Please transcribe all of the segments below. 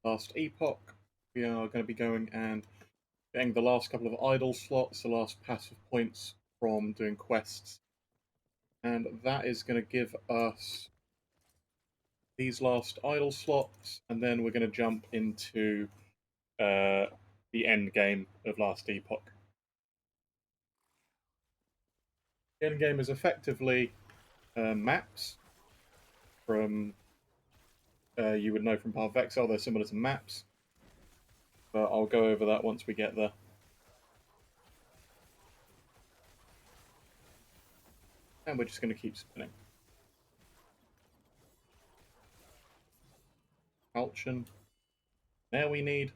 last Epoch. We are going to be going and getting the last couple of idle slots, the last passive points from doing quests. And that is going to give us these last idle slots, and then we're going to jump into the end game of last Epoch. The end game is effectively maps from you would know from Path of Exile. They're similar to maps, but I'll go over that once we get there. And we're just going to keep spinning. Falchion. There we need.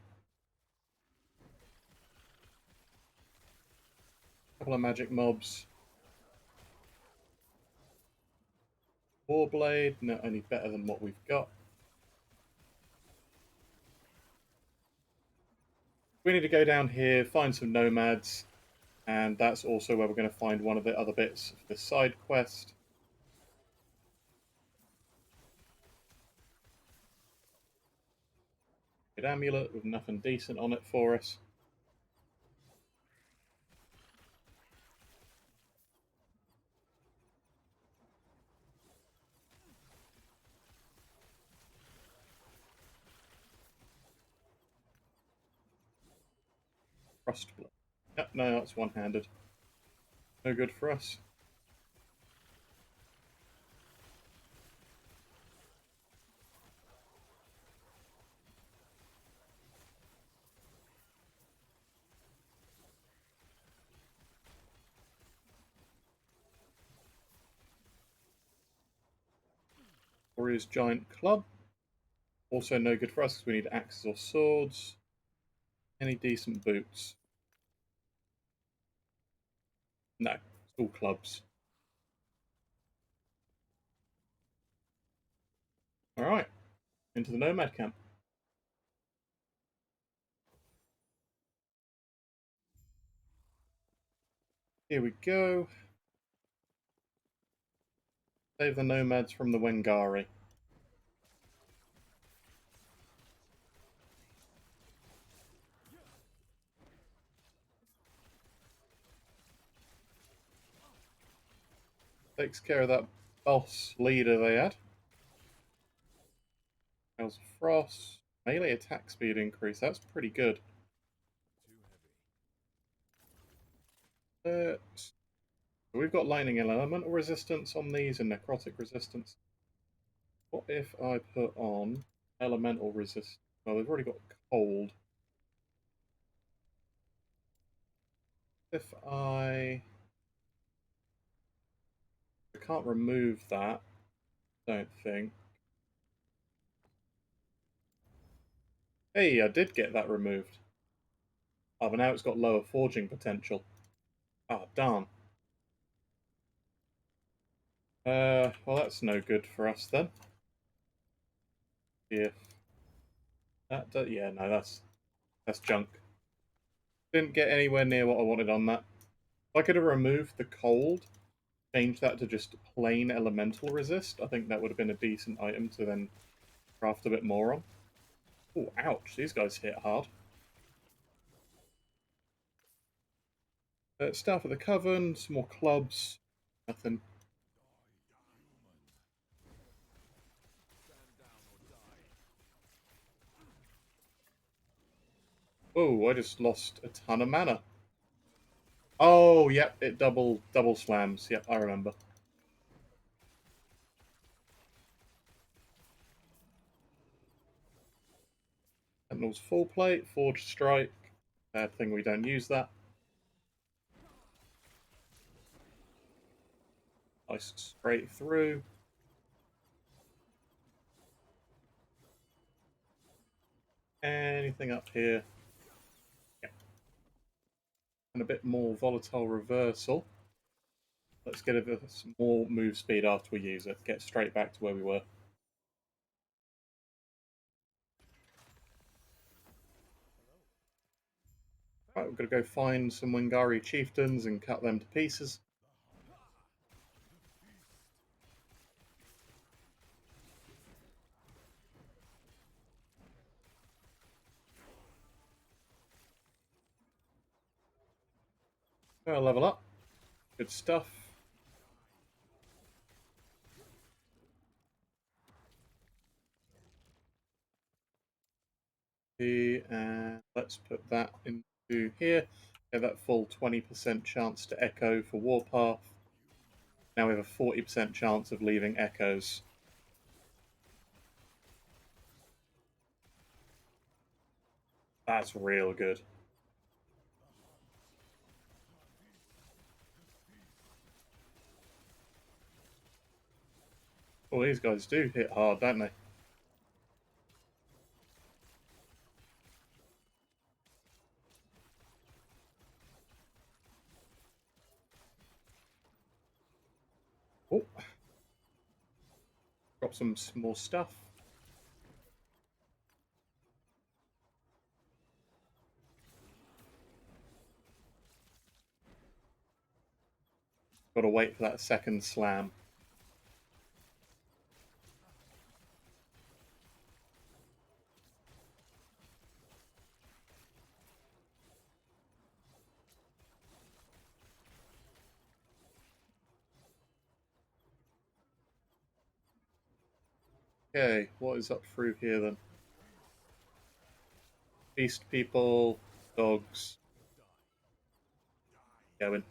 A couple of magic mobs. Warblade, not any better than what we've got. We need to go down here, find some nomads, and that's also where we're going to find one of the other bits of the side quest. Good amulet with nothing decent on it for us. Frostblood. Yep, no, that's one-handed. No good for us. Warrior's Giant Club. Also no good for us because we need axes or swords. Any decent boots? No, it's all clubs. Alright, into the nomad camp. Here we go. Save the nomads from the Wengari. Takes care of that boss leader they had. How's Frost? Melee attack speed increase. That's pretty good. We've got lightning elemental resistance on these and necrotic resistance. What if I put on elemental resistance? Well, they've already got cold. If I can't remove that, don't think. Hey, I did get that removed. Oh, but now it's got lower forging potential. Ah, darn. Well, that's no good for us then. If that does, yeah, no, that's junk. Didn't get anywhere near what I wanted on that. If I could have removed the cold, changed that to just plain elemental resist, I think that would have been a decent item to then craft a bit more on. Oh, ouch, these guys hit hard. Staff of the Coven, some more clubs, nothing. Oh, I just lost a ton of mana. Oh, yep, it double slams. Yep, I remember. Sentinel's full plate, Forge Strike. Bad thing we don't use that. Nice straight through. Anything up here? Yeah. And a bit more volatile reversal. Let's get some more move speed after we use it. Get straight back to where we were. Right, we're going to go find some Wengari chieftains and cut them to pieces. I'll level up. Good stuff. And let's put that into here. Get that full 20% chance to echo for Warpath. Now we have a 40% chance of leaving echoes. That's real good. Well, these guys do hit hard, don't they? Oh, drop some more stuff. Got to wait for that second slam. Okay, what is up through here then? Beast people, dogs. Going.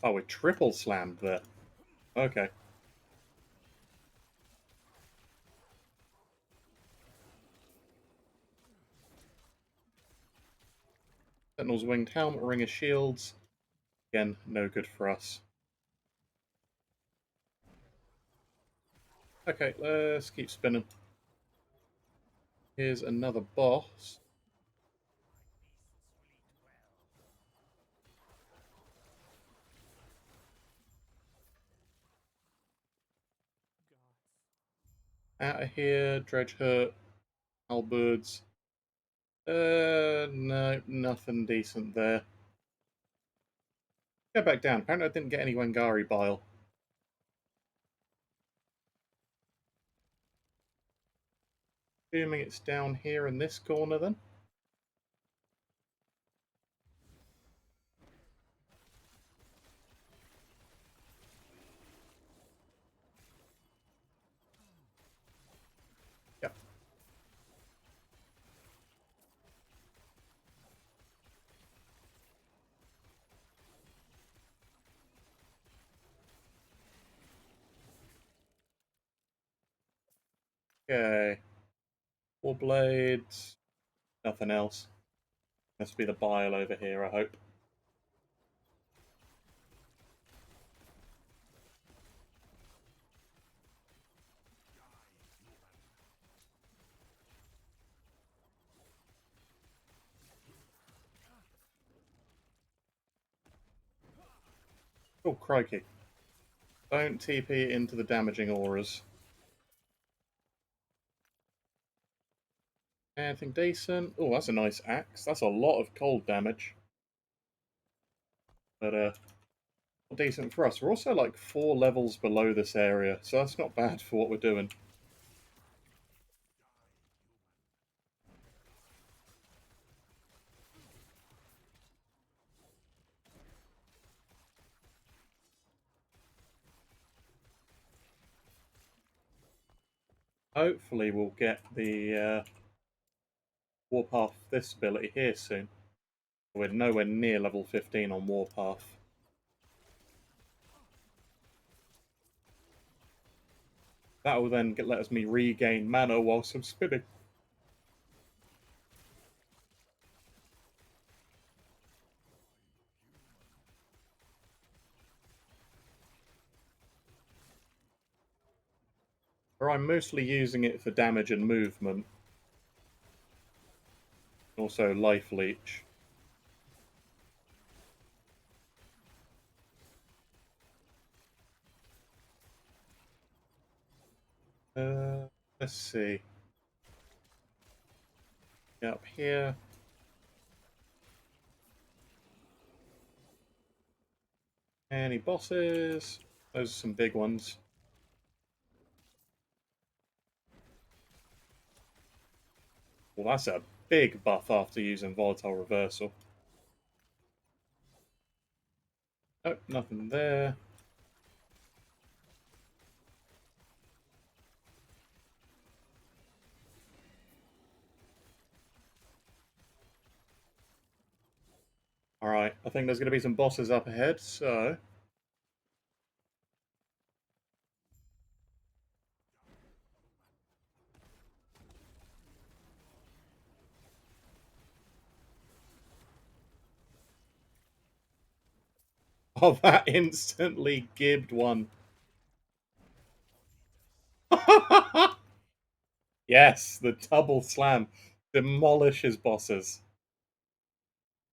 Oh, we triple slammed there. Okay. Sentinel's winged helmet, ring of shields. Again, no good for us. Okay, let's keep spinning. Here's another boss. Out of here, Dredge Hurt, Halberds. No, nothing decent there. Go back down. Apparently I didn't get any Wangari Bile. Assuming it's down here in this corner then. Yep. Okay. Four blades. Nothing else. Must be the bile over here, I hope. Oh, crikey. Don't TP into the damaging auras. Anything decent? Oh, that's a nice axe. That's a lot of cold damage. But, decent for us. We're also like 4 levels below this area, so that's not bad for what we're doing. Hopefully we'll get the Warpath this ability here soon. We're nowhere near level 15 on Warpath. That will then let me regain mana whilst I'm spinning. Or I'm mostly using it for damage and movement. Also life leech. Let's see. Get up here. Any bosses? Those are some big ones. Well, that's a big buff after using Volatile Reversal. Oh, nothing there. Alright, I think there's going to be some bosses up ahead, so... Oh, that instantly gibbed one. Yes, the double slam demolishes bosses.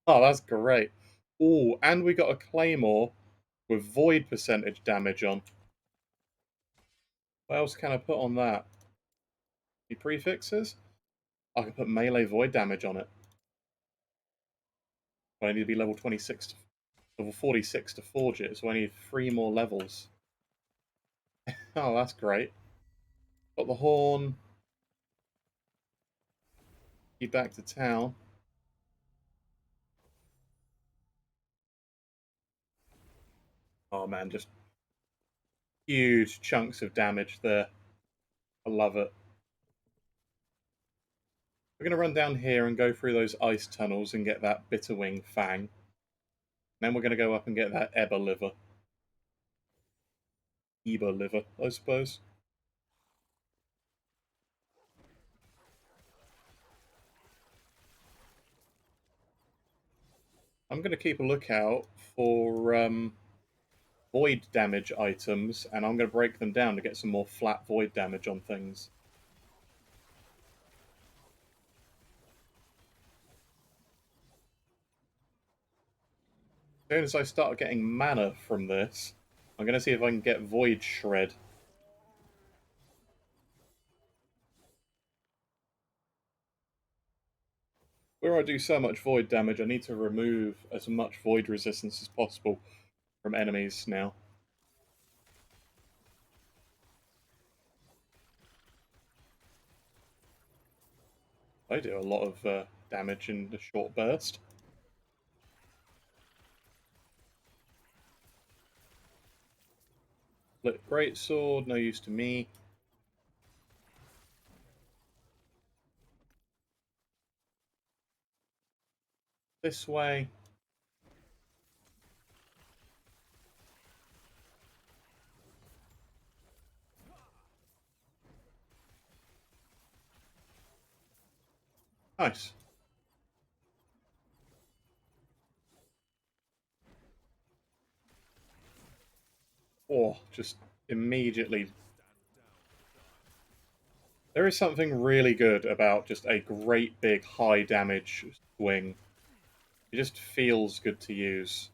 Oh, that's great. Ooh, and we got a claymore with void percentage damage on. What else can I put on that? Any prefixes? I can put melee void damage on it. But I need to be level 26 to level 46 to forge it, so I need 3 more levels. Oh, that's great. Got the horn. Get back to town. Oh man, just huge chunks of damage there. I love it. We're going to run down here and go through those ice tunnels and get that Bitterwing Fang. Then we're going to go up and get that Ebba liver. Eba liver, I suppose. I'm going to keep a lookout for void damage items, and I'm going to break them down to get some more flat void damage on things. As soon as I start getting mana from this, I'm going to see if I can get Void Shred. Where I do so much void damage, I need to remove as much void resistance as possible from enemies now. I do a lot of damage in a short burst. Split Greatsword, no use to me. This way. Nice. Oh, just immediately. There is something really good about just a great big high damage swing. It just feels good to use.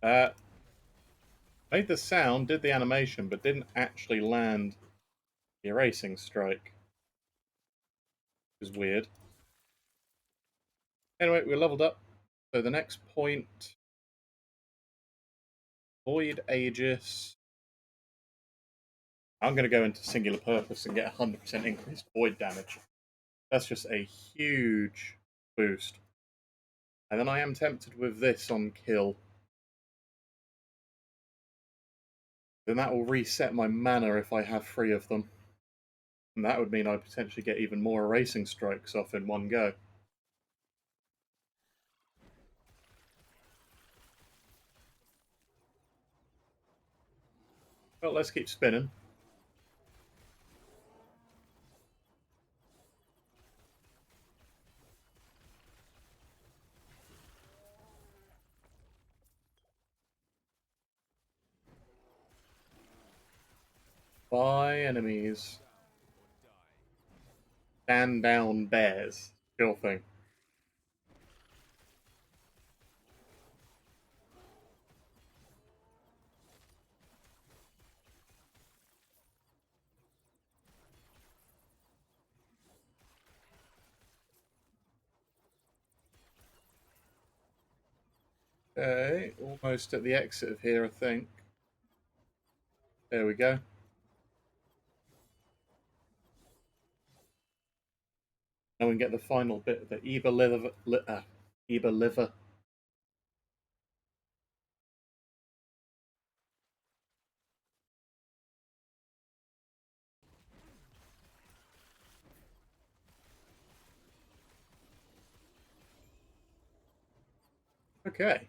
Made the sound, did the animation, but didn't actually land the erasing strike. It was weird. Anyway, we're leveled up. So the next point, Void Aegis. I'm going to go into singular purpose and get 100% increased void damage. That's just a huge boost. And then I am tempted with this on kill. Then that will reset my mana if I have 3 of them. And that would mean I'd potentially get even more erasing strikes off in one go. Well, let's keep spinning. By enemies. Stand down bears. Sure thing. Okay, almost at the exit of here, I think. There we go. and we can get the final bit, the Eba liver. Okay.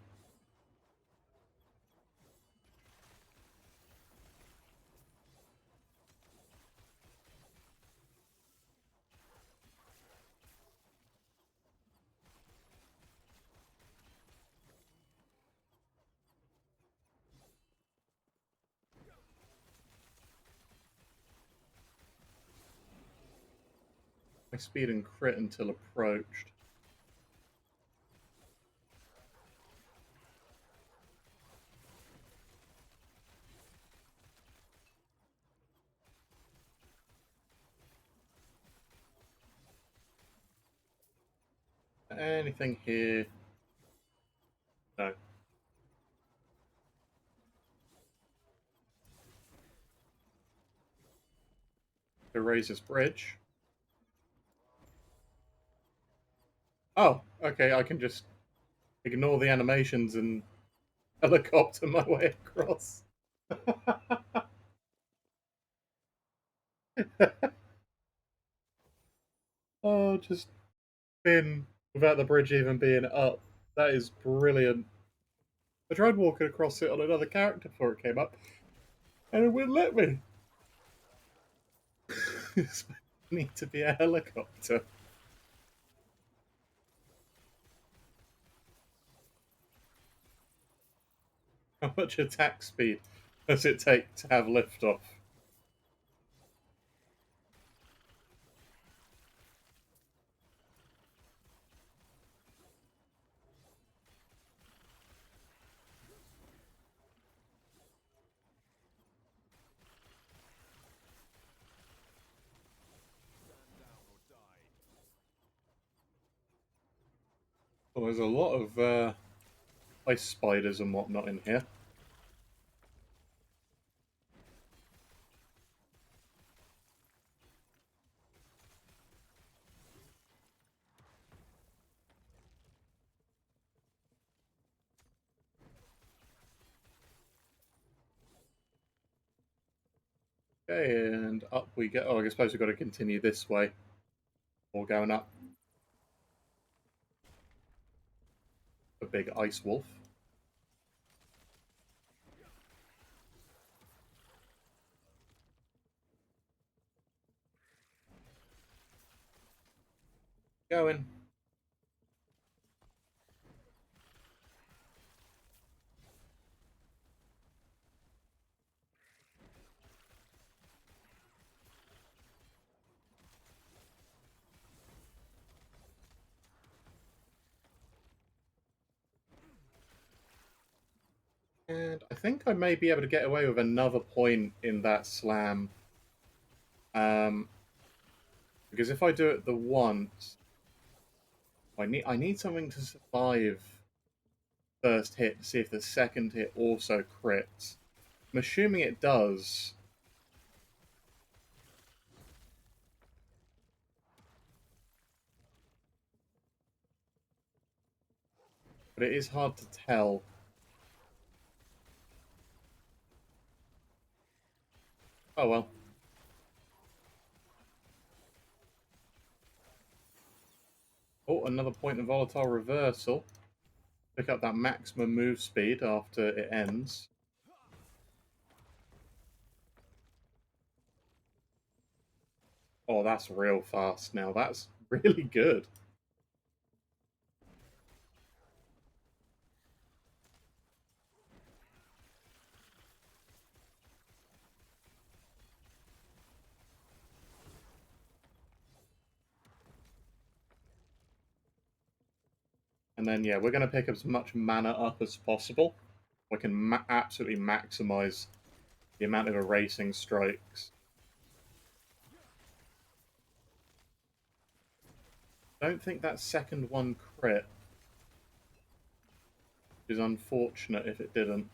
My speed and crit until approached. Anything here? No. To raise this bridge. Oh, okay, I can just ignore the animations and helicopter my way across. Oh, just spin without the bridge even being up. That is brilliant. I tried walking across it on another character before it came up, and it wouldn't let me. It's need to be a helicopter. How much attack speed does it take to have liftoff? Well, there's a lot of ice spiders and whatnot in here. Okay, and up we go. Oh, I suppose we've got to continue this way. Or going up. A big ice wolf. Going. And I think I may be able to get away with another point in that slam. Because if I do it the once, I need something to survive first hit to see if the second hit also crits. I'm assuming it does. But it is hard to tell. Oh well. Oh, another point of volatile reversal. Pick up that maximum move speed after it ends. Oh, that's real fast now. That's really good. And then, yeah, we're going to pick as much mana up as possible. We can absolutely maximize the amount of erasing strikes. I don't think that second one crit, which is unfortunate if it didn't.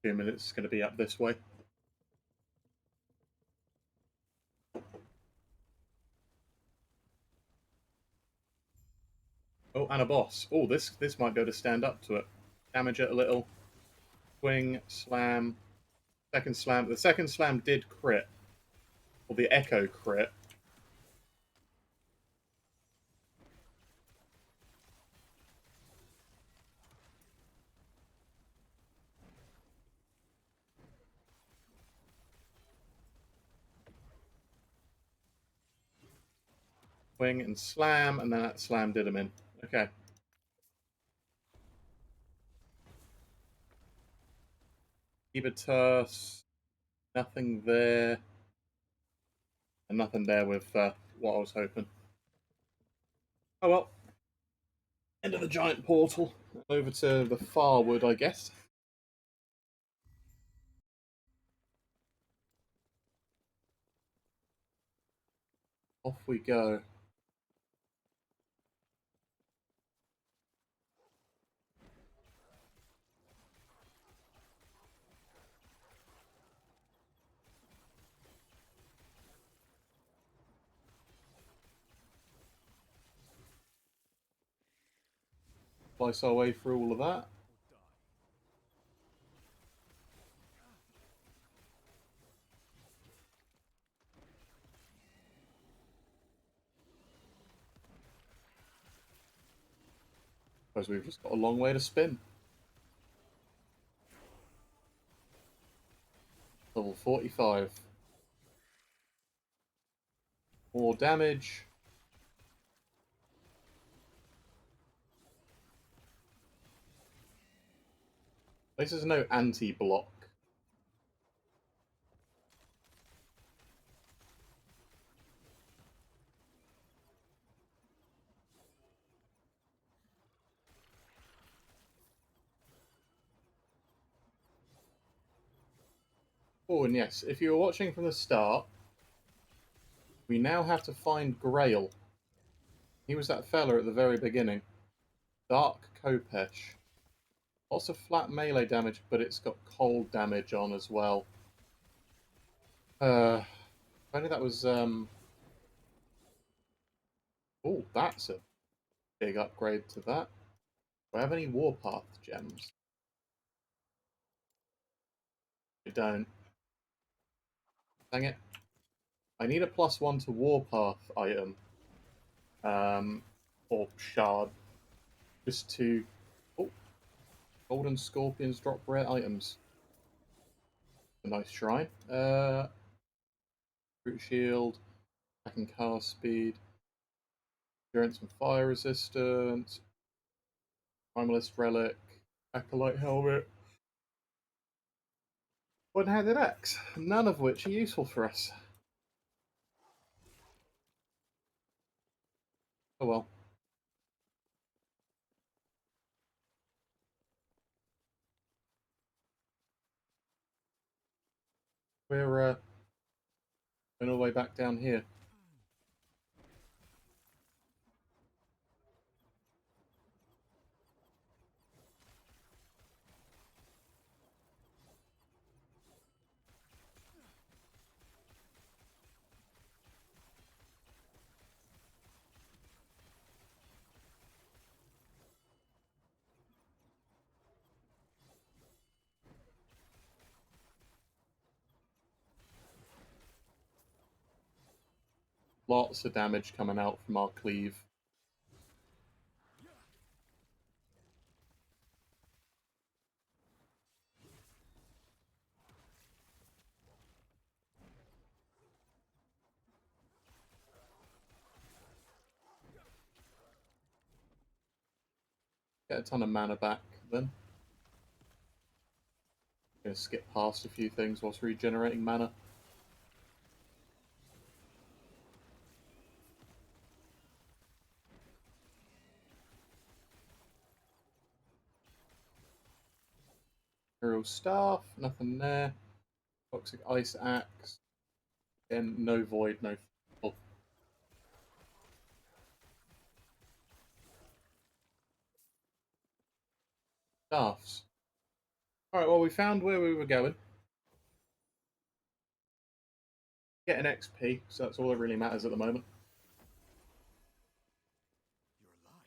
2 minutes is going to be up this way. Oh, and a boss. Oh, this might be able to stand up to it. Damage it a little. Swing, slam, second slam. The second slam did crit, or the echo crit. Swing and slam, and then that slam did him in. Okay. Ebetus, nothing there, and nothing there with what I was hoping. Oh well. End of the giant portal. Over to the Farwood, I guess. Off we go. Slice our way through all of that. Suppose we've just got a long way to spin. Level 45. More damage. This is no anti-block. Oh, and yes, if you were watching from the start, we now have to find Grail. He was that fella at the very beginning. Dark Kopesh. Lots of flat melee damage, but it's got cold damage on as well. If only that was, Oh, that's a big upgrade to that. Do I have any Warpath gems? I don't. Dang it. I need a +1 to Warpath item. Or shard. Just to... Oh, Golden Scorpions drop rare items. A nice shrine. Root Shield. Attack and cast speed. Endurance and fire resistance. Primalist Relic. Acolyte Helmet. One-handed axe. None of which are useful for us. Oh well. We're going all the way back down here. Lots of damage coming out from our cleave. Get a ton of mana back then. Gonna skip past a few things whilst regenerating mana. Imperial Staff, nothing there. Toxic Ice Axe. Again, no void, no full. Staffs. Alright, well, we found where we were going. Get an XP, so that's all that really matters at the moment. Your life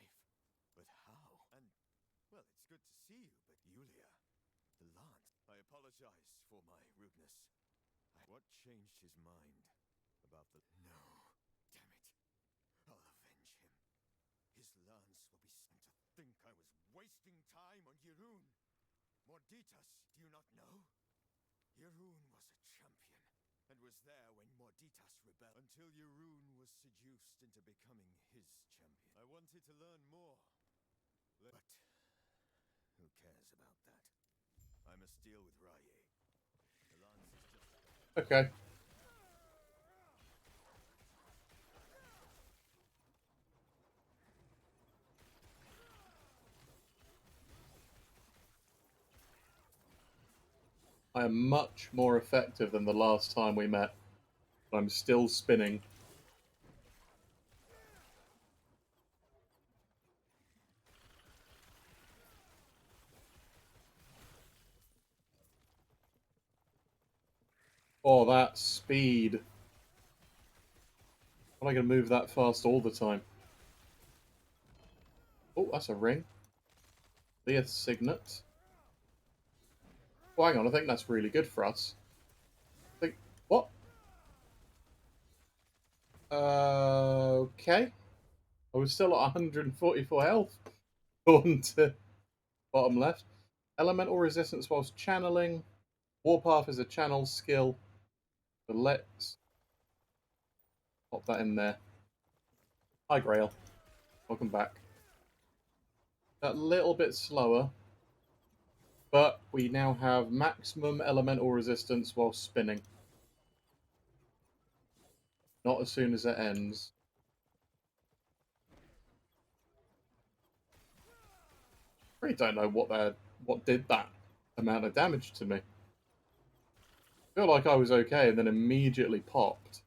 changed his mind about the... No, damn it. I'll avenge him. His lance will be sent to think I was wasting time on Yirun. Morditas, do you not know? Yirun was a champion, and was there when Morditas rebelled, until Yirun was seduced into becoming his champion. I wanted to learn more, but who cares about that? I must deal with Raye. The lance is just... Okay. I am much more effective than the last time we met, but I'm still spinning. Oh, that speed. Am I going to move that fast all the time? Oh, that's a ring. Leah Signet. Oh, hang on, I think that's really good for us. I think... What? Okay. I was still at 144 health. Gone to bottom left. Elemental resistance whilst channeling. Warpath is a channel skill. So let's pop that in there. Hi, Grail. Welcome back. That little bit slower, but we now have maximum elemental resistance while spinning. Not as soon as it ends. I really don't know what did that amount of damage to me. I feel like I was okay and then immediately popped.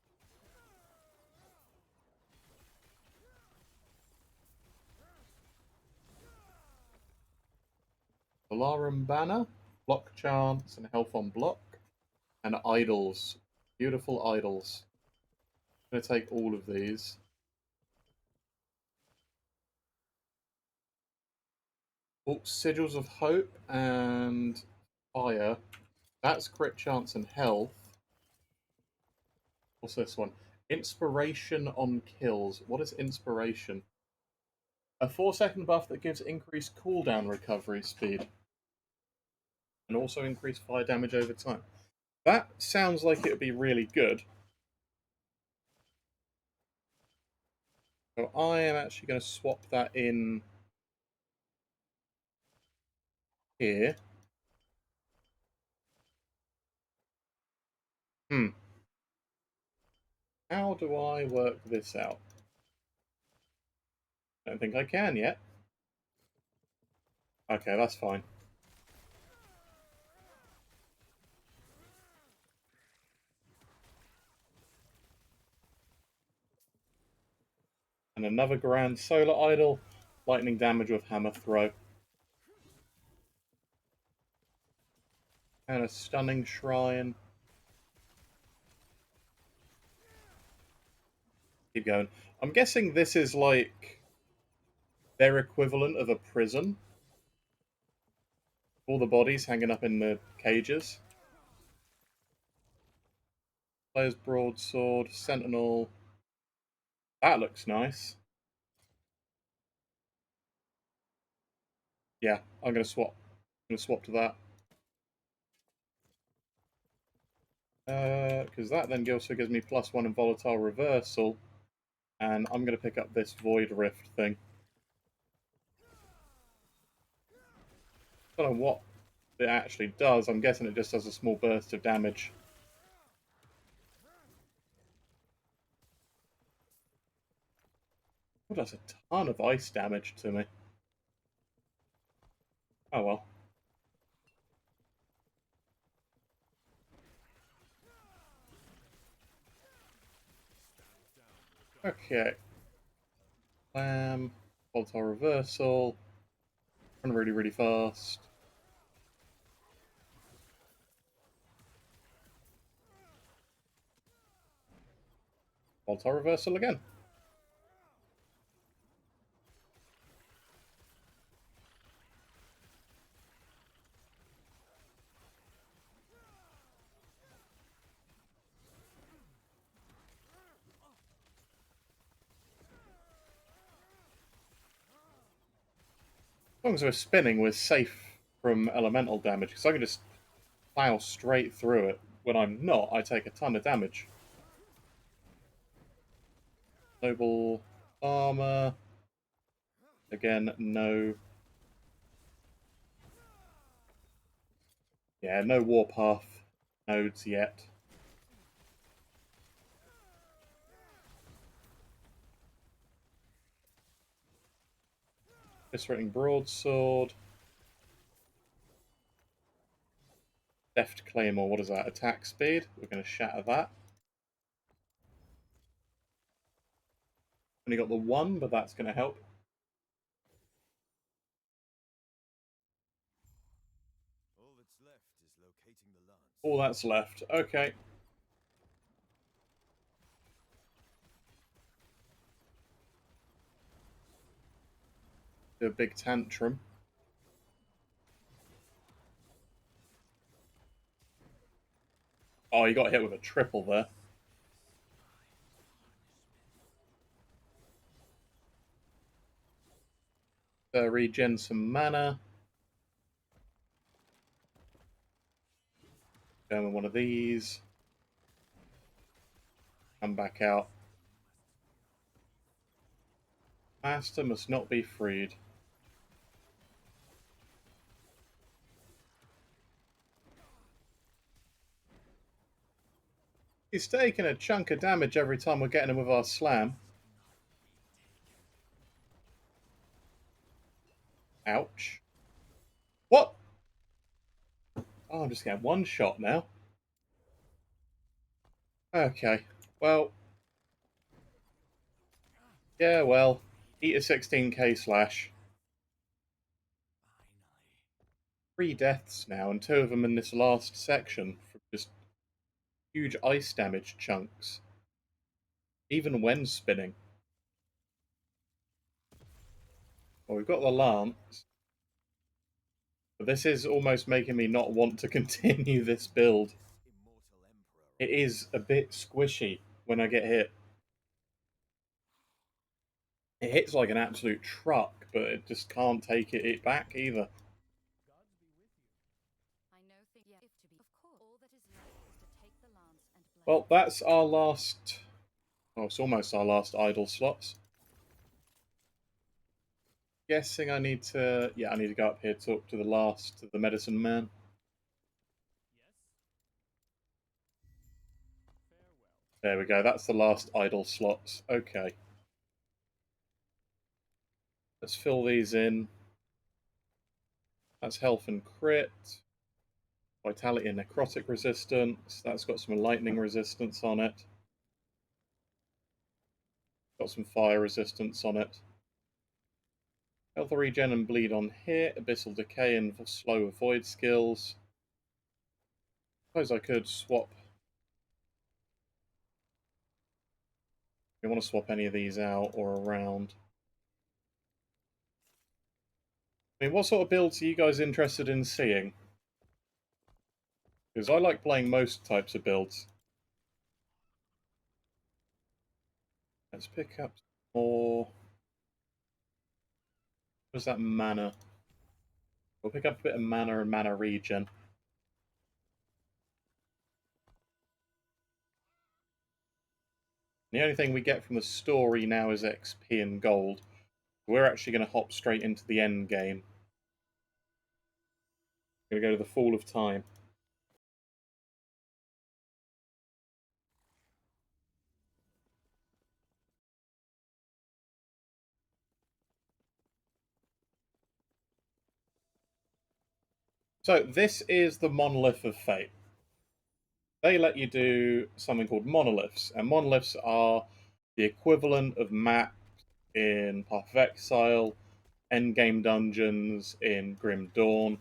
Alarum Banner, Block Chance, and Health on Block. And Idols. Beautiful Idols. I'm going to take all of these. Oh, Sigils of Hope and Fire. That's crit chance and health. What's this one? Inspiration on kills. What is Inspiration? A 4-second buff that gives increased cooldown recovery speed. And also increased fire damage over time. That sounds like it would be really good. So I am actually going to swap that in here. How do I work this out? I don't think I can yet. Okay, that's fine. And another Grand Solar Idol. Lightning damage with Hammer Throw. And a Stunning Shrine. Keep going. I'm guessing this is like their equivalent of a prison. All the bodies hanging up in the cages. Player's Broadsword, Sentinel. That looks nice. Yeah, I'm gonna swap. I'm gonna swap to that. Because that then also gives me +1 in Volatile Reversal. And I'm gonna pick up this Void Rift thing. I don't know what it actually does. I'm guessing it just does a small burst of damage. It does a ton of ice damage to me. Oh well. Okay. Volatile Reversal. Run really, really fast. Volatile Reversal again. long as we're spinning, we're safe from elemental damage, because I can just plow straight through it. When I'm not, I take a ton of damage. Noble armor. Again, no. Yeah, no Warpath nodes yet. Eviscerating Broadsword. Deft Claymore, what is that? Attack speed. We're going to shatter that. Only got the one, but that's going to help. All that's left is locating the lance. All that's left. Okay. Do a big tantrum. Oh, you got hit with a triple there. Regen some mana. Go with one of these. Come back out. Master must not be freed. He's taking a chunk of damage every time we're getting him with our slam. Ouch. What? Oh, I'm just getting one shot now. Okay. Well. Yeah, well. Eat a 16k slash. 3 deaths now, and 2 of them in this last section from just huge ice damage chunks. Even when spinning. Well, we've got the lance. But this is almost making me not want to continue this build. It is a bit squishy when I get hit. It hits like an absolute truck, but it just can't take it back either. Well, that's our last... Oh, it's almost our last idle slots. Guessing I need to... Yeah, I need to go up here, talk to the medicine man. There we go, that's the last idle slots. Okay. Let's fill these in. That's health and crit. Vitality and necrotic resistance. That's got some lightning resistance on it. Got some fire resistance on it. Health regen and bleed on hit. Abyssal decay and slow void skills. Suppose I could swap. I want to swap any of these out or around. I mean, what sort of builds are you guys interested in seeing? Because I like playing most types of builds. Let's pick up more. What's that mana? We'll pick up a bit of mana and mana regen. The only thing we get from the story now is XP and gold. We're actually going to hop straight into the end game. We're going to go to the Fall of Time. So this is the Monolith of Fate. They let you do something called monoliths, and monoliths are the equivalent of maps in Path of Exile, endgame dungeons in Grim Dawn,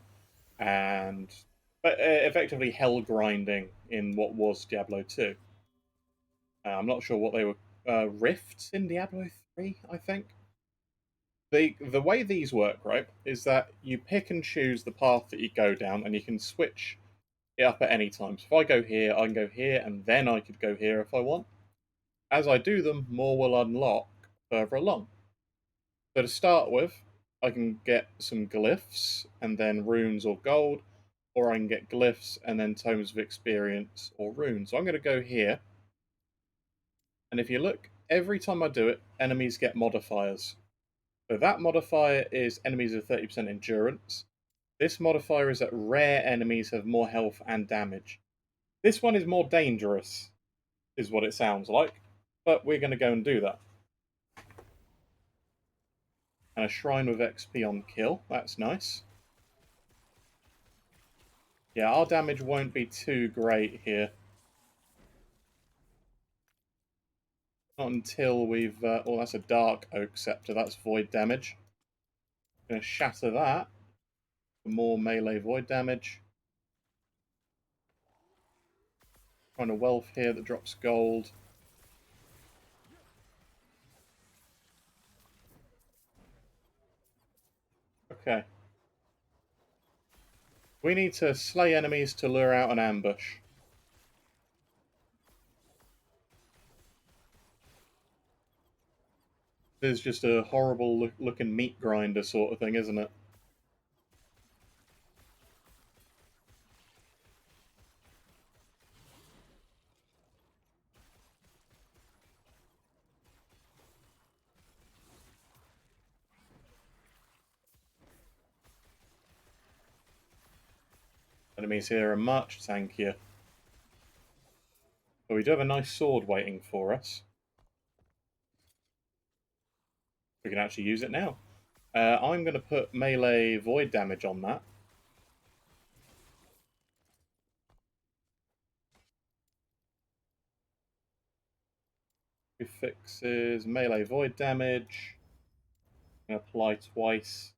and effectively hell grinding in what was Diablo 2. I'm not sure what they were. Rifts in Diablo 3, I think. The way these work, right, is that you pick and choose the path that you go down, and you can switch it up at any time. So if I go here, I can go here, and then I could go here if I want. As I do them, more will unlock further along. So to start with, I can get some glyphs and then runes or gold, or I can get glyphs and then tomes of experience or runes. So I'm going to go here, and if you look, every time I do it, enemies get modifiers. So that modifier is enemies of 30% endurance. This modifier is that rare enemies have more health and damage. This one is more dangerous, is what it sounds like, but we're going to go and do that. And a shrine with XP on kill, that's nice. Yeah, our damage won't be too great here. Not until we've... oh, that's a Dark Oak Scepter, that's void damage. Going to shatter that for more melee void damage. Find a wealth here that drops gold. Okay. We need to slay enemies to lure out an ambush. This is just a horrible looking meat grinder sort of thing, isn't it? Enemies here are much tankier. But we do have a nice sword waiting for us. We can actually use it now. I'm going to put melee void damage on that. It fixes melee void damage. And apply twice.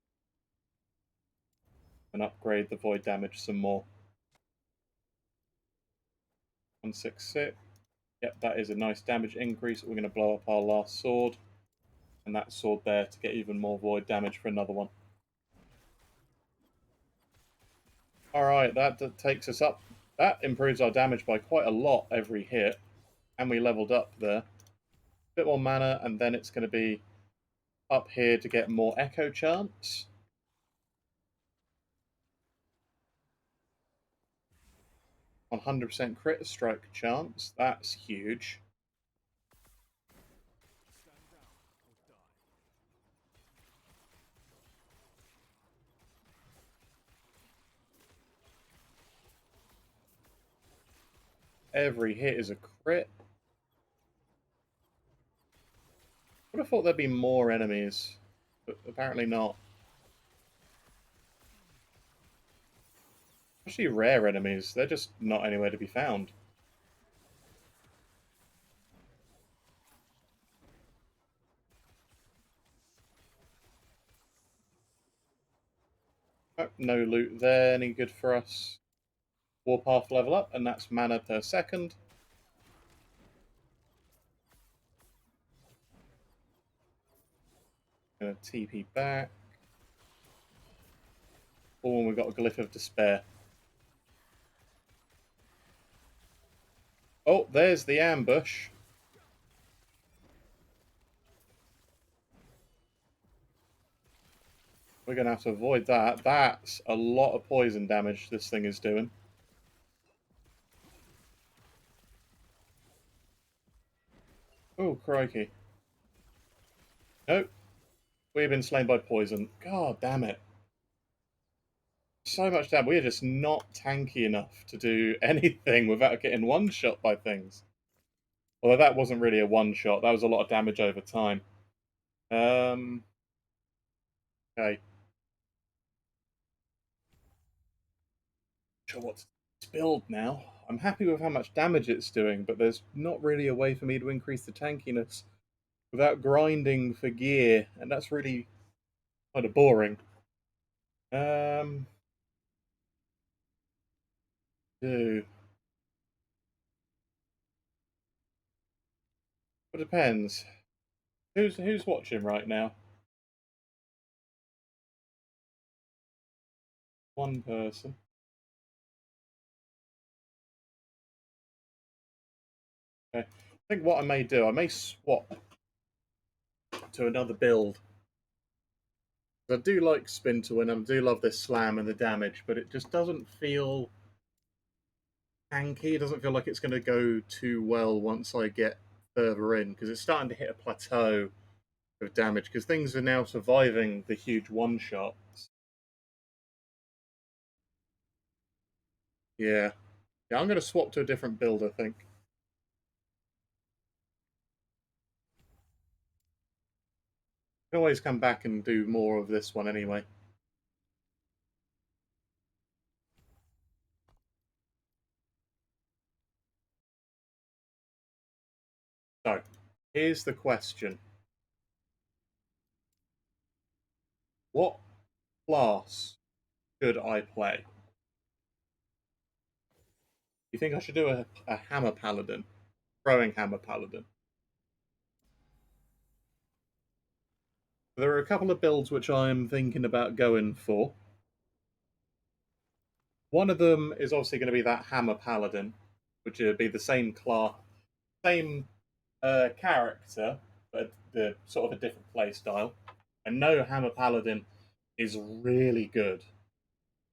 And upgrade the void damage some more. 166. Yep, that is a nice damage increase. We're going to blow up our last sword. And that sword there to get even more void damage for another one. Alright, that takes us up. That improves our damage by quite a lot every hit. And we leveled up there. Bit more mana, and then it's going to be up here to get more echo chance. 100% crit strike chance. That's huge. Every hit is a crit. I would have thought there'd be more enemies, but apparently not. Actually, rare enemies. They're just not anywhere to be found. Oh, no loot there. Any good for us? Warpath level up, and that's mana per second. Gonna TP back. Oh, and we've got a Glyph of Despair. Oh, there's the ambush. We're going to have to avoid that. That's a lot of poison damage this thing is doing. Oh, crikey. Nope. We've been slain by poison. God damn it. So much damage. We are just not tanky enough to do anything without getting one-shot by things. Although that wasn't really a one-shot. That was a lot of damage over time. Okay. Sure what to build now. I'm happy with how much damage it's doing, but there's not really a way for me to increase the tankiness without grinding for gear, and that's really kind of boring. Do. It depends. Who's watching right now? One person. Okay. I think what I may do, I may swap to another build I do like spin to win, and I do love this slam and the damage, but it just doesn't feel tanky. It doesn't feel like it's going to go too well once I get further in, because it's starting to hit a plateau of damage, because things are now surviving the huge one-shots. Yeah. Yeah, I'm going to swap to a different build, I think. I can always come back and do more of this one anyway. So, here's the question. What class should I play? You think I should do a hammer paladin? Throwing hammer paladin? There are a couple of builds which I'm thinking about going for. One of them is obviously going to be that hammer paladin, which would be the same class, same character, but the sort of a different play style. And no, hammer paladin is really good,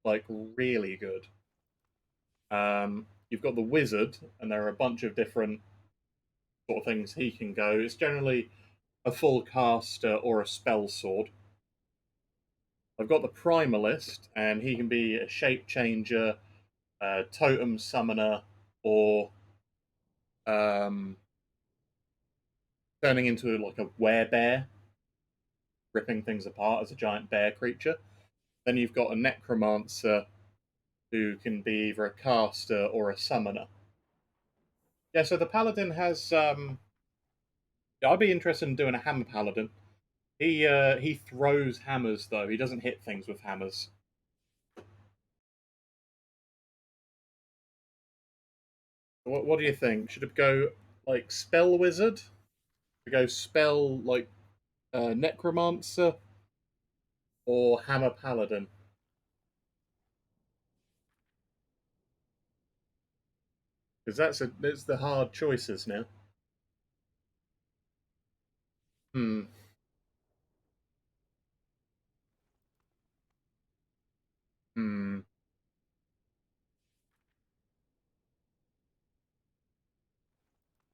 like really good. You've got the wizard, and there are a bunch of different sort of things he can go. It's generally a full caster or a spell sword. I've got the primalist, and he can be a shape changer, totem summoner, or um, turning into like a werebear, ripping things apart as a giant bear creature. Then you've got a necromancer who can be either a caster or a summoner. Yeah, so the paladin has. Yeah, I'd be interested in doing a hammer paladin. He throws hammers though. He doesn't hit things with hammers. What do you think? Should it go like spell wizard? Should it go spell like necromancer or hammer paladin? Because that's the hard choices now. Hmm. Hmm.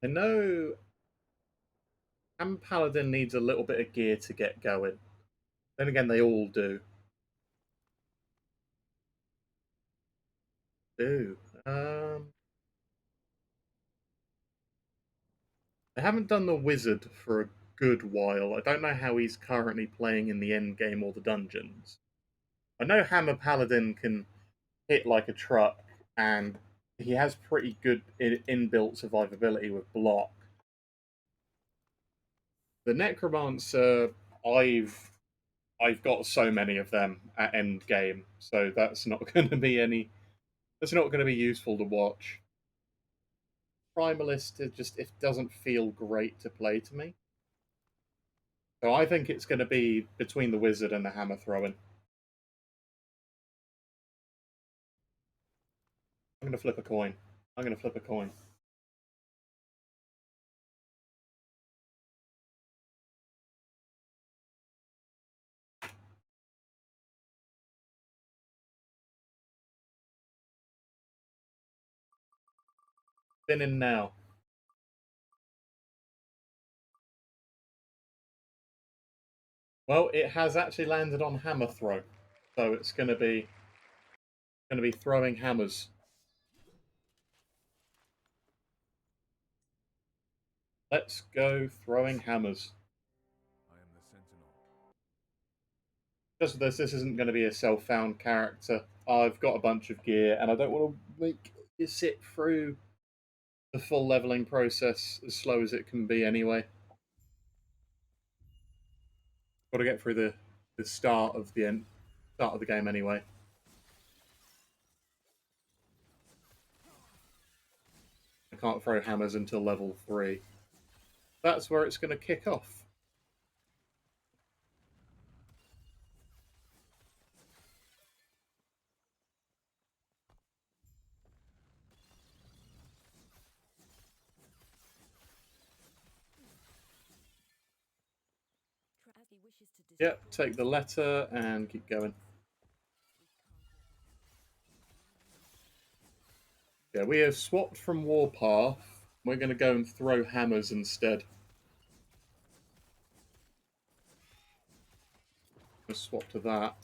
I know hammer paladin needs a little bit of gear to get going. Then again, they all do. Do. I haven't done the wizard for a good while. I don't know how he's currently playing in the end game or the dungeons. I know Hammer Paladin can hit like a truck, and he has pretty good inbuilt survivability with block. The Necromancer, I've got so many of them at end game, so that's not going to be any. That's not going to be useful to watch. Primalist it doesn't feel great to play to me. So I think it's going to be between the wizard and the hammer throwing. I'm going to flip a coin. I'm going to flip a coin. Spinning now. Well, it has actually landed on hammer throw, so it's going to be throwing hammers. Let's go throwing hammers. I am the Sentinel. Just this isn't going to be a self-found character. I've got a bunch of gear, and I don't want to make you sit through the full leveling process as slow as it can be anyway. Got to get through the start of the game anyway. I can't throw hammers until level 3. That's where it's going to kick off. Yep, take the letter and keep going. Yeah, we have swapped from Warpath. We're going to go and throw hammers instead. Let's swap to that.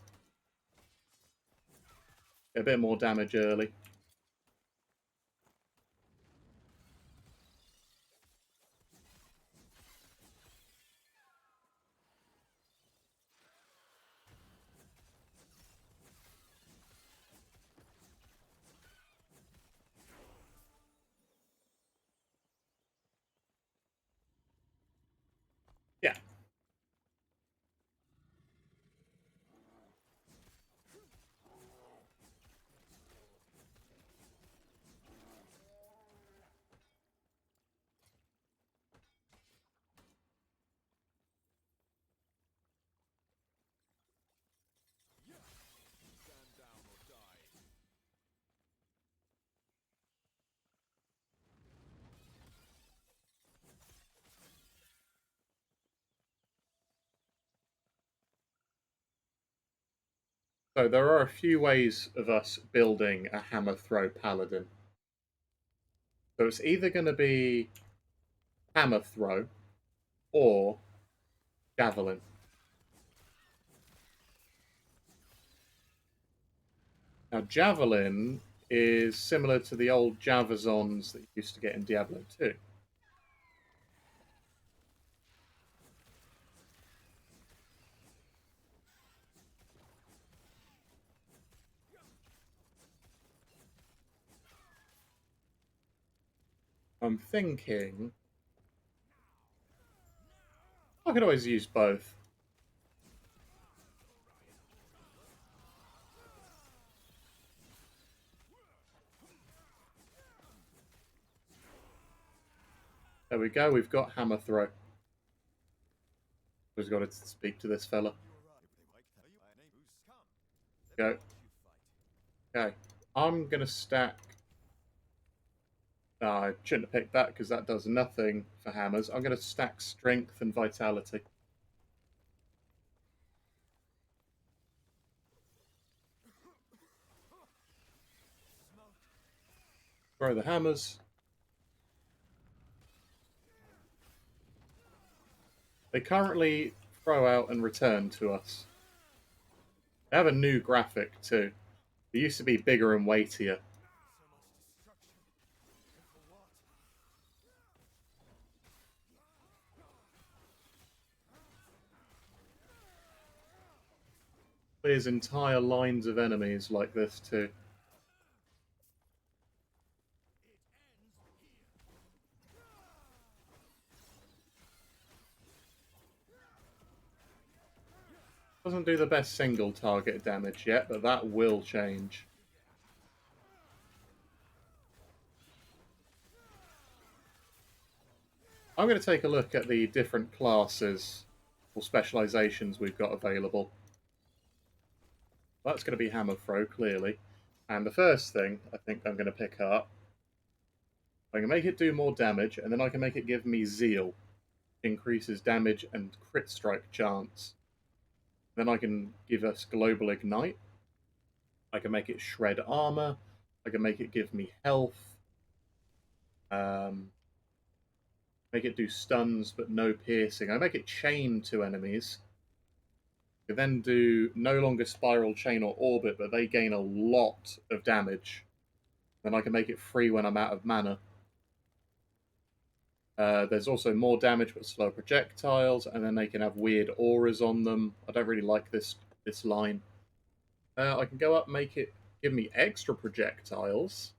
Get a bit more damage early. Yeah. Stand down or die. So there are a few ways of us building a hammer throw paladin. So it's either going to be hammer throw or javelin. Now javelin is similar to the old javazons that you used to get in Diablo 2. I'm thinking I could always use both. There we go, we've got hammer throw. We've got to speak to this fella. Go. Okay. I'm going to stack... No, I shouldn't have picked that because that does nothing for hammers. I'm going to stack strength and vitality. Throw the hammers. They currently throw out and return to us. They have a new graphic too. They used to be bigger and weightier. There's entire lines of enemies like this too. Doesn't do the best single target damage yet, but that will change. I'm going to take a look at the different classes or specializations we've got available. That's going to be hammer throw, clearly. And the first thing I think I'm going to pick up, I can make it do more damage, and then I can make it give me zeal. Increases damage and crit strike chance. Then I can give us global ignite. I can make it shred armor. I can make it give me health. Make it do stuns but no piercing. I make it chain to enemies. I then do no longer spiral, chain, or orbit, but they gain a lot of damage. Then I can make it free when I'm out of mana. There's also more damage but slow projectiles, and then they can have weird auras on them. I don't really like this line. I can go up, make it give me extra projectiles.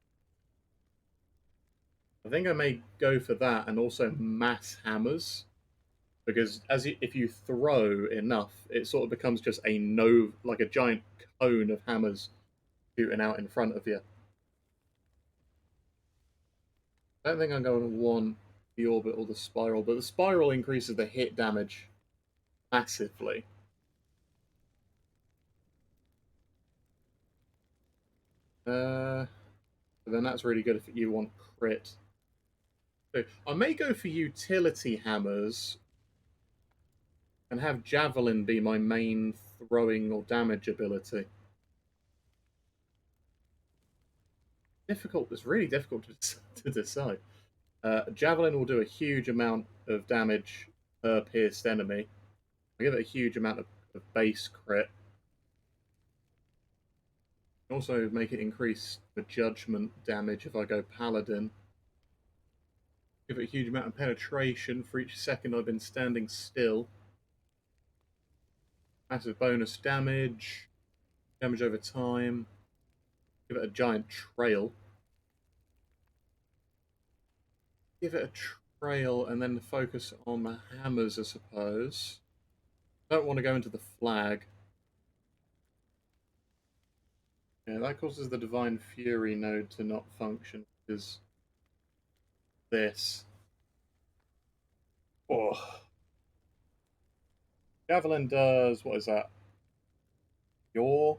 I think I may go for that, and also mass hammers, because if you throw enough, it sort of becomes just like a giant cone of hammers shooting out in front of you. I don't think I'm going to want the orbit or the spiral, but the spiral increases the hit damage massively. But then that's really good if you want crit. So I may go for utility hammers and have Javelin be my main throwing or damage ability. Difficult. It's really difficult to decide. Javelin will do a huge amount of damage per pierced enemy. I give it a huge amount of base crit. Also make it increase the judgment damage if I go Paladin. Give it a huge amount of penetration for each second I've been standing still. Massive bonus damage. Damage over time. Give it a giant trail. Give it a trail and then focus on the hammers, I suppose. Don't want to go into the flag. Yeah, that causes the Divine Fury node to not function, because this. Oh. Javelin does, what is that? Your?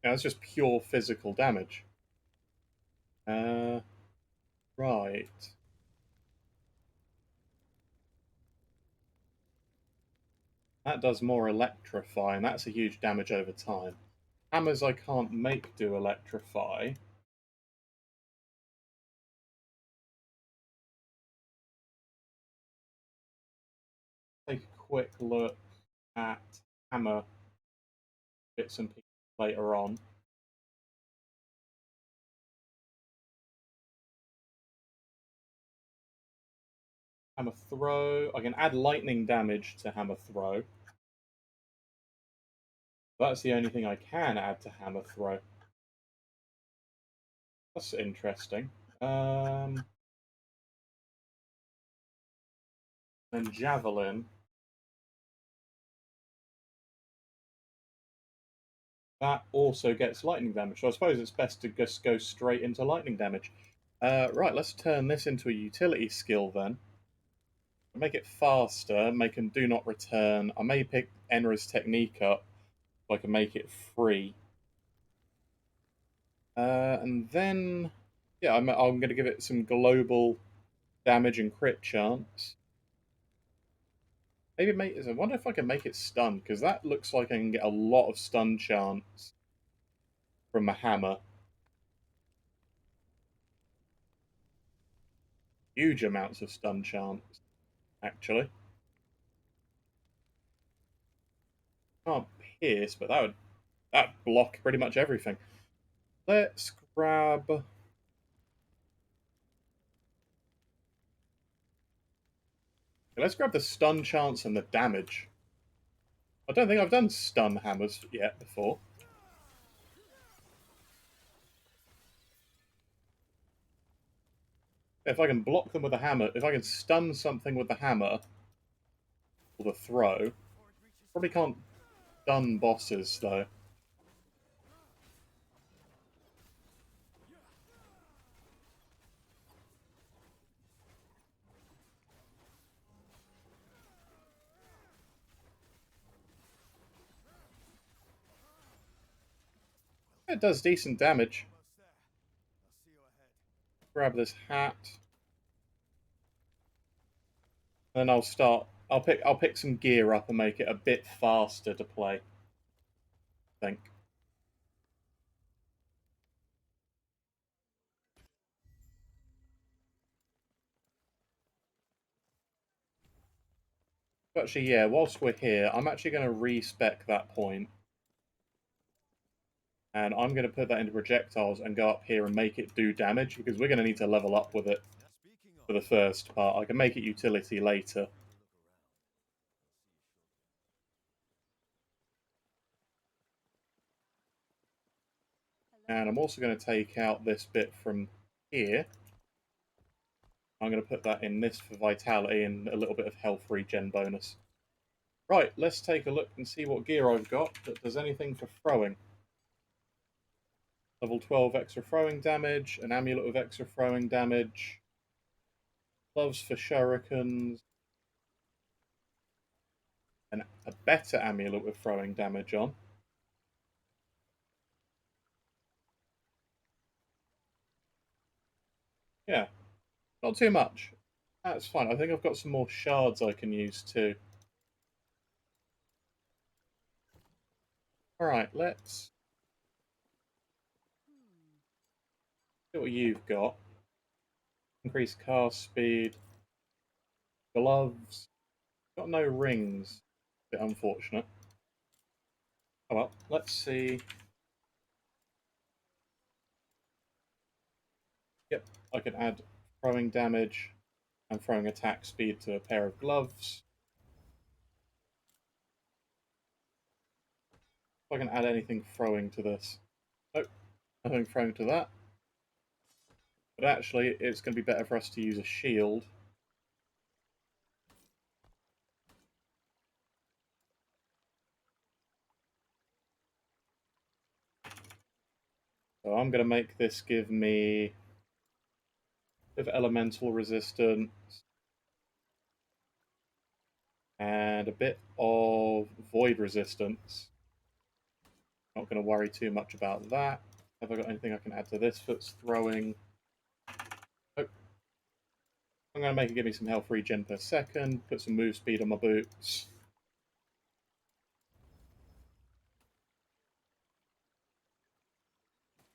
Yeah, that's just pure physical damage. Right. That does more electrify, and that's a huge damage over time. Hammers I can't make do electrify. Take a quick look at hammer bits and pieces later on. Hammer throw. I can add lightning damage to hammer throw. That's the only thing I can add to hammer throw. That's interesting. Then javelin. That also gets lightning damage. So I suppose it's best to just go straight into lightning damage. Right, let's turn this into a utility skill then. Make it faster, make him do not return. I may pick Enra's technique up so I can make it free. And then, yeah, I'm going to give it some global damage and crit chance. Maybe I wonder if I can make it stun, because that looks like I can get a lot of stun chance from a hammer. Huge amounts of stun chance, actually. Can't pierce, but that block pretty much everything. Let's grab. Okay, let's grab the stun chance and the damage. I don't think I've done stun hammers yet before. If I can block them with a hammer, if I can stun something with the hammer or the throw, probably can't stun bosses though. It does decent damage. Grab this hat. Then I'll start. I'll pick some gear up and make it a bit faster to play. I think. But actually, yeah. Whilst we're here, I'm actually going to respec that point, and I'm going to put that into projectiles and go up here and make it do damage, because we're going to need to level up with it for the first part. I can make it utility later. And I'm also going to take out this bit from here. I'm going to put that in this for vitality and a little bit of health regen bonus. Right, let's take a look and see what gear I've got that does anything for throwing. Level 12 extra throwing damage, an amulet of extra throwing damage, gloves for shurikens, and a better amulet with throwing damage on. Yeah. Not too much. That's fine. I think I've got some more shards I can use too. Alright, let's see what you've got. Increase cast speed. Gloves. Got no rings. Bit unfortunate. Oh well, let's see. Yep, I can add throwing damage and throwing attack speed to a pair of gloves. If I can add anything throwing to this. Nope, nothing throwing to that. But actually, it's going to be better for us to use a shield. So I'm going to make this give me a bit of elemental resistance and a bit of void resistance. Not going to worry too much about that. Have I got anything I can add to this that's throwing? Nope. I'm going to make it give me some health regen per second, put some move speed on my boots.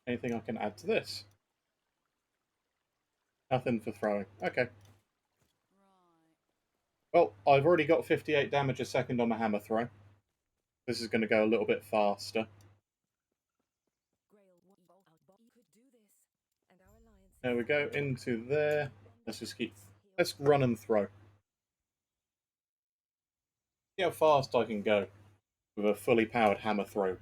Anything I can add to this? Nothing for throwing. Okay. Well, I've already got 58 damage a second on my hammer throw. This is going to go a little bit faster. There we go, into there. Let's just keep... Let's run and throw. See how fast I can go with a fully powered hammer throw.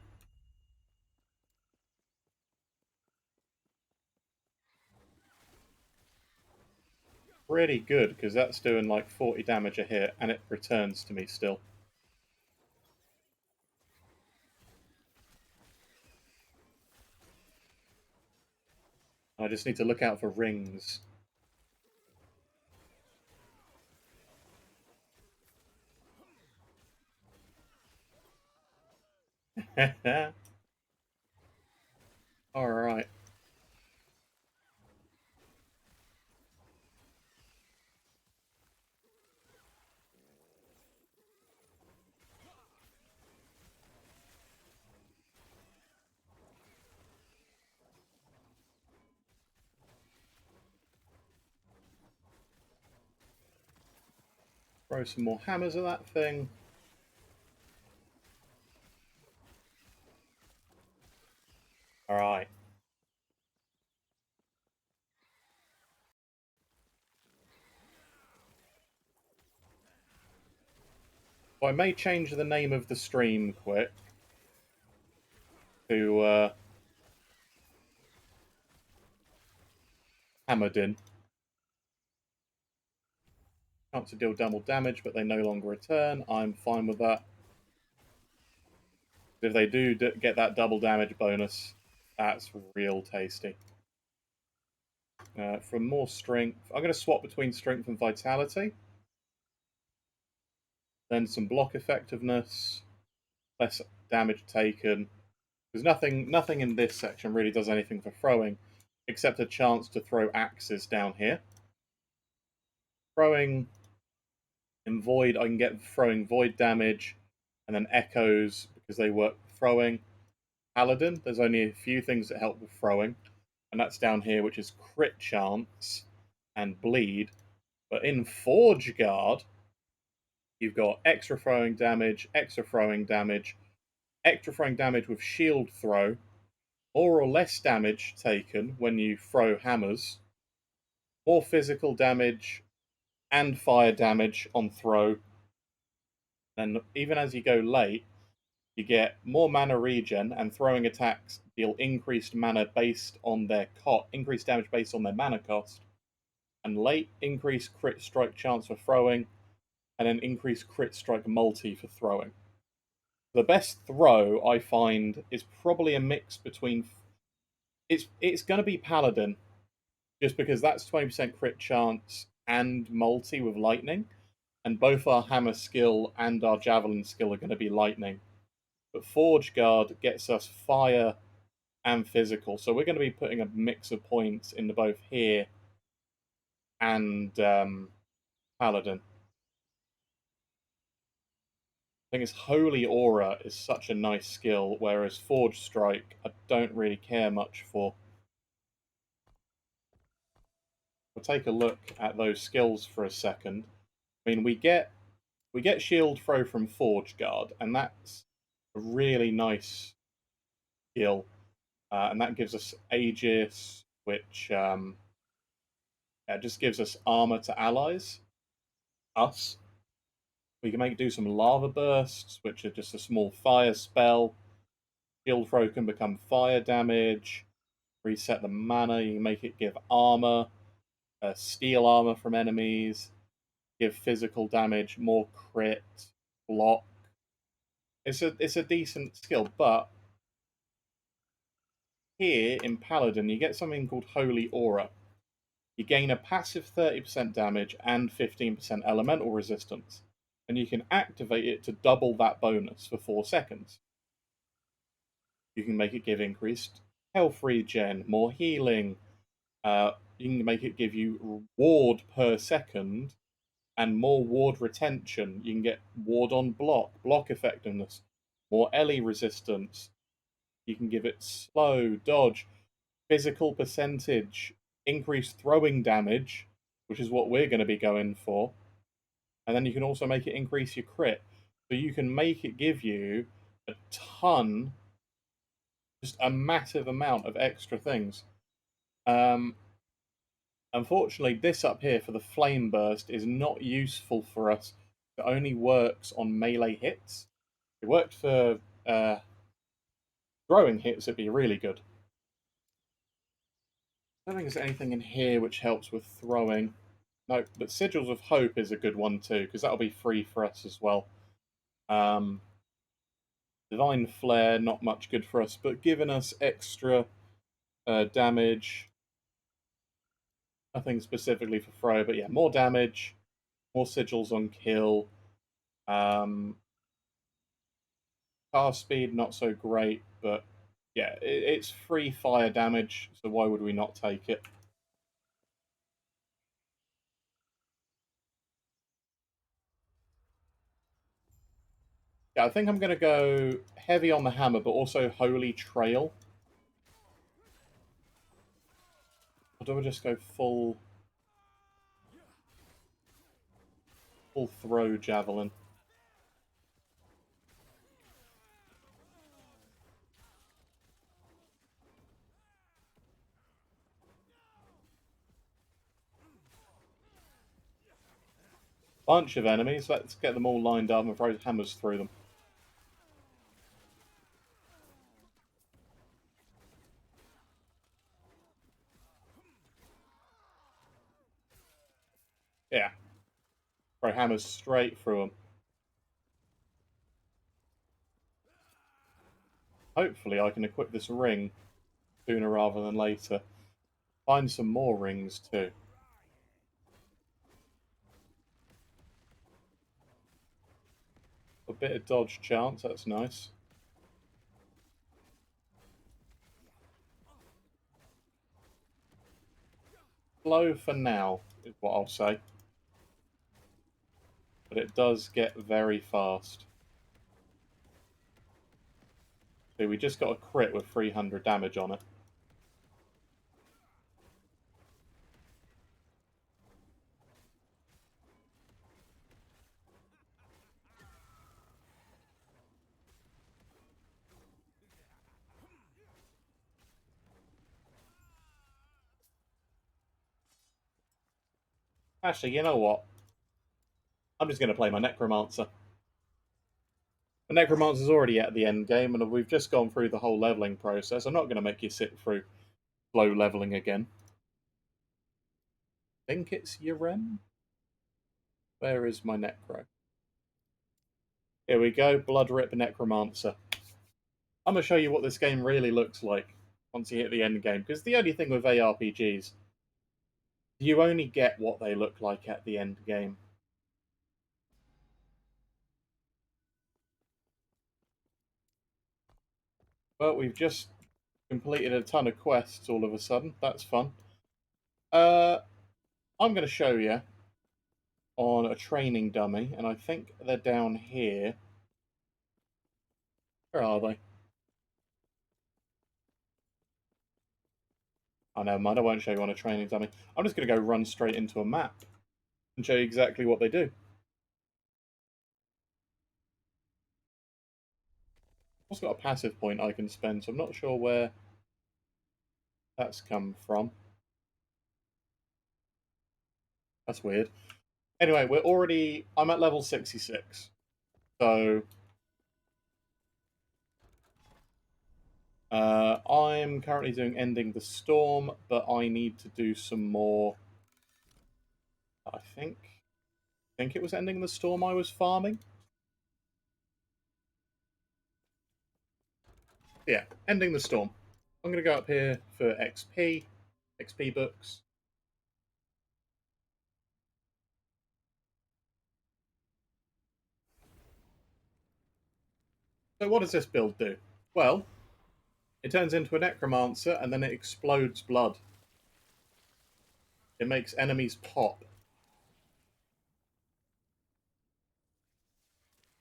Pretty good, because that's doing like 40 damage a hit, and it returns to me still. I just need to look out for rings. Alright. Throw some more hammers at that thing. Alright. Well, I may change the name of the stream quick to Hammered In. Chance to deal double damage, but they no longer return. I'm fine with that. If they do get that double damage bonus, that's real tasty. For more strength, I'm going to swap between strength and vitality. Then some block effectiveness, less damage taken. Because nothing in this section really does anything for throwing, except a chance to throw axes down here. Throwing in void, I can get throwing void damage, and then echoes because they work throwing. Paladin, there's only a few things that help with throwing, and that's down here, which is crit chance and bleed. But in Forge Guard, you've got extra throwing damage, extra throwing damage, extra throwing damage with shield throw, more or less damage taken when you throw hammers, more physical damage and fire damage on throw. Then even as you go late, you get more mana regen, and throwing attacks deal increased mana based on their increased damage based on their mana cost. And late, increased crit strike chance for throwing, and an increased crit strike multi for throwing. The best throw I find is probably a mix between. It's going to be Paladin, just because that's 20% crit chance and multi with lightning, and both our hammer skill and our javelin skill are going to be lightning. But Forge Guard gets us fire and physical, so we're going to be putting a mix of points into both here and Paladin. I think it's Holy Aura is such a nice skill, whereas Forge Strike I don't really care much for. We'll take a look at those skills for a second. I mean, we get Shield Throw from Forge Guard, and that's a really nice skill, and that gives us Aegis, which yeah, just gives us armor to allies, us. We can do some lava bursts, which are just a small fire spell. Shield Throw can become fire damage. Reset the mana. You can make it give armor, steal armor from enemies, give physical damage, more crit, block. It's a decent skill, but here in Paladin you get something called Holy Aura. You gain a passive 30% damage and 15% elemental resistance, and you can activate it to double that bonus for 4 seconds. You can make it give increased health regen, more healing. You can make it give you ward per second and more ward retention. You can get ward on block, block effectiveness, more Ellie resistance. You can give it slow, dodge, physical percentage, increased throwing damage, which is what we're going to be going for. And then you can also make it increase your crit. So you can make it give you a ton, just a massive amount of extra things. Um, Unfortunately, this up here for the Flame Burst is not useful for us. It only works on melee hits. If it worked for throwing hits, it'd be really good. I don't think there's anything in here which helps with throwing. No, but Sigils of Hope is a good one too, because that'll be free for us as well. Um, Divine Flare, not much good for us, but giving us extra damage. Nothing specifically for throw, but yeah, more damage, more sigils on kill. Cast speed, not so great, but yeah, it's free fire damage, so why would we not take it? Yeah, I think I'm going to go heavy on the hammer, but also Holy Trail. Or do I just go full throw javelin? Bunch of enemies. Let's get them all lined up and throw hammers through them. Yeah. Throw hammers straight through them. Hopefully I can equip this ring sooner rather than later. Find some more rings too. A bit of dodge chance, that's nice. Slow for now, is what I'll say. But it does get very fast. See, we just got a crit with 300 damage on it. Actually, you know what? I'm just going to play my Necromancer. The Necromancer's already at the end game, and we've just gone through the whole leveling process. I'm not going to make you sit through slow leveling again. I think it's Yurem? Where is my Necro? Here we go, Blood Rip Necromancer. I'm going to show you what this game really looks like once you hit the end game, because the only thing with ARPGs, you only get what they look like at the end game. But we've just completed a ton of quests all of a sudden. That's fun. I'm going to show you on a training dummy, and I think they're down here. Where are they? Oh, never mind, I won't show you on a training dummy. I'm just going to go run straight into a map and show you exactly what they do. I've also got a passive point I can spend, so I'm not sure where that's come from. That's weird. Anyway, I'm at level 66. So I'm currently doing Ending the Storm, but I need to do some more. I think it was Ending the Storm I was farming. Yeah, Ending the Storm. I'm going to go up here for XP books. So what does this build do? Well, it turns into a Necromancer and then it explodes blood. It makes enemies pop.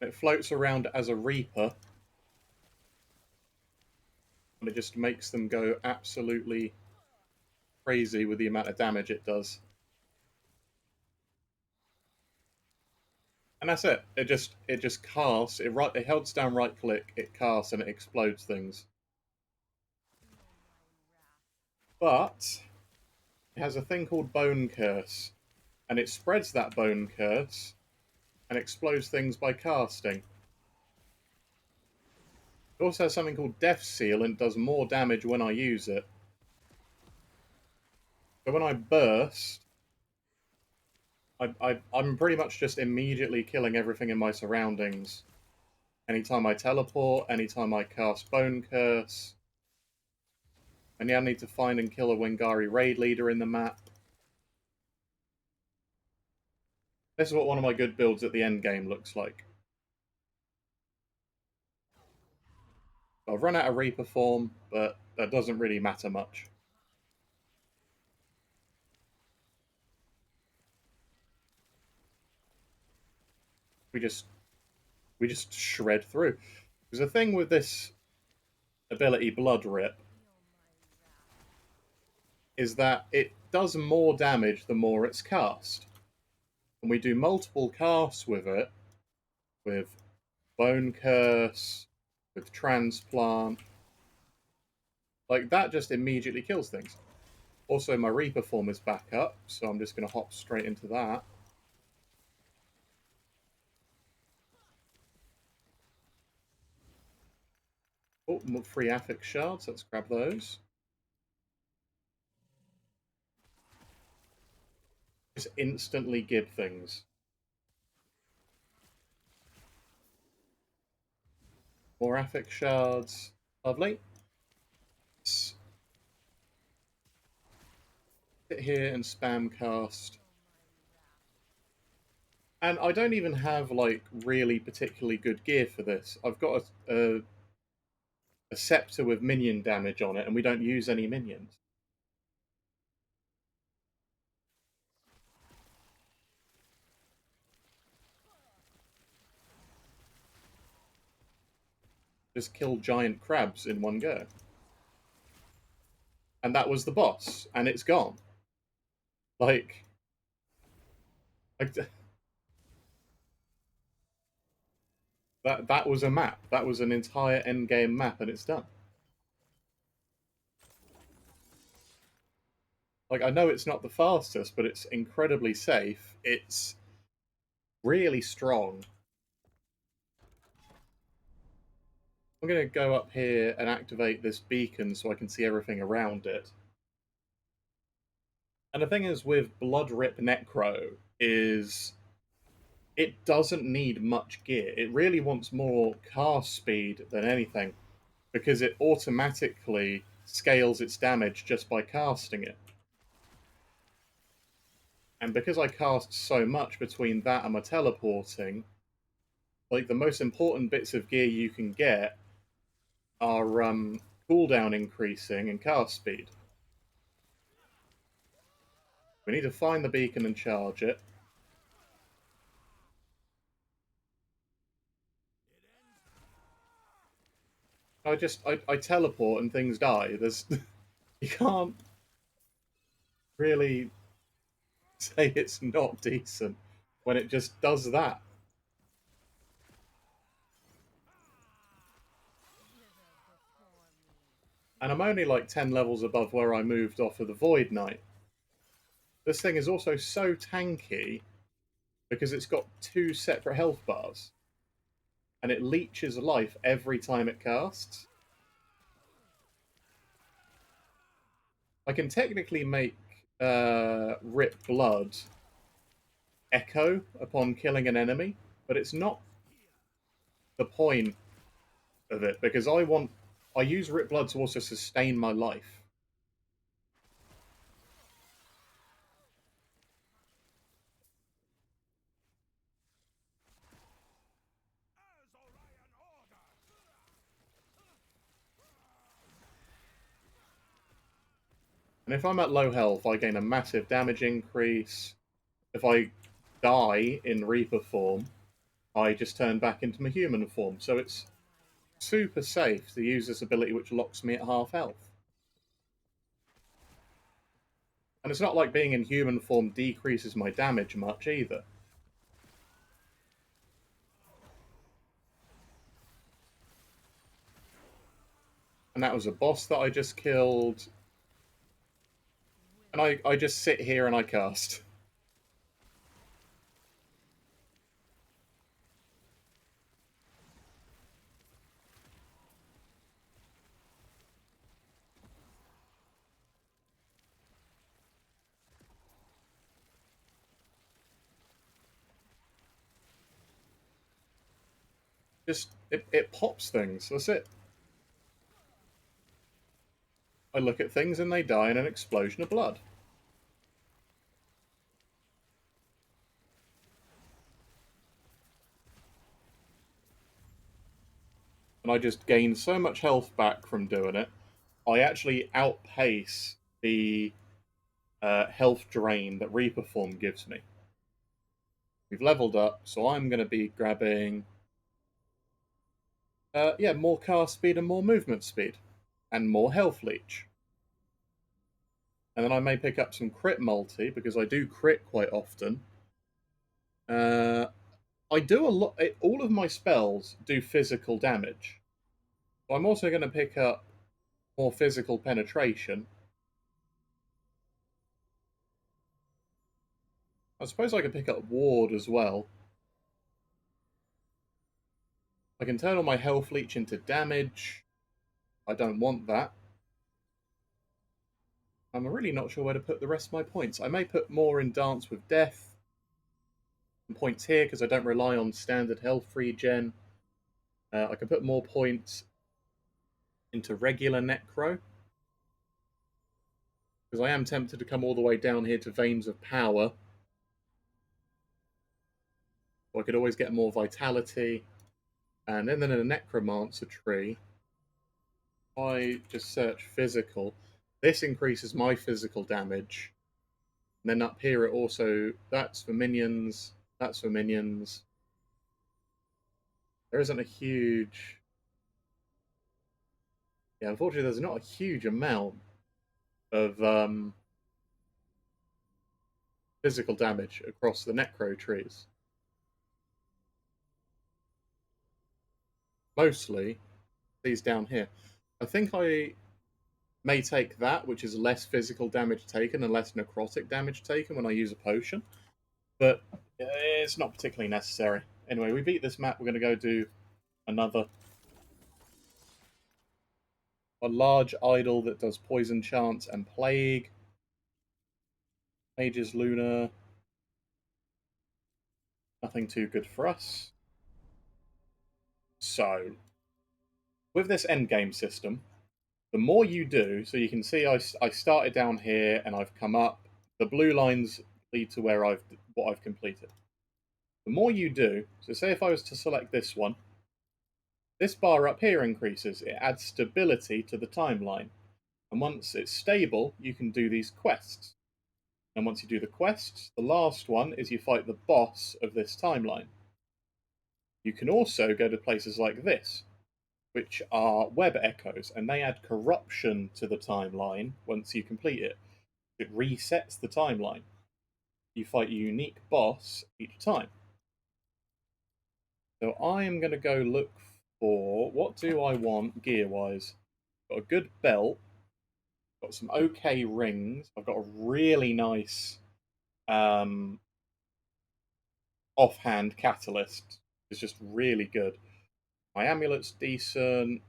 It floats around as a Reaper, and it just makes them go absolutely crazy with the amount of damage it does. And that's it. It just casts. It holds down right click, it casts, and it explodes things. But it has a thing called Bone Curse, and it spreads that Bone Curse and explodes things by casting. It also has something called Death Seal and does more damage when I use it. So when I burst, I'm pretty much just immediately killing everything in my surroundings. Anytime I teleport, anytime I cast Bone Curse. I now need to find and kill a Wingari raid leader in the map. This is what one of my good builds at the end game looks like. I've run out of Reaper form, but that doesn't really matter much. We just shred through. Because the thing with this ability, Blood Rip, is that it does more damage the more it's cast. And we do multiple casts with it, with Bone Curse, with Transplant. Like, that just immediately kills things. Also, my Reaper form is back up, so I'm just going to hop straight into that. Oh, more free affix shards. Let's grab those. Just instantly give things. More affix shards. Lovely. Sit here and spam cast. And I don't even have, like, really particularly good gear for this. I've got a scepter with minion damage on it, and we don't use any minions. Just kill giant crabs in one go. And that was the boss, and it's gone. Like that was a map. That was an entire endgame map, and it's done. Like, I know it's not the fastest, but it's incredibly safe. It's really strong. I'm going to go up here and activate this beacon so I can see everything around it. And the thing is with Blood Rip Necro is it doesn't need much gear. It really wants more cast speed than anything, because it automatically scales its damage just by casting it. And because I cast so much between that and my teleporting, like, the most important bits of gear you can get are cooldown increasing and cast speed. We need to find the beacon and charge it. I teleport and things die. There's you can't really say it's not decent when it just does that. And I'm only like 10 levels above where I moved off of the Void Knight. This thing is also so tanky because it's got 2 separate health bars. And it leeches life every time it casts. I can technically make Rip Blood echo upon killing an enemy, but it's not the point of it because I use Rip Blood to also sustain my life. And if I'm at low health, I gain a massive damage increase. If I die in Reaper form, I just turn back into my human form. So it's super safe to use this ability which locks me at half health. And it's not like being in human form decreases my damage much either. And that was a boss that I just killed. And I just sit here and I cast. It pops things. That's it. I look at things and they die in an explosion of blood. And I just gain so much health back from doing it. I actually outpace the health drain that Reaper form gives me. We've leveled up, so I'm going to be grabbing more cast speed and more movement speed. And more health leech. And then I may pick up some crit multi, because I do crit quite often. I do a lot. All of my spells do physical damage. So I'm also going to pick up more physical penetration. I suppose I could pick up ward as well. I can turn all my health leech into damage. I don't want that. I'm really not sure where to put the rest of my points. I may put more in Dance with Death. And points here because I don't rely on standard health regen. I can put more points into regular Necro. Because I am tempted to come all the way down here to Veins of Power. Or I could always get more Vitality. And then in a Necromancer tree, I just search Physical. This increases my physical damage. And then up here it also, that's for minions, that's for minions. There isn't a huge... Yeah, unfortunately there's not a huge amount of physical damage across the Necro trees. Mostly these down here. I think I may take that, which is less physical damage taken and less necrotic damage taken when I use a potion. But it's not particularly necessary. Anyway, we beat this map. We're going to go do another. A large idol that does poison chance and plague. Mage's Luna. Nothing too good for us. So, with this endgame system, the more you do, so you can see I started down here and I've come up. The blue lines lead to where what I've completed. The more you do, so say if I was to select this one, this bar up here increases. It adds stability to the timeline. And once it's stable, you can do these quests. And once you do the quests, the last one is you fight the boss of this timeline. You can also go to places like this, which are web echoes, and they add corruption to the timeline once you complete it. It resets the timeline. You fight a unique boss each time. So I am going to go look for, what do I want gear-wise? Got a good belt, got some okay rings, I've got a really nice offhand catalyst. It's just really good. My amulet's decent,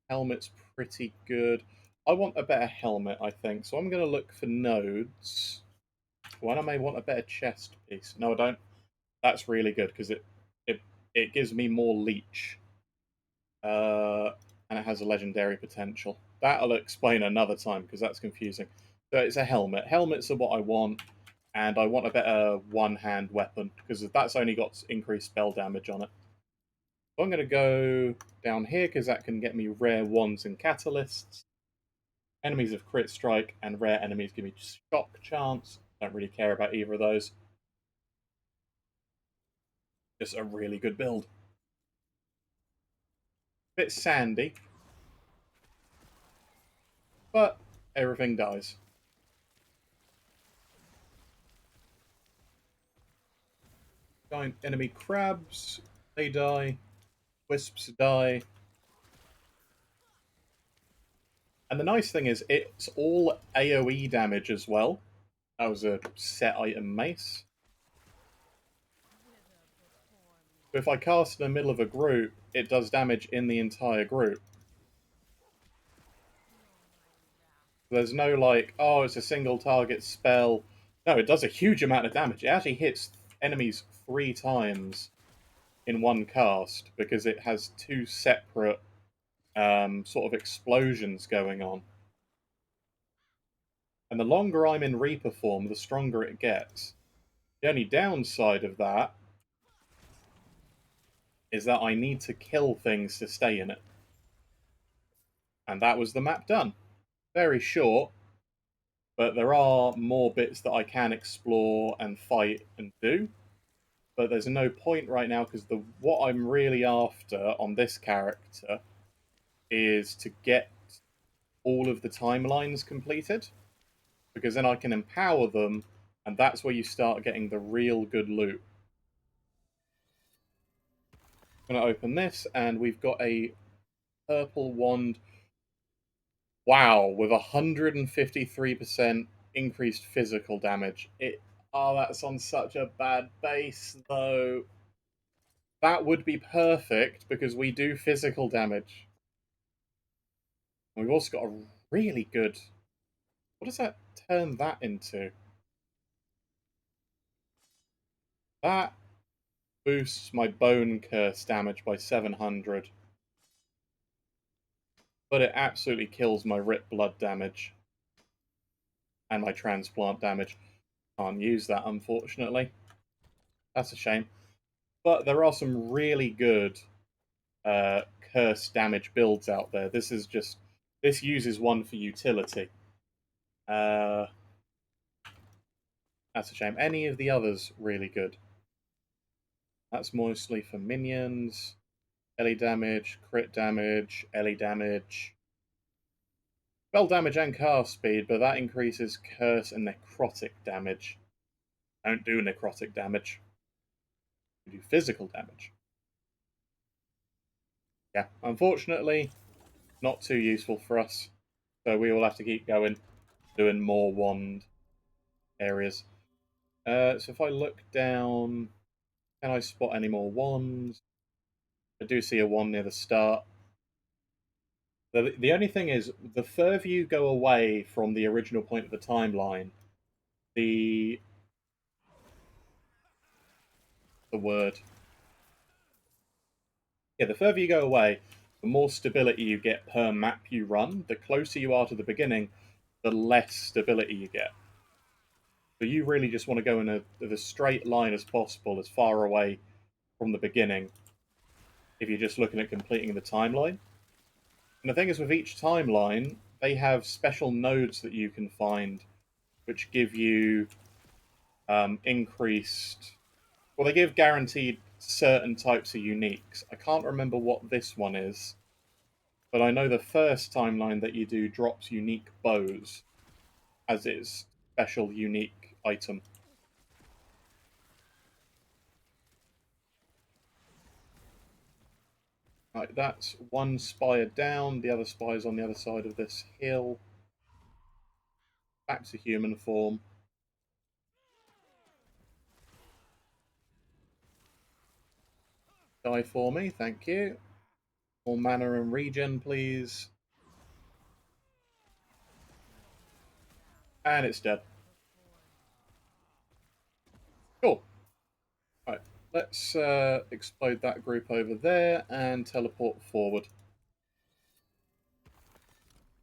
helmet's pretty good. I want a better helmet, I think, so I'm going to look for nodes. When I may want a better chest piece. No, I don't. That's really good because it gives me more leech, and it has a legendary potential. That'll explain another time because that's confusing. So it's a helmet. Helmets are what I want, and I want a better one-hand weapon because that's only got increased spell damage on it. So I'm going to go down here because that can get me rare wands and catalysts. Enemies of crit strike and rare enemies give me shock chance. Don't really care about either of those. Just a really good build. Bit sandy, but everything dies. Giant enemy crabs, they die. Wisps die. And the nice thing is, it's all AoE damage as well. That was a set item mace. So if I cast in the middle of a group, it does damage in the entire group. There's no like, oh, it's a single target spell. No, it does a huge amount of damage. It actually hits enemies 3 times in one cast because it has 2 separate sort of explosions going on. And the longer I'm in Reaper form, the stronger it gets. The only downside of that is that I need to kill things to stay in it. And that was the map done. Very short, but there are more bits that I can explore and fight and do. But there's no point right now because what I'm really after on this character is to get all of the timelines completed, because then I can empower them, and that's where you start getting the real good loot. I'm going to open this, and we've got a purple wand. Wow, with 153% increased physical damage. Oh, that's on such a bad base, though. That would be perfect because we do physical damage. And we've also got a really good. What does that turn that into? That boosts my bone curse damage by 700. But it absolutely kills my rip blood damage. And my transplant damage. Can't use that, unfortunately. That's a shame. But there are some really good curse damage builds out there. This uses one for utility. That's a shame. Any of the others really good. That's mostly for minions. Ellie damage, crit damage, Ellie damage. Spell damage and cast speed, but that increases curse and necrotic damage. Don't do necrotic damage. You do physical damage. Yeah, unfortunately, not too useful for us. So we will have to keep going, doing more wand areas. So if I look down, can I spot any more wands? I do see a wand near the start. The only thing is, the further you go away from the original point of the timeline, the word. Yeah, the further you go away, the more stability you get per map you run. The closer you are to the beginning, the less stability you get. So you really just want to go in a straight line as possible, as far away from the beginning, if you're just looking at completing the timeline. And the thing is, with each timeline, they have special nodes that you can find, which give you increased. Well, they give guaranteed certain types of uniques. I can't remember what this one is, but I know the first timeline that you do drops unique bows as its special unique item. Right, that's one spire down, the other spire's on the other side of this hill. Back to human form. Die for me, thank you. More mana and regen, please. And it's dead. Cool. Right, let's explode that group over there and teleport forward.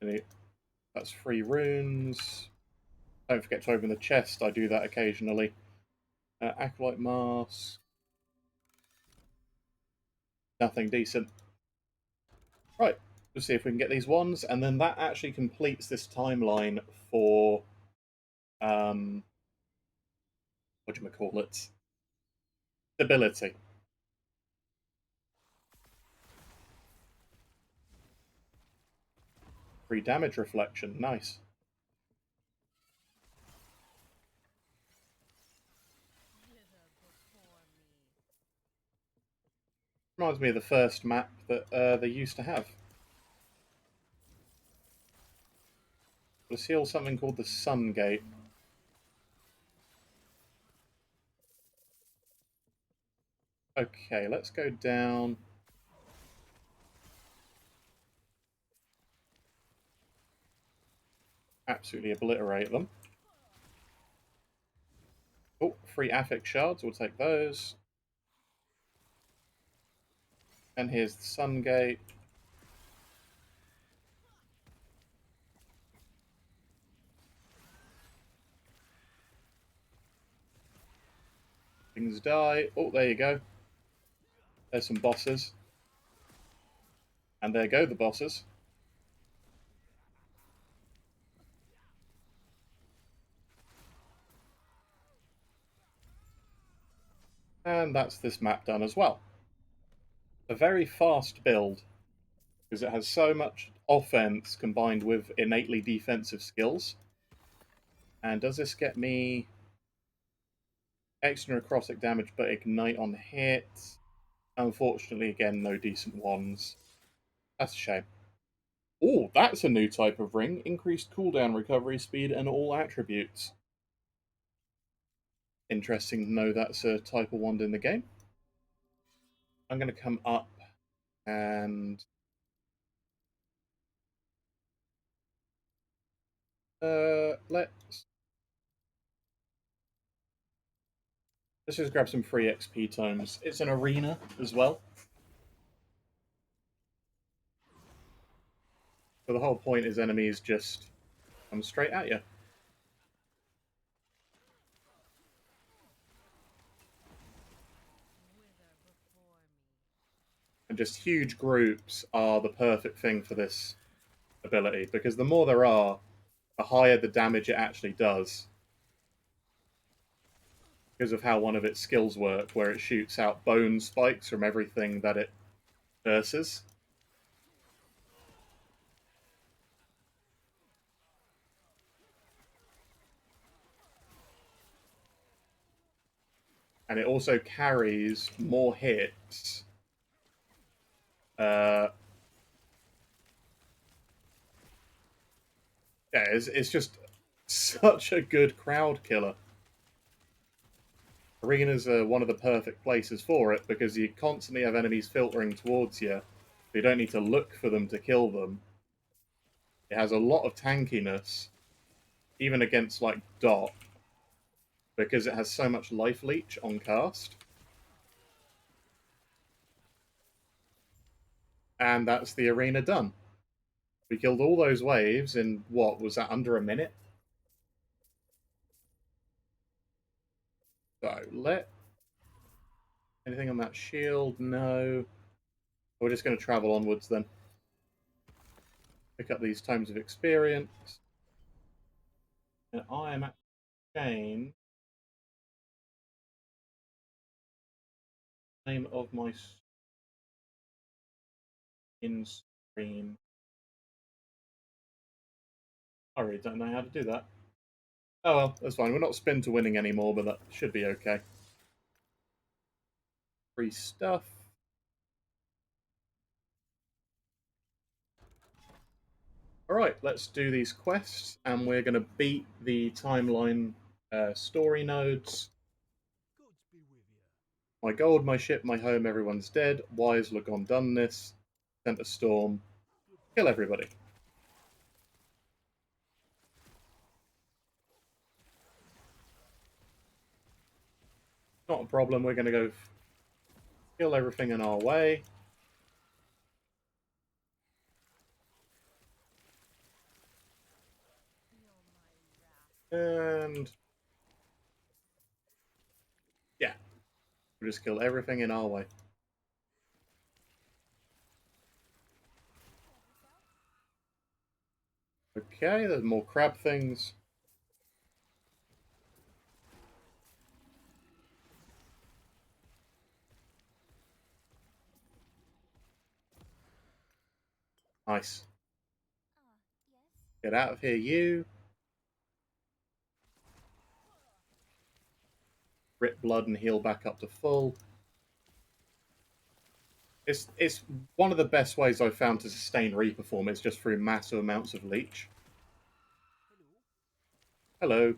That's 3 runes. Don't forget to open the chest, I do that occasionally. Acolyte Mask. Nothing decent. Right, let's see if we can get these ones, and then that actually completes this timeline for whatchamacallit? Stability. Free damage reflection, nice. Reminds me of the first map that they used to have. Let's heal something called the Sun Gate. Okay, let's go down. Absolutely obliterate them. Oh, 3 affix shards, we'll take those. And here's the Sun Gate. Things die. Oh, there you go. There's some bosses. And there go the bosses. And that's this map done as well. A very fast build, because it has so much offense combined with innately defensive skills. And does this get me extra necrotic damage but ignite on hit? Unfortunately, again, no decent ones. That's a shame. Oh, that's a new type of ring. Increased cooldown, recovery speed, and all attributes. Interesting to know that's a type of wand in the game. I'm going to come up and let's just grab some free XP tomes. It's an arena as well. So the whole point is enemies just come straight at you. And just huge groups are the perfect thing for this ability, because the more there are, the higher the damage it actually does. Because of how one of its skills work, where it shoots out bone spikes from everything that it curses. And it also carries more hits. Yeah, it's just such a good crowd killer. Arenas are one of the perfect places for it, because you constantly have enemies filtering towards you. You don't need to look for them to kill them. It has a lot of tankiness, even against like Dot, because it has so much life leech on cast. And that's the arena done. We killed all those waves in, what, was that under a minute? So, anything on that shield? No. We're just going to travel onwards then. Pick up these tomes of experience. And I am at Chain. Name of my in screen. I really don't know how to do that. Oh well, that's fine. We're not spin to winning anymore, but that should be okay. Free stuff. Alright, let's do these quests, and we're going to beat the timeline story nodes. Gods be with you. My gold, my ship, my home, everyone's dead. Wise, Lagon done this. Sent a storm. Kill everybody. Not a problem, we're going to go kill everything in our way. And yeah, we'll just kill everything in our way. Okay, there's more crab things. Nice. Get out of here, you. Rip blood and heal back up to full. It's one of the best ways I've found to sustain Reaper form is just through massive amounts of leech. Hello.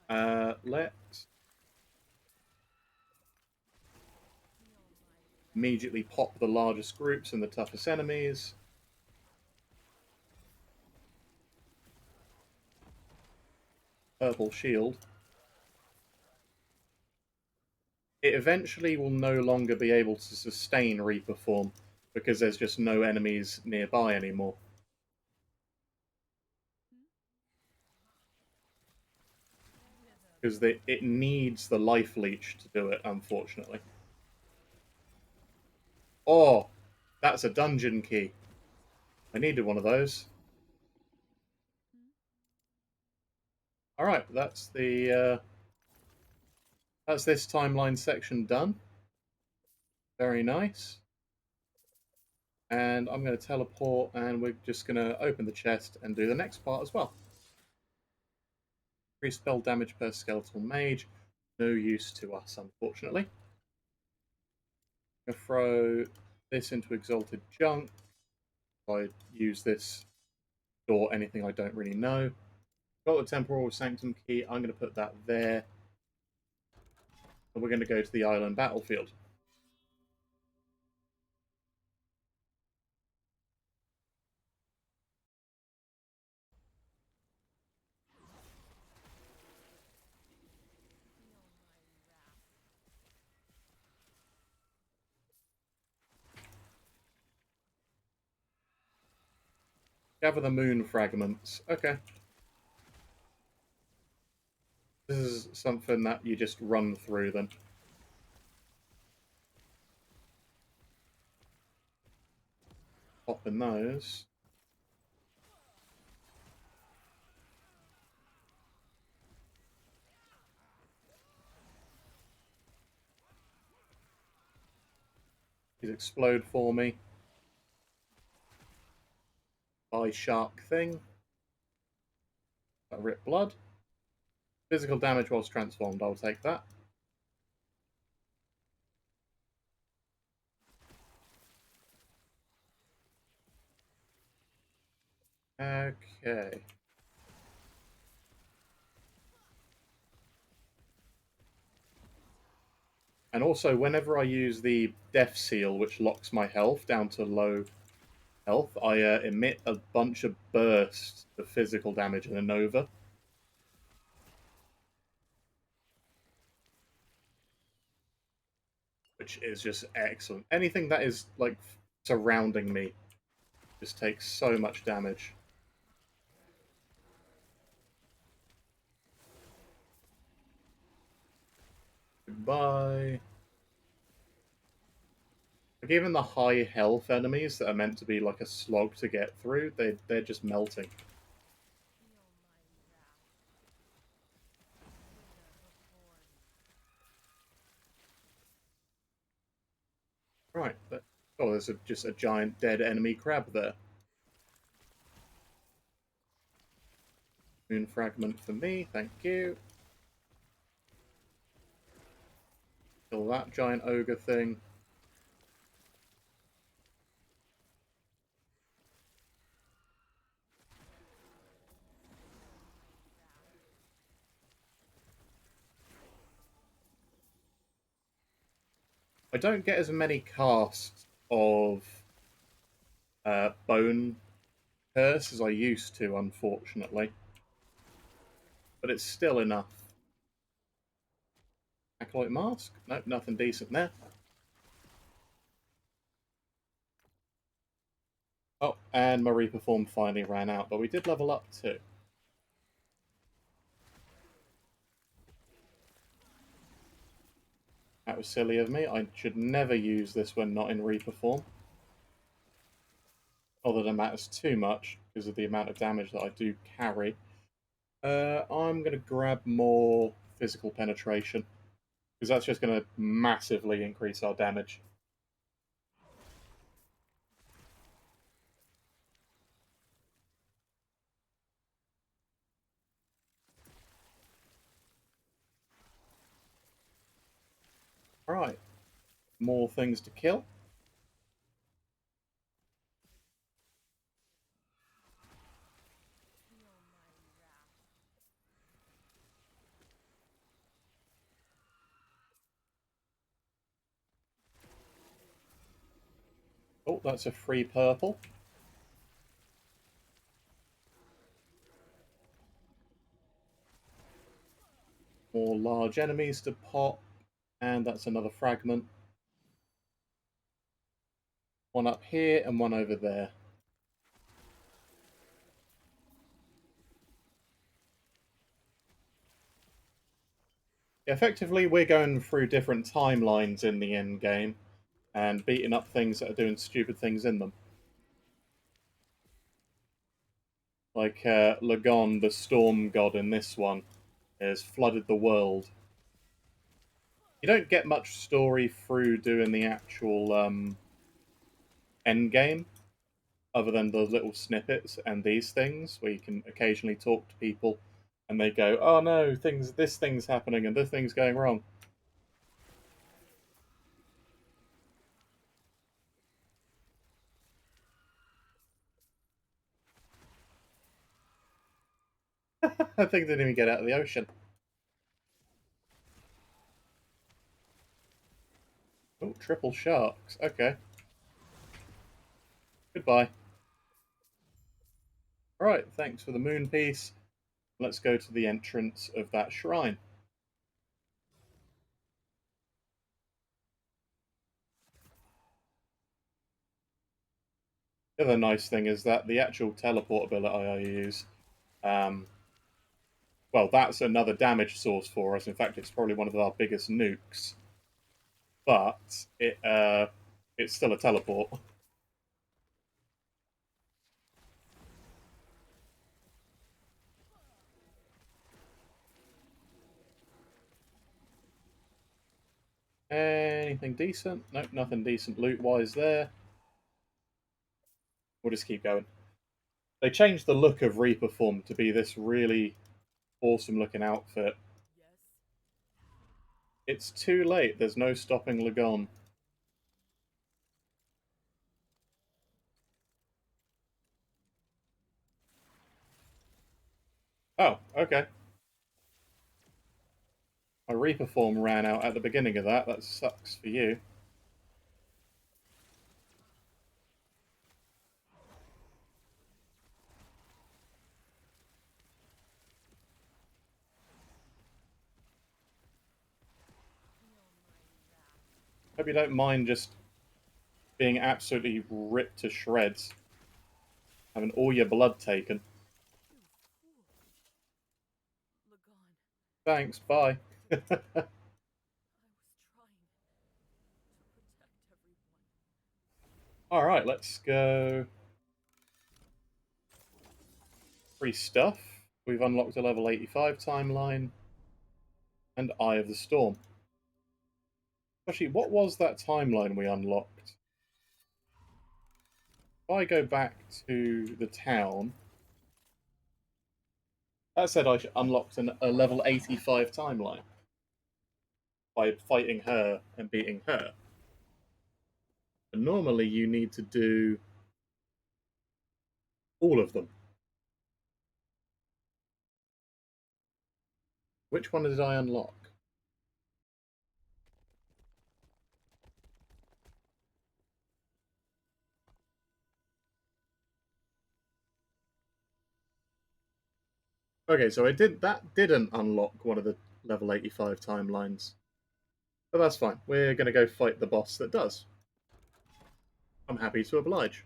Let's immediately pop the largest groups and the toughest enemies. Purple shield. It eventually will no longer be able to sustain Reaper form because there's just no enemies nearby anymore. Because it needs the life leech to do it, unfortunately. Oh, that's a dungeon key. I needed one of those. Alright, that's this timeline section done. Very nice. And I'm going to teleport, and we're just going to open the chest and do the next part as well. Increased spell damage per skeletal mage. No use to us, unfortunately. I'm going to throw this into Exalted Junk. If I use this or anything I don't really know. Got the Temporal Sanctum key. I'm going to put that there. And we're going to go to the island battlefield. Gather the moon fragments. Okay. This is something that you just run through then. Popping those. These explode for me. Eye shark thing. That rip blood. Physical damage whilst transformed. I'll take that. Okay. And also, whenever I use the Death Seal, which locks my health down to low health, I emit a bunch of bursts of physical damage in a Nova. Which is just excellent. Anything that is, like, surrounding me just takes so much damage. Goodbye. Like, even the high health enemies that are meant to be like a slog to get through, they're just melting. Right. Oh, there's just a giant dead enemy crab there. Moon fragment for me, thank you. Kill that giant ogre thing. I don't get as many casts of Bone Curse as I used to, unfortunately. But it's still enough. Acolyte Mask? Nope, nothing decent there. Oh, and my Reaper form finally ran out, but we did level up too. That was silly of me. I should never use this when not in Reaper form. Not that it matters too much because of the amount of damage that I do carry. I'm going to grab more physical penetration because that's just going to massively increase our damage. Alright, more things to kill. Oh, that's a free purple. More large enemies to pop, and that's another fragment. One up here and one over there. Effectively, we're going through different timelines in the end game and beating up things that are doing stupid things in them. Like Lagon, the storm god in this one, has flooded the world. You don't get much story through doing the actual end game, other than the little snippets and these things, where you can occasionally talk to people and they go, "Oh no, this thing's happening and this thing's going wrong." I think they didn't even get out of the ocean. Oh, triple sharks. Okay. Goodbye. Right, thanks for the moon piece. Let's go to the entrance of that shrine. The other nice thing is that the actual teleport ability I use, well, that's another damage source for us. In fact, it's probably one of our biggest nukes. But it's still a teleport. Anything decent? Nope, nothing decent loot-wise there. We'll just keep going. They changed the look of Reaper form to be this really awesome-looking outfit. It's too late. There's no stopping Lagon. Oh, okay. My Reaper form ran out at the beginning of that. That sucks for you. Hope you don't mind just being absolutely ripped to shreds. Having all your blood taken. Thanks, bye. Alright, let's go. Free stuff. We've unlocked a level 85 timeline. And Eye of the Storm. Actually, what was that timeline we unlocked? If I go back to the town, that said I unlocked a level 85 timeline by fighting her and beating her. But normally you need to do all of them. Which one did I unlock? Okay, so that didn't unlock one of the level 85 timelines. But that's fine. We're going to go fight the boss that does. I'm happy to oblige.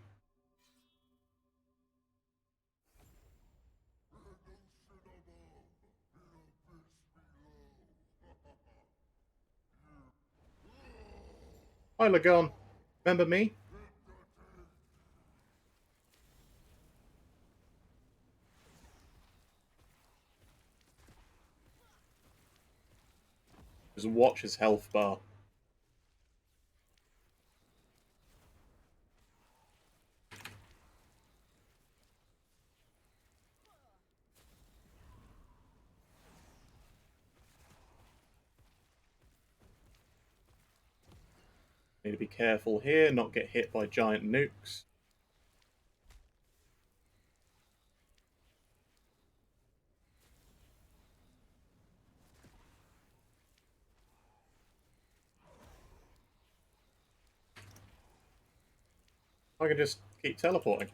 Hi, Lagon. Remember me? Just watch his health bar. Need to be careful here, not get hit by giant nukes. I can just keep teleporting.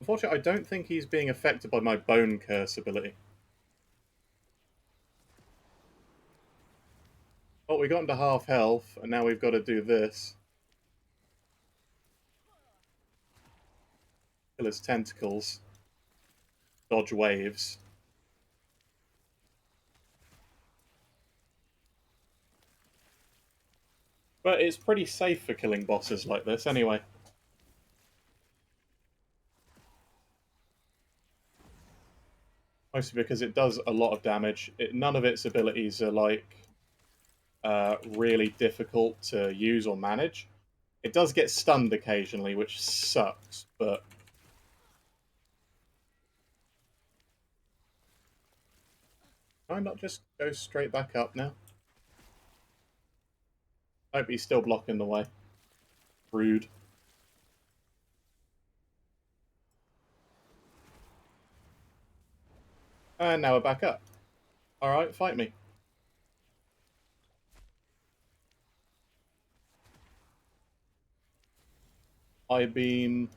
Unfortunately, I don't think he's being affected by my Bone Curse ability. Oh, we got into half health, and now we've got to do this. Kill his tentacles. Dodge waves. But it's pretty safe for killing bosses like this, anyway. Mostly because it does a lot of damage. None of its abilities are, like, really difficult to use or manage. It does get stunned occasionally, which sucks, but... Can I not just go straight back up now? Hope he's still blocking the way. Rude. And now we're back up. Alright, fight me. I beam.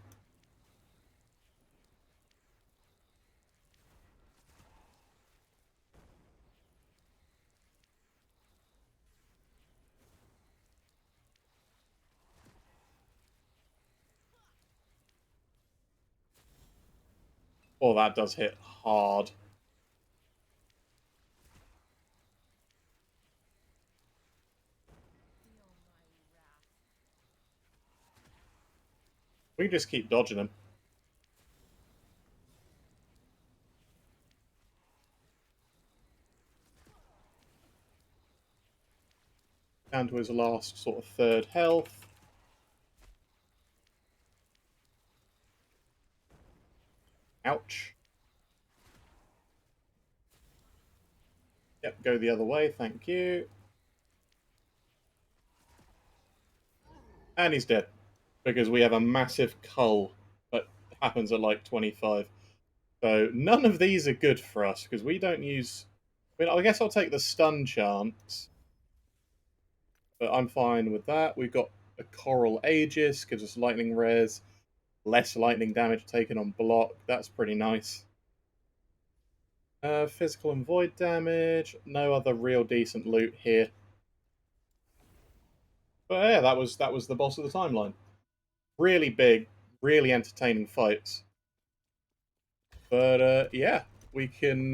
Oh, that does hit hard. We just keep dodging him. Down to his last sort of third health. Ouch. Yep, go the other way, thank you. And he's dead. Because we have a massive cull that happens at like 25. So none of these are good for us, because we don't use... I mean, I guess I'll take the stun chance. But I'm fine with that. We've got a Coral Aegis, gives us lightning rares. Less lightning damage taken on block. That's pretty nice. Physical and void damage. No other real decent loot here. But yeah, that was the boss of the timeline. Really big, really entertaining fights. But yeah, we can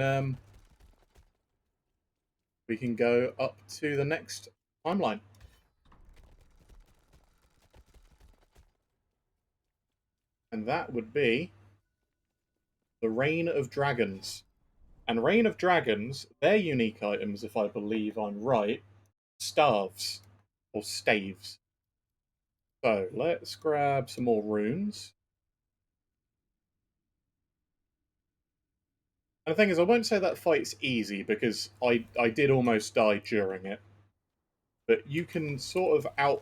go up to the next timeline. And that would be the Reign of Dragons. And Reign of Dragons, their unique items, if I believe I'm right, staves or staves. So let's grab some more runes. And the thing is, I won't say that fight's easy because I did almost die during it. But you can sort of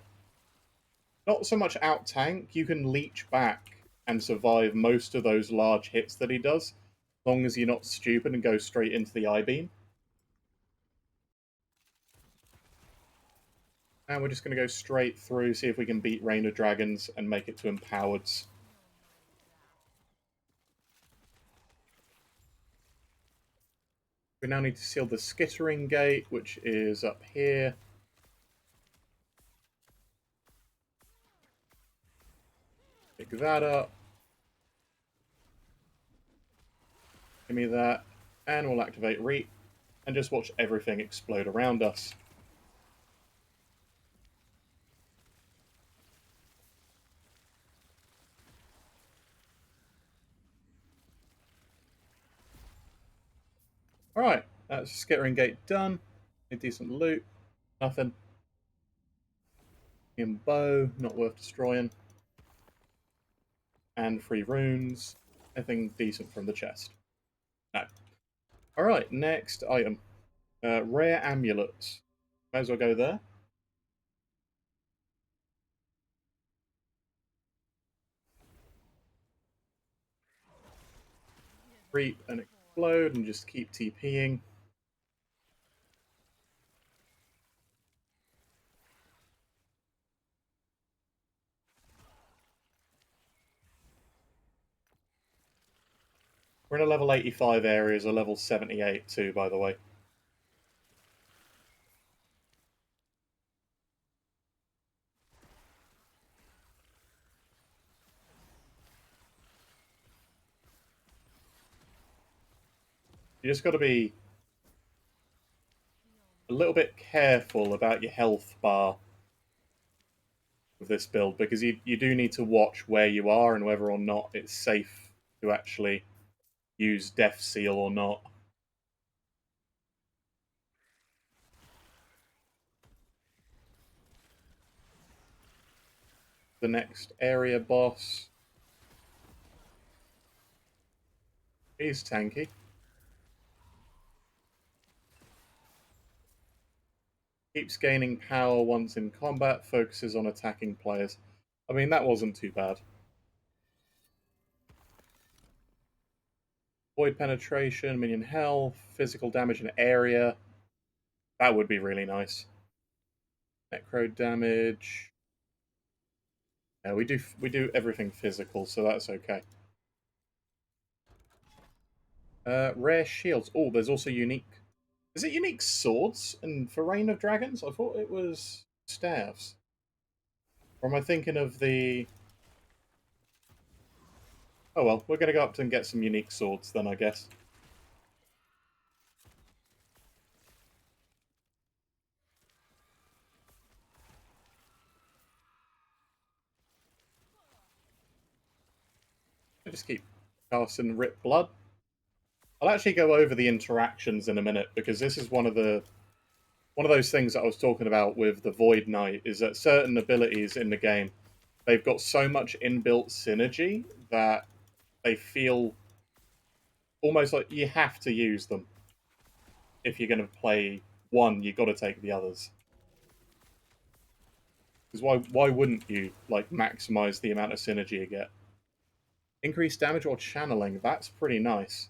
not so much out tank, you can leech back and survive most of those large hits that he does, as long as you're not stupid and go straight into the I-beam. And we're just going to go straight through, see if we can beat Reign of Dragons and make it to Empowereds. We now need to seal the Skittering Gate, which is up here. Pick that up. Give me that. And we'll activate Reap and just watch everything explode around us. Alright, that's Skittering Gate done. A decent loot. Nothing. And bow, not worth destroying. And 3 runes. Anything decent from the chest. No. Alright, next item. Rare amulets. Might as well go there. Reap and explode and just keep TPing. We're in a level 85 area, is a level 78 too, by the way. You just got to be a little bit careful about your health bar with this build, because you do need to watch where you are and whether or not it's safe to actually use Death Seal or not. The next area boss. He's tanky. Keeps gaining power once in combat, focuses on attacking players. I mean, that wasn't too bad. Void penetration, minion health, physical damage in area. That would be really nice. Necro damage. Yeah, we do everything physical, so that's okay. Rare shields. Oh, there's also unique. Is it unique swords? And for Reign of Dragons, I thought it was staves. Or am I thinking of the? Oh well, we're gonna go up and get some unique swords then, I guess. I just keep casting Rip Blood. I'll actually go over the interactions in a minute because this is one of those things that I was talking about with the Void Knight is that certain abilities in the game, they've got so much inbuilt synergy that they feel almost like you have to use them. If you're going to play one, you've got to take the others. Because why wouldn't you like maximize the amount of synergy you get? Increased damage or channeling, that's pretty nice.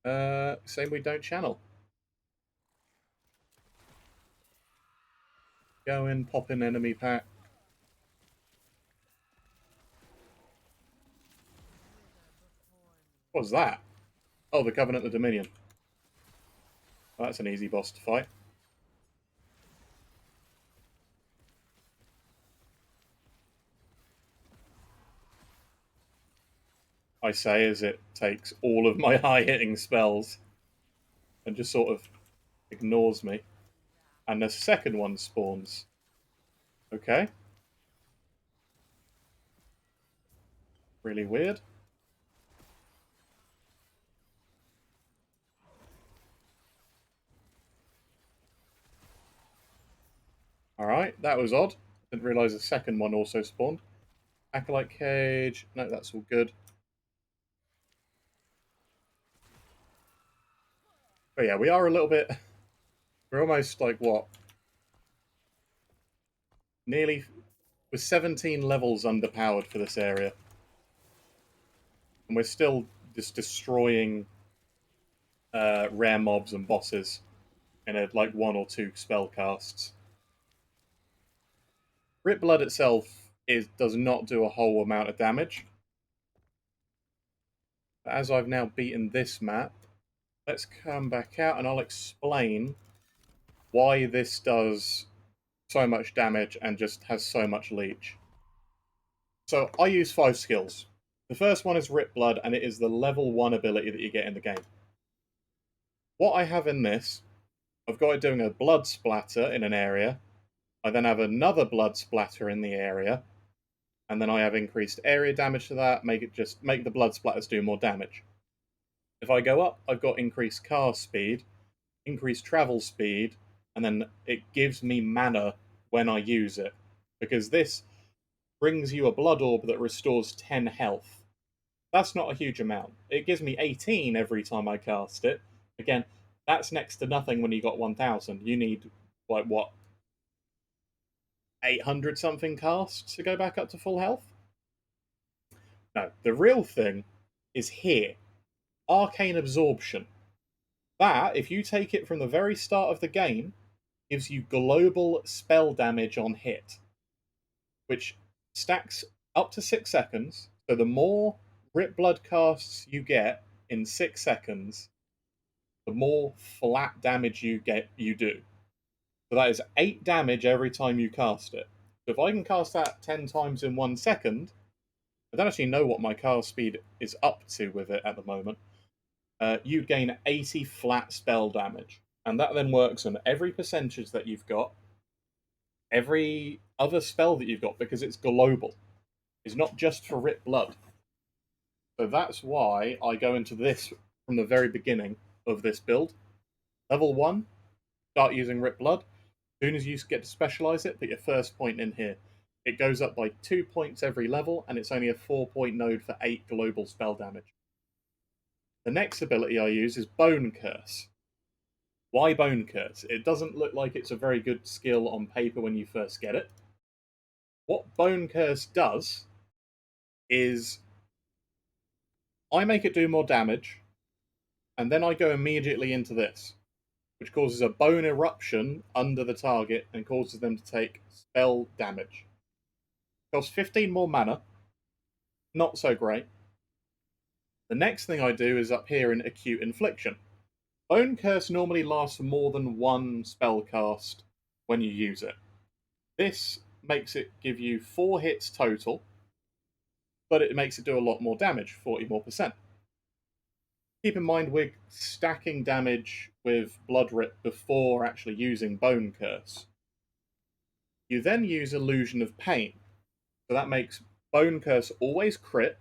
Same we don't channel. Go in, pop in enemy pack. What was that? Oh, the Covenant of Dominion. Well, that's an easy boss to fight. I say as it takes all of my high-hitting spells and just sort of ignores me. And the second one spawns. Okay. Really weird. Alright, that was odd. Didn't realise the second one also spawned. Acolyte Cage. No, that's all good. But yeah, we are a little bit... We're almost like, what? Nearly... We're 17 levels underpowered for this area. And we're still just destroying rare mobs and bosses in like 1 or 2 spell casts. Rip Blood itself does not do a whole amount of damage. But as I've now beaten this map, let's come back out and I'll explain why this does so much damage and just has so much leech. So I use 5 skills. The first one is Rip Blood, and it is the level 1 ability that you get in the game. What I have in this, I've got it doing a blood splatter in an area. I then have another blood splatter in the area, and then I have increased area damage to that, make the blood splatters do more damage. If I go up, I've got increased car speed, increased travel speed, and then it gives me mana when I use it. Because this brings you a blood orb that restores 10 health. That's not a huge amount. It gives me 18 every time I cast it. Again, that's next to nothing when you got 1000. You need, like, what, 800 something casts to go back up to full health? No, the real thing is here. Arcane Absorption. That, if you take it from the very start of the game, gives you global spell damage on hit, which stacks up to 6 seconds. So the more Rip Blood casts you get in 6 seconds, the more flat damage you do. So that is 8 damage every time you cast it. So if I can cast that 10 times in 1 second, I don't actually know what my cast speed is up to with it at the moment. You gain 80 flat spell damage. And that then works on every percentage that you've got, every other spell that you've got, because it's global. It's not just for Rip Blood. So that's why I go into this from the very beginning of this build. Level 1, start using Rip Blood. As soon as you get to specialise it, put your first point in here. It goes up by 2 points every level, and it's only a 4-point node for 8 global spell damage. The next ability I use is Bone Curse. Why Bone Curse? It doesn't look like it's a very good skill on paper when you first get it. What Bone Curse does is I make it do more damage, and then I go immediately into this, which causes a bone eruption under the target and causes them to take spell damage. Costs 15 more mana, not so great. The next thing I do is up here in Acute Infliction. Bone Curse normally lasts for more than 1 spell cast when you use it. This makes it give you 4 hits total, but it makes it do a lot more damage, 40 more percent. Keep in mind we're stacking damage with Blood Rip before actually using Bone Curse. You then use Illusion of Pain, so that makes Bone Curse always crit,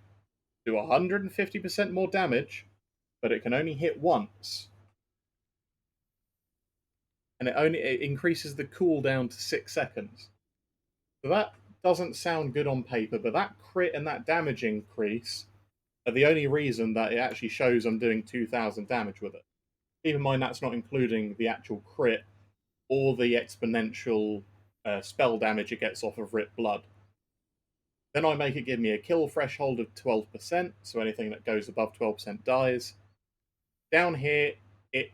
do 150% more damage, but it can only hit once. And it increases the cooldown to 6 seconds. So that doesn't sound good on paper, but that crit and that damage increase are the only reason that it actually shows I'm doing 2000 damage with it. Keep in mind that's not including the actual crit or the exponential spell damage it gets off of Rip Blood. Then I make it give me a kill threshold of 12%, so anything that goes above 12% dies. Down here, it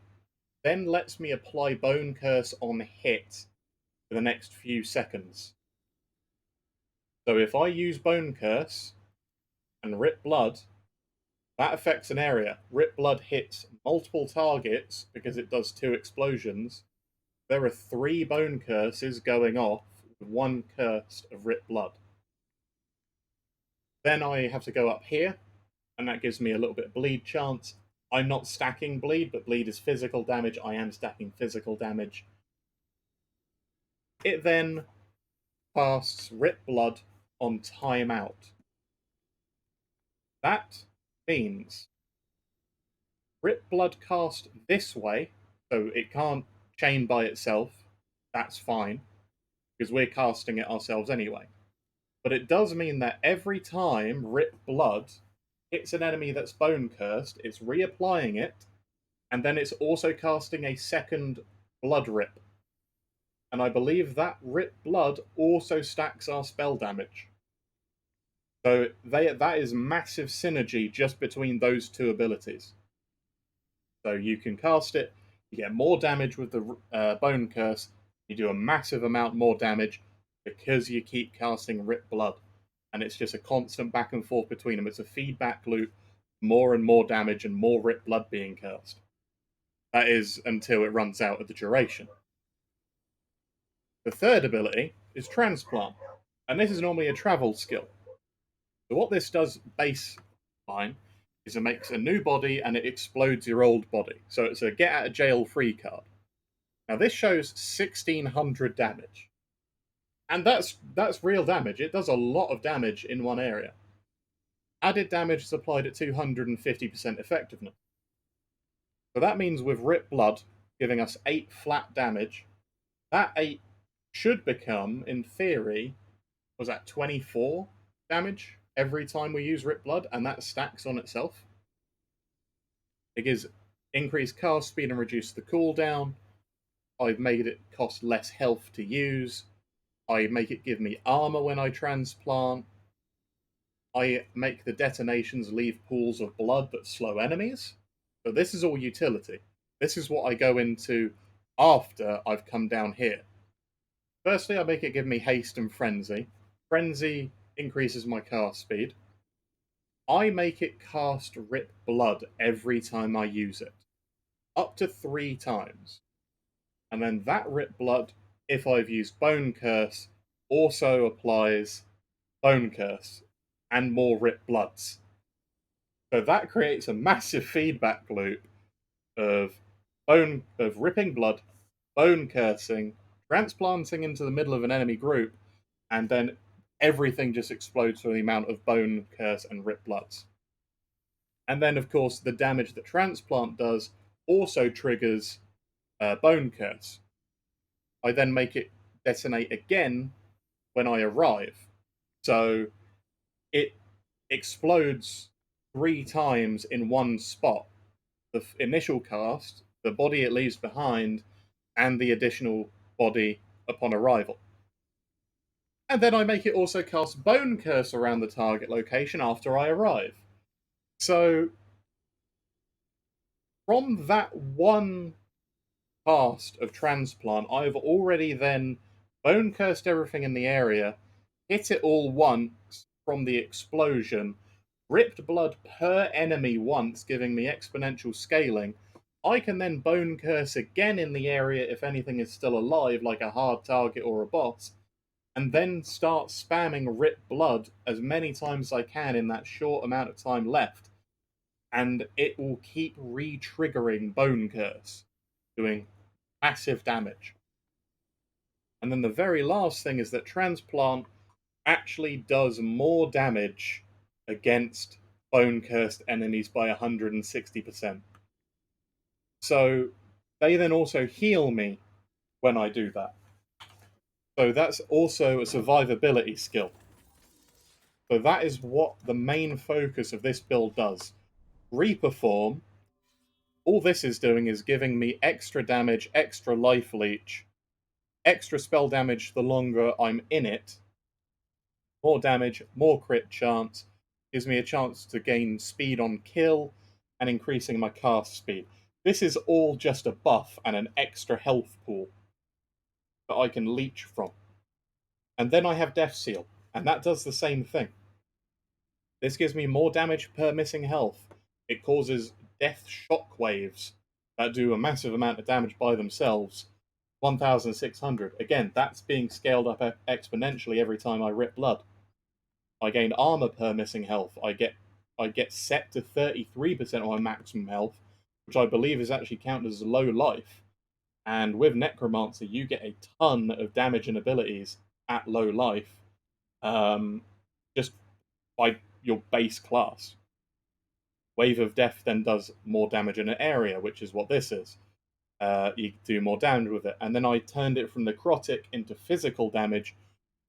then lets me apply Bone Curse on hit for the next few seconds. So if I use Bone Curse and Rip Blood, that affects an area. Rip Blood hits multiple targets because it does 2 explosions. There are 3 Bone Curses going off with 1 curse of Rip Blood. Then I have to go up here, and that gives me a little bit of bleed chance. I'm not stacking bleed, but bleed is physical damage. I am stacking physical damage. It then casts Rip Blood on timeout. That means Rip Blood cast this way, so it can't chain by itself. That's fine. because we're casting it ourselves anyway. But it does mean that every time Rip Blood hits an enemy that's bone cursed, it's reapplying it, and then it's also casting a second Blood Rip. And I believe that Rip Blood also stacks our spell damage. So that is massive synergy just between those two abilities. So you can cast it, you get more damage with the Bone Curse, you do a massive amount more damage because you keep casting Rip Blood. And it's just a constant back and forth between them. It's a feedback loop, more and more damage and more Rip Blood being cast. That is until it runs out of the duration. The third ability is Transplant, and this is normally a travel skill. So what this does baseline is it makes a new body and it explodes your old body. So it's a get out of jail free card. Now this shows 1600 damage. And that's real damage. It does a lot of damage in one area. Added damage is applied at 250% effectiveness. So that means with Rip Blood giving us 8 flat damage, that 8 should become, in theory, was that 24 damage every time we use Rip Blood, and that stacks on itself. It gives increased cast speed and reduce the cooldown. I've made it cost less health to use. I make it give me armor when I transplant. I make the detonations leave pools of blood that slow enemies. So this is all utility. This is what I go into after I've come down here. Firstly, I make it give me haste and frenzy. Frenzy increases my cast speed. I make it cast Rip Blood every time I use it. Up to 3 times. And then that Rip Blood, if I've used Bone Curse, also applies Bone Curse and more Rip Bloods. So that creates a massive feedback loop of ripping blood, bone cursing, transplanting into the middle of an enemy group, and then everything just explodes for the amount of bone curse and rip bloods. And then, of course, the damage that transplant does also triggers bone curse. I then make it detonate again when I arrive. So it explodes 3 times in one spot. The initial cast, the body it leaves behind, and the additional body upon arrival. And then I make it also cast Bone Curse around the target location after I arrive. So, from that one cast of Transplant, I've already then Bone Cursed everything in the area, hit it all once from the explosion, ripped blood per enemy once, giving me exponential scaling. I can then Bone Curse again in the area if anything is still alive, like a hard target or a boss, and then start spamming Rip Blood as many times as I can in that short amount of time left. And it will keep re-triggering Bone Curse, doing massive damage. And then the very last thing is that Transplant actually does more damage against bone cursed enemies by 160%. So they then also heal me when I do that. So that's also a survivability skill. So that is what the main focus of this build does. Reaper form, all this is doing is giving me extra damage, extra life leech, extra spell damage the longer I'm in it, more damage, more crit chance, gives me a chance to gain speed on kill, and increasing my cast speed. This is all just a buff and an extra health pool that I can leech from. And then I have Death Seal, and that does the same thing. This gives me more damage per missing health. It causes death shockwaves that do a massive amount of damage by themselves. 1,600. Again, that's being scaled up exponentially every time I rip blood. I gain armor per missing health. I get set to 33% of my maximum health, which I believe is actually counted as low life. And with Necromancer, you get a ton of damage and abilities at low life, just by your base class. Wave of Death then does more damage in an area, which is what this is. you do more damage with it. And then I turned it from necrotic into physical damage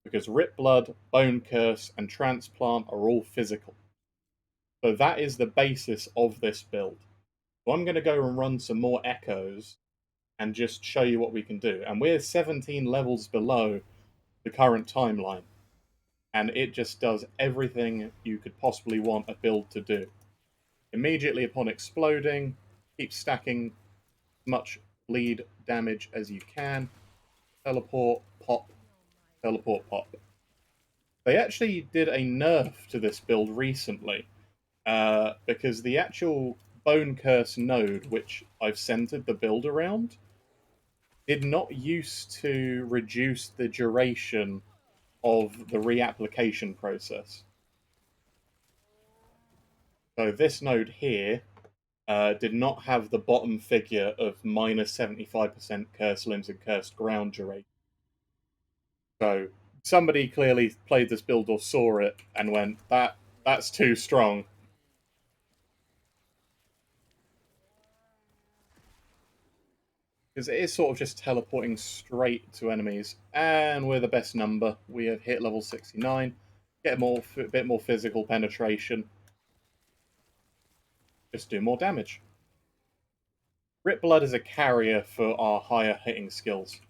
because Rip Blood, Bone Curse, and Transplant are all physical. So that is the basis of this build. So I'm going to go and run some more echoes and just show you what we can do. And we're 17 levels below the current timeline. And it just does everything you could possibly want a build to do. Immediately upon exploding, keep stacking much bleed damage as you can. Teleport, pop, teleport, pop. They actually did a nerf to this build recently, because the actual Bone Curse node, which I've centered the build around, did not used to reduce the duration of the reapplication process. So this node here did not have the bottom figure of minus 75% cursed limbs and cursed ground duration. So somebody clearly played this build or saw it and went, that's too strong. Because it is sort of just teleporting straight to enemies. And we're the best number. We have hit level 69. Get a bit more physical penetration. Just do more damage. Rip Blood is a carrier for our higher hitting skills.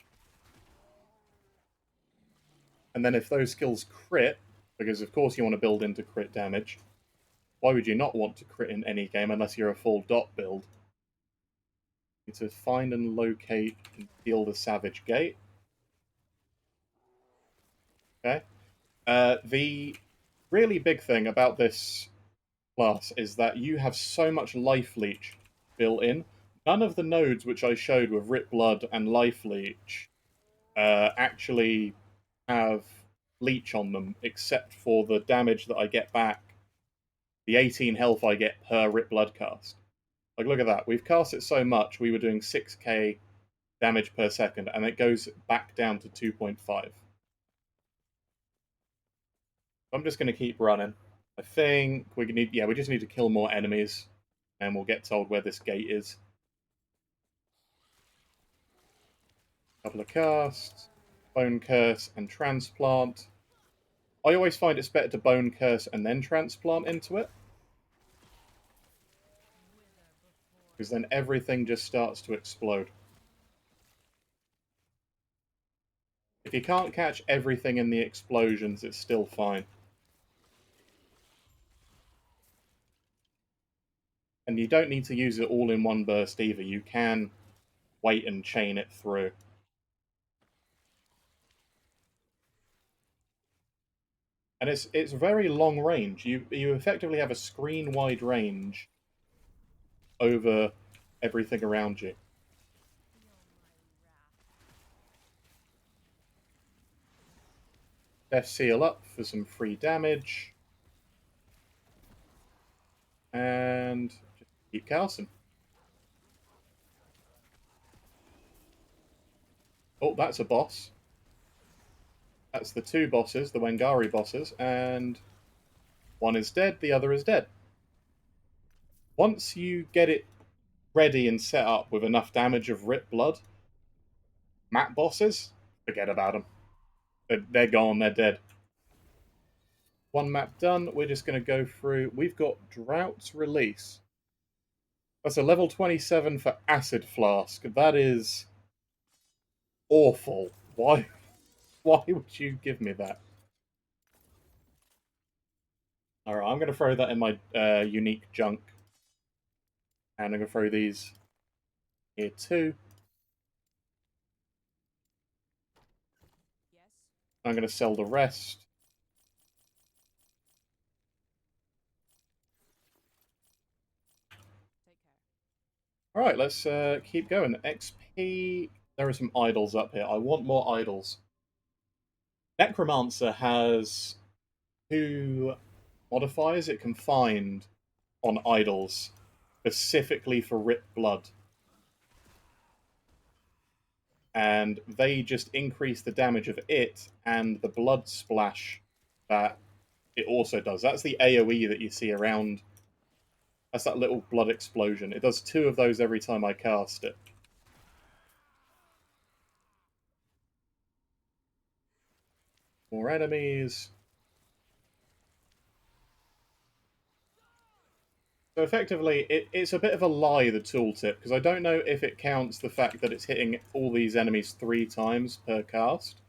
And then if those skills crit, because of course you want to build into crit damage, why would you not want to crit in any game unless you're a full dot build? You need to find and locate and heal the Savage Gate. Okay. The really big thing about this class is that you have so much life leech built in. None of the nodes which I showed with Rip Blood and Life Leech actually have leech on them, except for the damage that I get back, the 18 health I get per Rip Blood cast. Like, look at that. We've cast it so much, we were doing 6k damage per second, and it goes back down to 2.5. I'm just going to keep running. I think we just need to kill more enemies, and we'll get told where this gate is. Couple of casts, Bone Curse, and Transplant. I always find it's better to Bone Curse and then Transplant into it, because then everything just starts to explode. If you can't catch everything in the explosions, it's still fine. And you don't need to use it all in one burst either. You can wait and chain it through. And it's very long range. You effectively have a screen wide range over everything around you. Death Seal up for some free damage. And just keep casting. Oh, that's a boss. That's the two bosses, the Wengari bosses, and one is dead, the other is dead. Once you get it ready and set up with enough damage of Rip Blood, map bosses, forget about them. They're gone, they're dead. One map done, we're just going to go through. We've got Drought's Release. That's a level 27 for Acid Flask. That is awful. Why would you give me that? Alright, I'm going to throw that in my unique junk. And I'm going to throw these here too. Yes. I'm going to sell the rest. Take care. Alright, let's keep going. XP. There are some idols up here. I want more idols. Necromancer has 2 modifiers it can find on idols, specifically for Rip Blood. And they just increase the damage of it and the blood splash that it also does. That's the AoE that you see around. That's that little blood explosion. It does 2 of those every time I cast it. More enemies. So effectively, it's a bit of a lie, the tooltip, because I don't know if it counts the fact that it's hitting all these enemies 3 times per cast.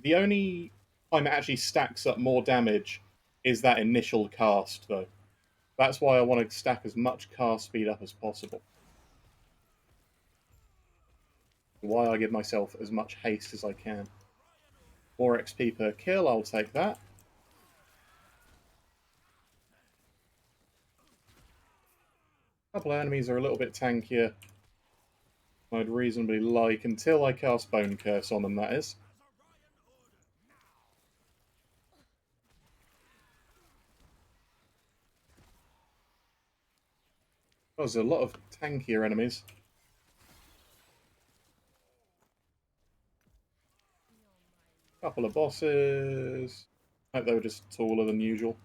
The only time it actually stacks up more damage is that initial cast, though. That's why I want to stack as much cast speed up as possible. Why I give myself as much haste as I can. More XP per kill, I'll take that. A couple of enemies are a little bit tankier. I'd reasonably like, until I cast Bone Curse on them, that is. There's a lot of tankier enemies. Couple of bosses. I hope they were just taller than usual.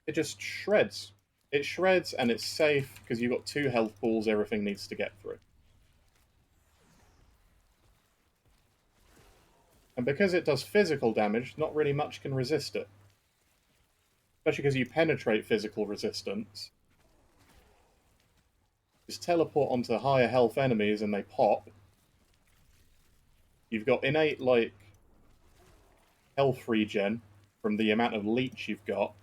It just shreds. It shreds and it's safe because you've got 2 health pools everything needs to get through. And because it does physical damage, not really much can resist it. Especially because you penetrate physical resistance. Just teleport onto higher health enemies and they pop. You've got innate, like, health regen from the amount of leech you've got.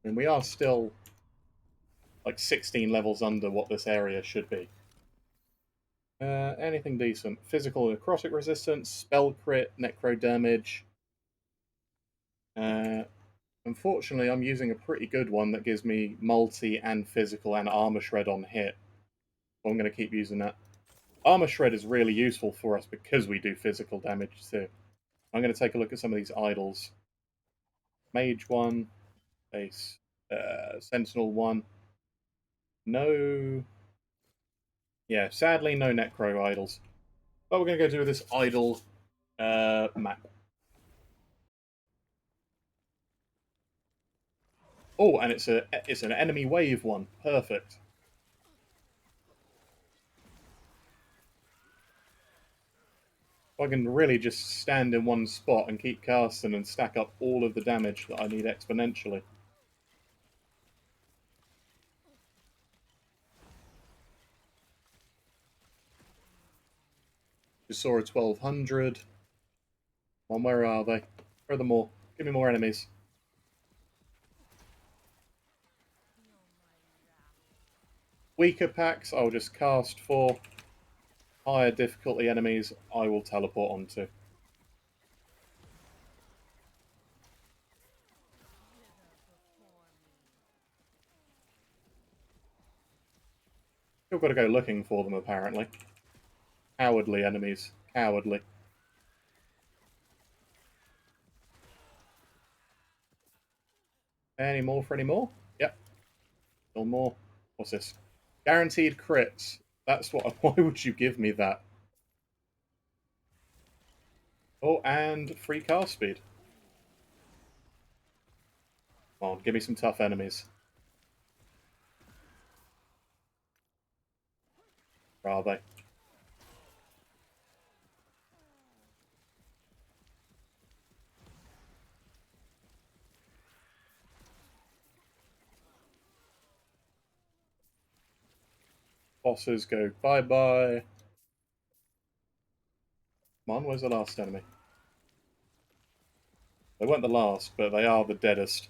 And we are still like 16 levels under what this area should be. Anything decent. Physical necrotic resistance, spell crit, necro damage. Unfortunately, I'm using a pretty good one that gives me multi and physical and armor shred on hit. So I'm going to keep using that. Armor shred is really useful for us because we do physical damage too. I'm going to take a look at some of these idols. Mage 1, base, Sentinel 1. No. Yeah, sadly, no Necro idols. But we're going to go do this idol map. Oh, and it's an enemy wave one. Perfect. I can really just stand in one spot and keep casting and stack up all of the damage that I need exponentially. Just saw a 1200. Where are they? Where are the more? Give me more enemies. Weaker packs, I'll just cast for. Higher difficulty enemies, I will teleport onto. Still got to go looking for them, apparently. Cowardly enemies. Cowardly. Any more for any more? Yep. Still more. What's this? Guaranteed crits. That's what. Why would you give me that? Oh, and free cast speed. Come on, give me some tough enemies. Where are they? Bosses go bye-bye. Come on, where's the last enemy? They weren't the last, but they are the deadest.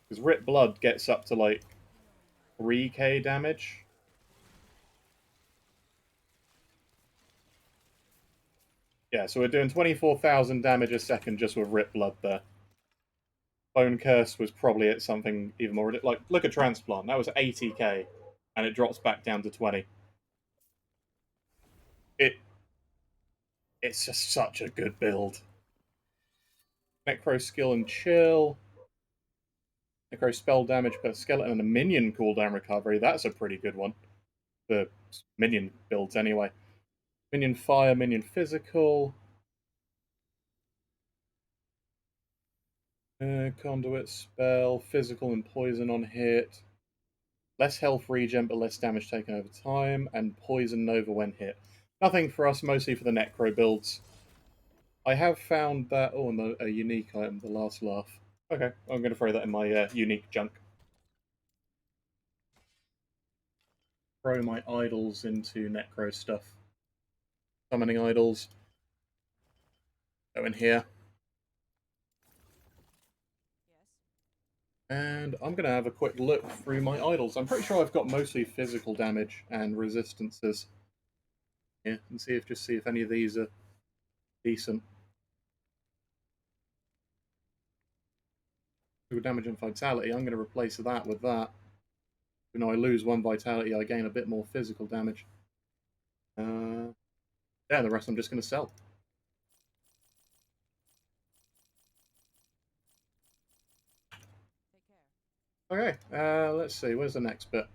Because Rip Blood gets up to like 3k damage. Yeah, so we're doing 24,000 damage a second just with Rip Blood there. Bone Curse was probably at something even more... Like, look at Transplant. That was 80k, and it drops back down to 20. It's just such a good build. Necro Skill and Chill. Necro Spell damage per skeleton and a minion cooldown recovery. That's a pretty good one. For minion builds, anyway. Minion Fire, Minion Physical. Conduit spell, physical and poison on hit. Less health regen, but less damage taken over time, and poison nova when hit. Nothing for us, mostly for the necro builds. I have found that... Oh, and a unique item, the last laugh. Okay, I'm going to throw that in my unique junk. Throw my idols into necro stuff. Summoning idols. Go in here. Yes. And I'm going to have a quick look through my idols. I'm pretty sure I've got mostly physical damage and resistances. Yeah, and see if any of these are decent. Damage and vitality. I'm going to replace that with that. When I lose one vitality, I gain a bit more physical damage. Yeah, the rest I'm just going to sell. Take care. Okay, let's see. Where's the next bit?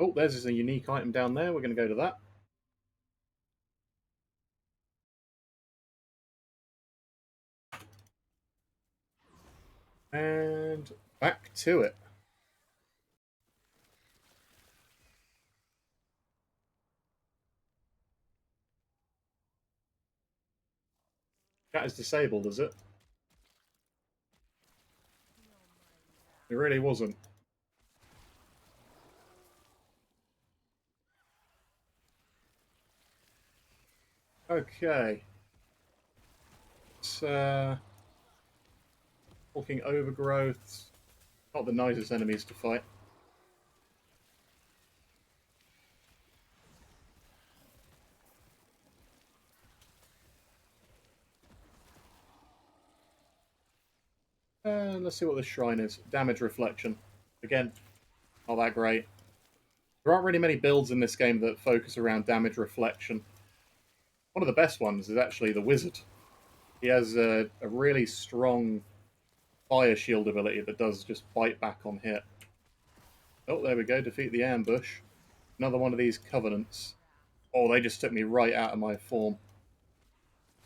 Oh, there's a unique item down there. We're going to go to that. And back to it. That is disabled, is it? It really wasn't. Okay. It's talking overgrowth. Not the nicest enemies to fight. Let's see what this shrine is. Damage reflection. Again, not that great. There aren't really many builds in this game that focus around damage reflection. One of the best ones is actually the wizard. He has a really strong fire shield ability that does just bite back on hit. Oh, there we go. Defeat the ambush. Another one of these covenants. Oh, they just took me right out of my form.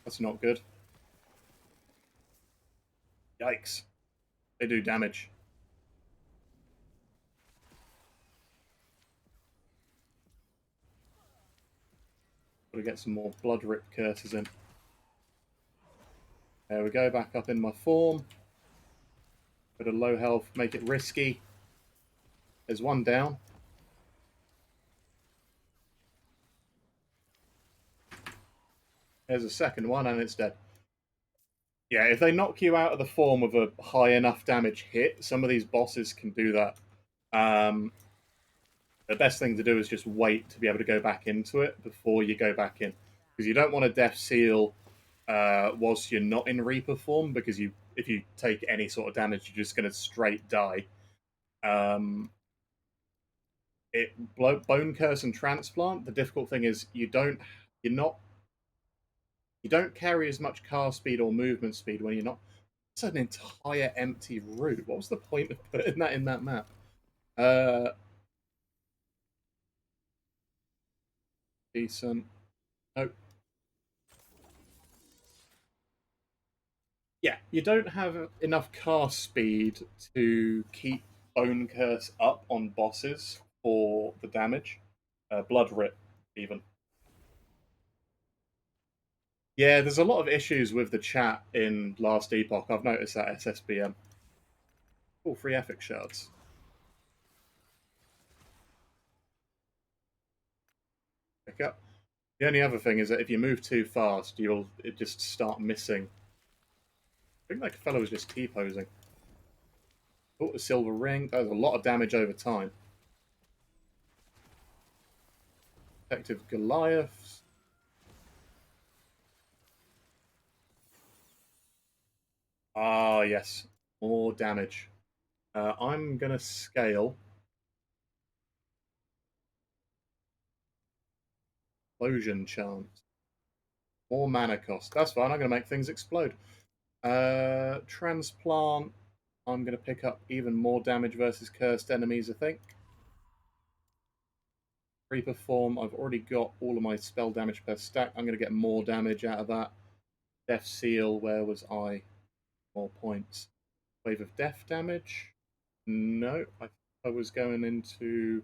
That's not good. Yikes. They do damage. Gotta get some more blood rip curses in. There we go, back up in my form. Bit of low health, make it risky. There's one down. There's a second one, and it's dead. Yeah, if they knock you out of the form of a high enough damage hit, some of these bosses can do that. The best thing to do is just wait to be able to go back into it before you go back in. Because you don't want to death seal whilst you're not in Reaper form, because if you take any sort of damage, you're just going to straight die. Bone Curse and Transplant, the difficult thing is you don't carry as much car speed or movement speed when you're not. It's an entire empty route. What was the point of putting that in that map? Decent. Nope. Yeah, you don't have enough car speed to keep Bone Curse up on bosses for the damage. Blood Rip, even. Yeah, there's a lot of issues with the chat in Last Epoch. I've noticed that SSBM. All free Epic shards. Pick up. The only other thing is that if you move too fast, it just start missing. I think that fellow was just T-posing. Oh, a silver ring. That was a lot of damage over time. Effective Goliaths. Ah, yes. More damage. I'm going to scale Explosion Chant. More mana cost. That's fine. I'm going to make things explode. Transplant. I'm going to pick up even more damage versus cursed enemies, I think. Reaper form. I've already got all of my spell damage per stack. I'm going to get more damage out of that. Death Seal. Where was I? More points. Wave of death damage. No, I was going into.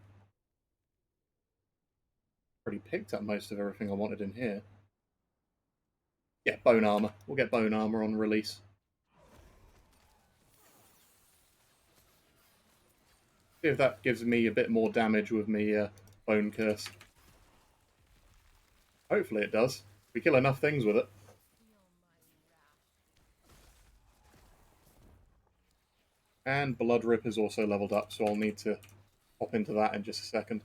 Already picked up most of everything I wanted in here. Yeah, bone armor. We'll get bone armor on release. See if that gives me a bit more damage with me bone curse. Hopefully it does. We kill enough things with it. And Blood Rip is also leveled up, so I'll need to hop into that in just a second.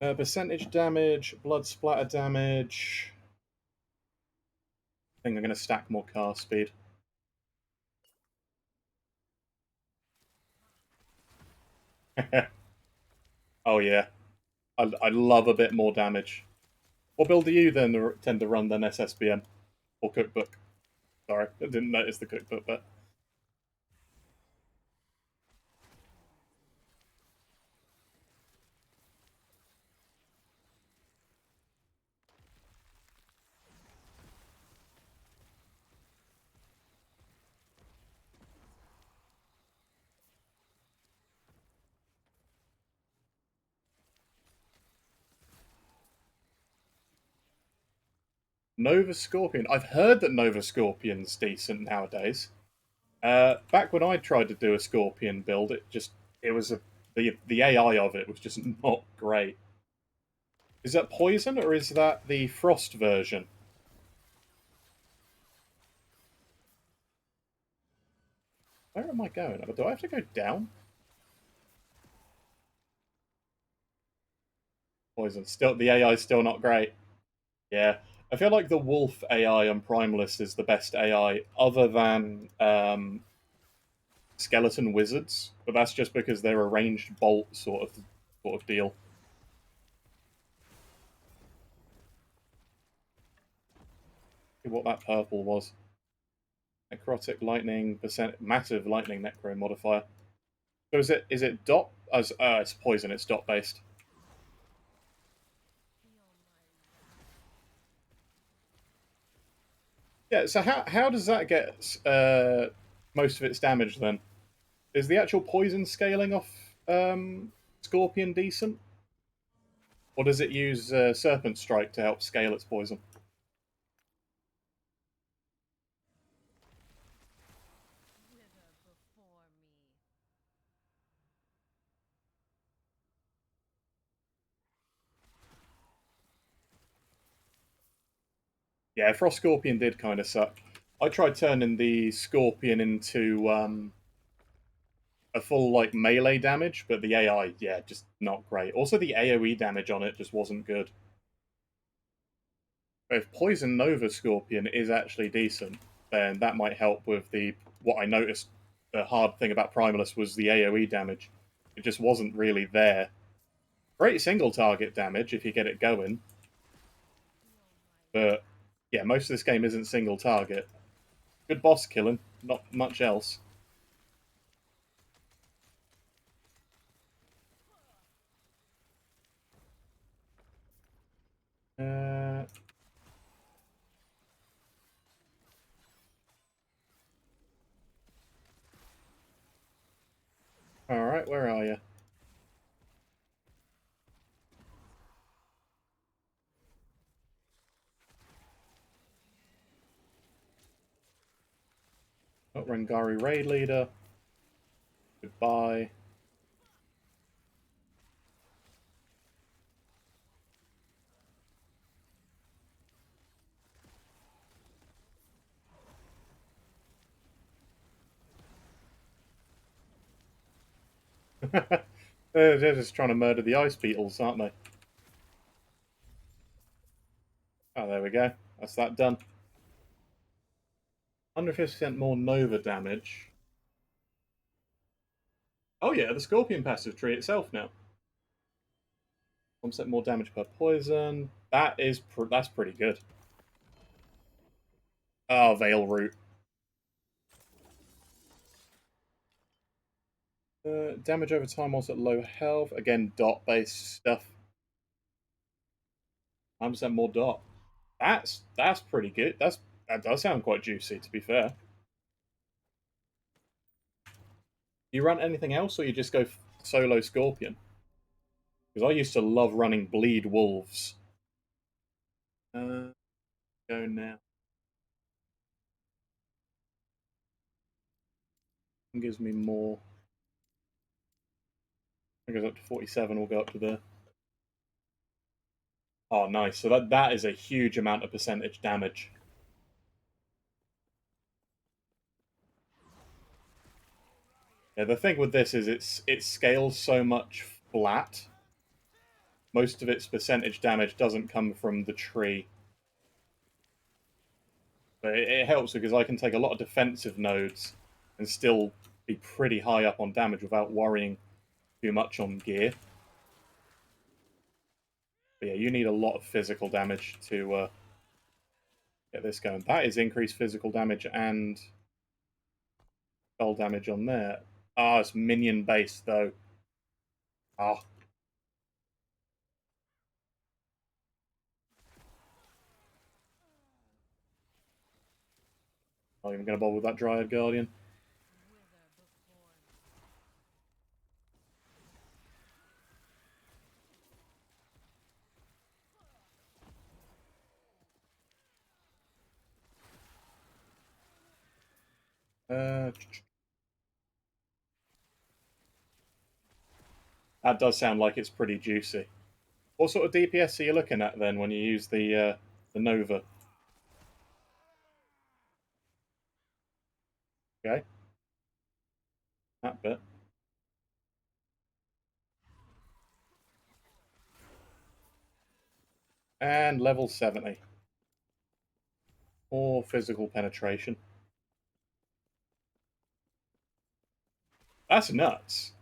Percentage damage, blood splatter damage. I think I'm going to stack more cast speed. Oh yeah, I love a bit more damage. What build do you then tend to run then, SSBM? Or Cookbook? Sorry, I didn't notice the Cookbook, but... Nova Scorpion. I've heard that Nova Scorpion's decent nowadays. Back when I tried to do a Scorpion build, the AI of it was just not great. Is that Poison, or is that the Frost version? Where am I going? Do I have to go down? Poison. Still, the AI is still not great. Yeah. I feel like the Wolf AI on Primalist is the best AI, other than Skeleton Wizards, but that's just because they're a ranged bolt sort of deal. See what that purple was. Necrotic lightning percent, massive lightning necro modifier. So is it dot? As it's poison. It's dot based. Yeah. So how does that get most of its damage then? Is the actual poison scaling off Scorpion decent, or does it use Serpent Strike to help scale its poison? Yeah, Frost Scorpion did kind of suck. I tried turning the Scorpion into a full like melee damage, but the AI, yeah, just not great. Also, the AOE damage on it just wasn't good. But if Poison Nova Scorpion is actually decent, then that might help with the what I noticed. The hard thing about Primalist was the AOE damage. It just wasn't really there. Great single target damage if you get it going, but yeah, most of this game isn't single target. Good boss killing, not much else. Uh, all right, where are you? Oh, Rengari raid leader. Goodbye. They're just trying to murder the ice beetles, aren't they? Oh, there we go. That's that done. 150% more Nova damage. Oh yeah, the Scorpion passive tree itself now. 1% more damage per poison. That's pretty good. Oh, Veil Root. Damage over time whilst at low health. Again, dot based stuff. 100% more dot. That's pretty good. That does sound quite juicy, to be fair. Do you run anything else, or you just go solo Scorpion? Because I used to love running Bleed Wolves. Go now. It gives me more. It goes up to 47, we'll go up to there. Oh, nice. So that is a huge amount of percentage damage. Yeah, the thing with this is it scales so much flat. Most of its percentage damage doesn't come from the tree. But it helps because I can take a lot of defensive nodes and still be pretty high up on damage without worrying too much on gear. But yeah, you need a lot of physical damage to get this going. That is increased physical damage and spell damage on there. Ah, it's minion based though. Ah. Not even going to bother with that Dryad Guardian. That does sound like it's pretty juicy. What sort of DPS are you looking at then when you use the Nova? Okay, that bit. And level 70. Or physical penetration. That's nuts.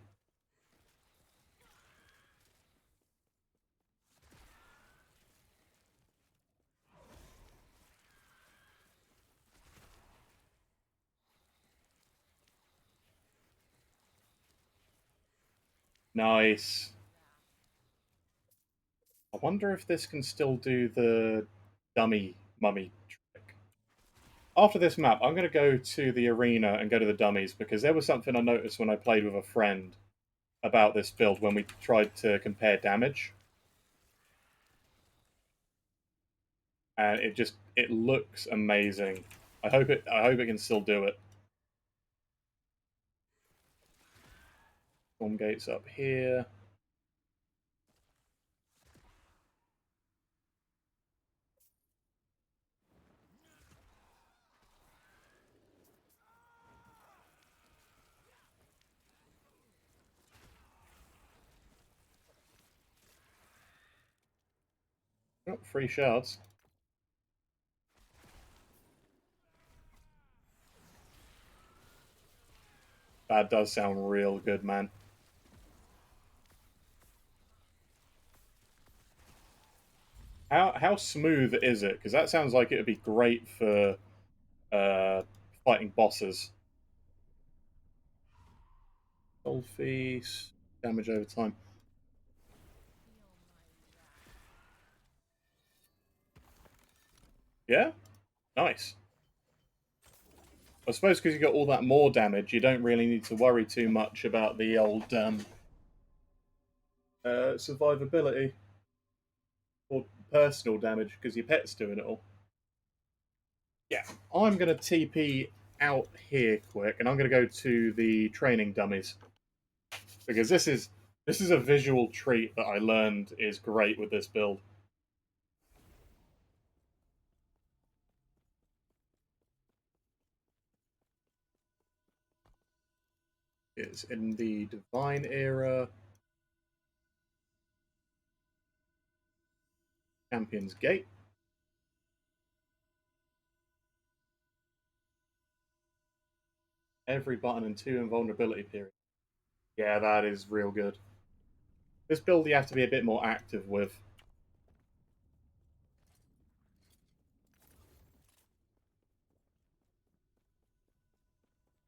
Nice. I wonder if this can still do the dummy mummy trick. After this map, I'm going to go to the arena and go to the dummies because there was something I noticed when I played with a friend about this build when we tried to compare damage. And it looks amazing. I hope it can still do it. Storm gates up here. Oh, 3 shards. That does sound real good, man. How smooth is it? Because that sounds like it would be great for fighting bosses. Soul Feast, damage over time. Yeah? Nice. I suppose because you got all that more damage, you don't really need to worry too much about the old survivability or personal damage because your pet's doing it all. Yeah, I'm going to TP out here quick, and I'm going to go to the training dummies because this is a visual treat that I learned is great with this build. It's in the Divine era. Champion's Gate. Every button and 2 invulnerability period. Yeah, that is real good. This build you have to be a bit more active with.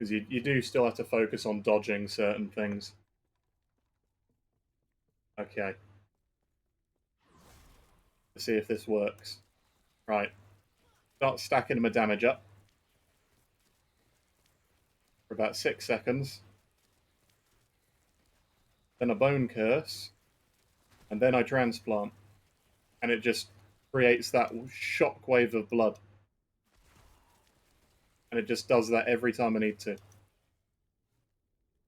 Because you do still have to focus on dodging certain things. Okay. Let's see if this works. Right. Start stacking my damage up for about 6 seconds. Then a bone curse. And then I transplant. And it just creates that shockwave of blood. And it just does that every time I need to.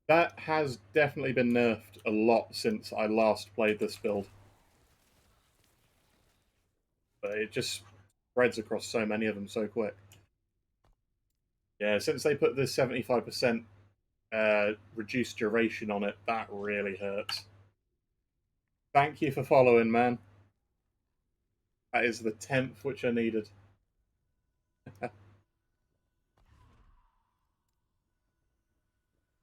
That has definitely been nerfed a lot since I last played this build. But it just spreads across so many of them so quick. Yeah, since they put the 75% reduced duration on it, that really hurts. Thank you for following, man. That is the 10th which I needed. Right,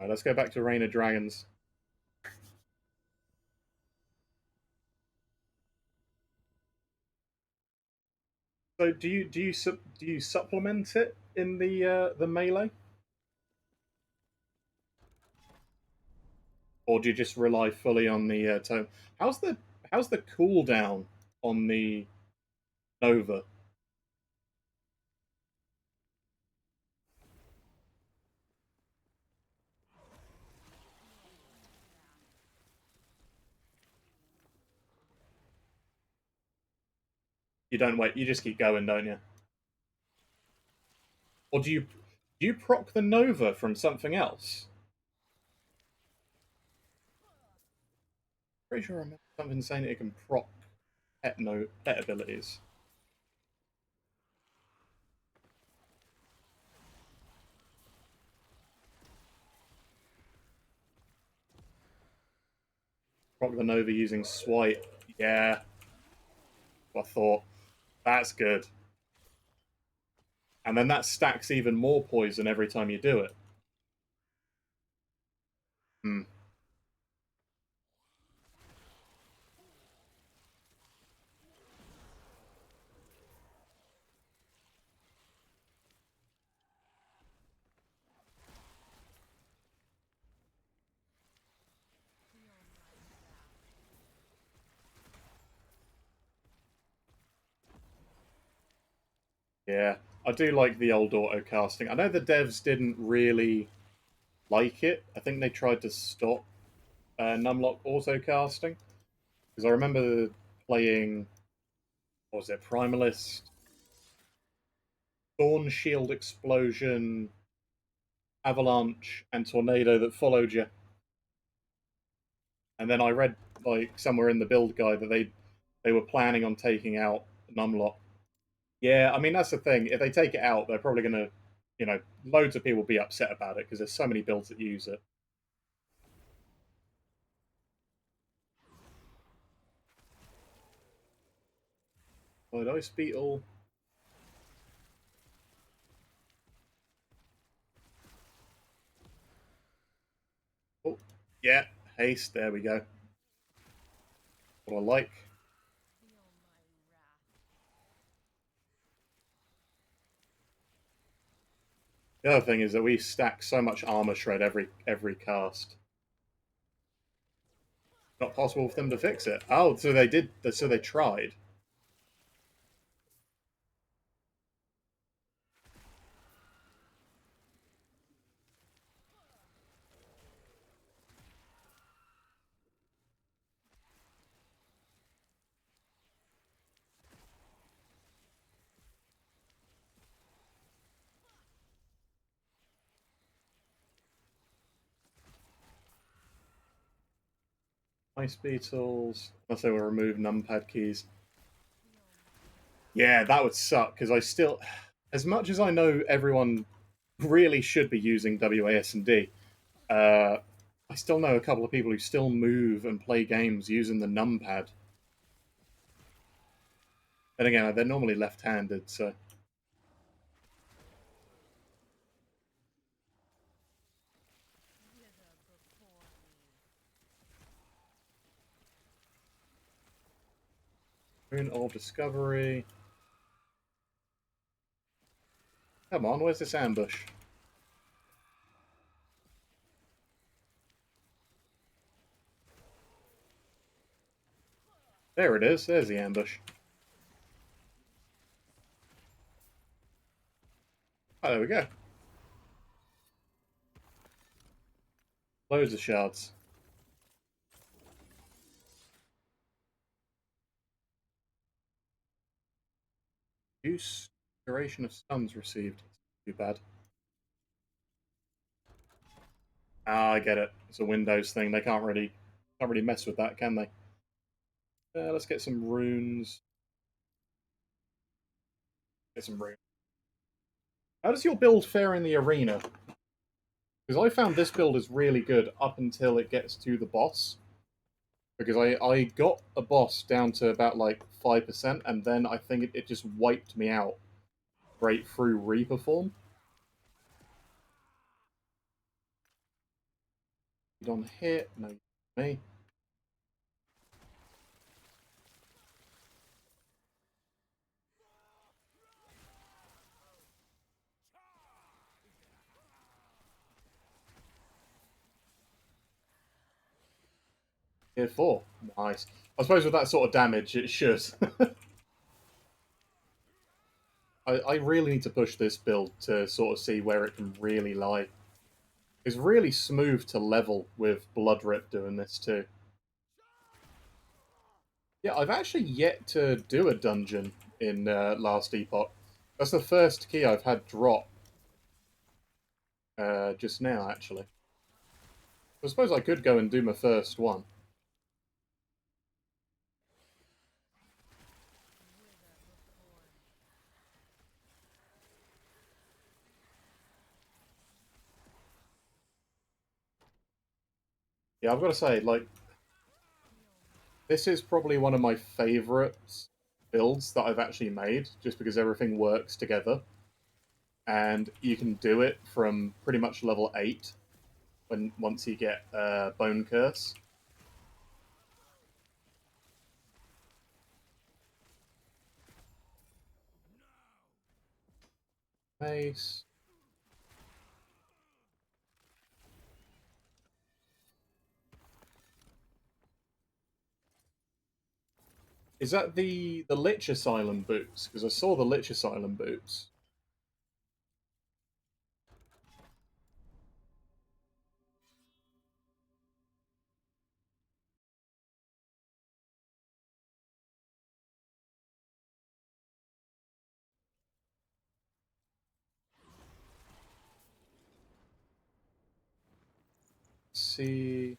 let's go back to Reign of Dragons. So do you supplement it in the melee, or do you just rely fully on the tome? How's the cooldown on the Nova? You don't wait. You just keep going, don't you? Or do you proc the Nova from something else? Pretty sure I remember something saying it can proc pet abilities. Proc the Nova using Swipe. Yeah, I thought that's good. And then that stacks even more poison every time you do it. Hmm. Yeah, I do like the old auto casting. I know the devs didn't really like it. I think they tried to stop Numlock auto casting because I remember playing, what was it, Primalist, Thorn Shield Explosion, Avalanche, and Tornado that followed you. And then I read like somewhere in the build guide that they were planning on taking out Numlock. Yeah, I mean that's the thing. If they take it out, they're probably going to, loads of people will be upset about it because there's so many builds that use it. Blood Ice Beetle. Oh, yeah, haste. There we go. What I like. The other thing is that we stack so much armor shred every cast. Not possible for them to fix it. Oh, so they did. So they tried. Ice beetles. Unless they will remove numpad keys. Yeah, that would suck because I still, as much as I know everyone really should be using WASD, I still know a couple of people who still move and play games using the numpad. And again, they're normally left-handed, so. Rune of Discovery. Come on, where's this ambush? There it is. There's the ambush. Oh, there we go. Loads of shards. Use duration of stuns received. Too bad. Ah, I get it. It's a Windows thing. They can't really mess with that, can they? Let's get some runes. Get some runes. How does your build fare in the arena? Because I found this build is really good up until it gets to the boss. Because I got a boss down to about like 5%, and then I think it just wiped me out right through Reaper form. You don't hit, no me. Tier 4. Nice. I suppose with that sort of damage, it should. I really need to push this build to sort of see where it can really lie. It's really smooth to level with Bloodrip doing this too. Yeah, I've actually yet to do a dungeon in Last Epoch. That's the first key I've had drop just now, actually. I suppose I could go and do my first one. Yeah, I've got to say, like, this is probably one of my favourite builds that I've actually made, just because everything works together. And you can do it from pretty much level 8 once you get Bone Curse. Mace. Is that the Lich Asylum boots? Because I saw the Lich Asylum boots. Let's see.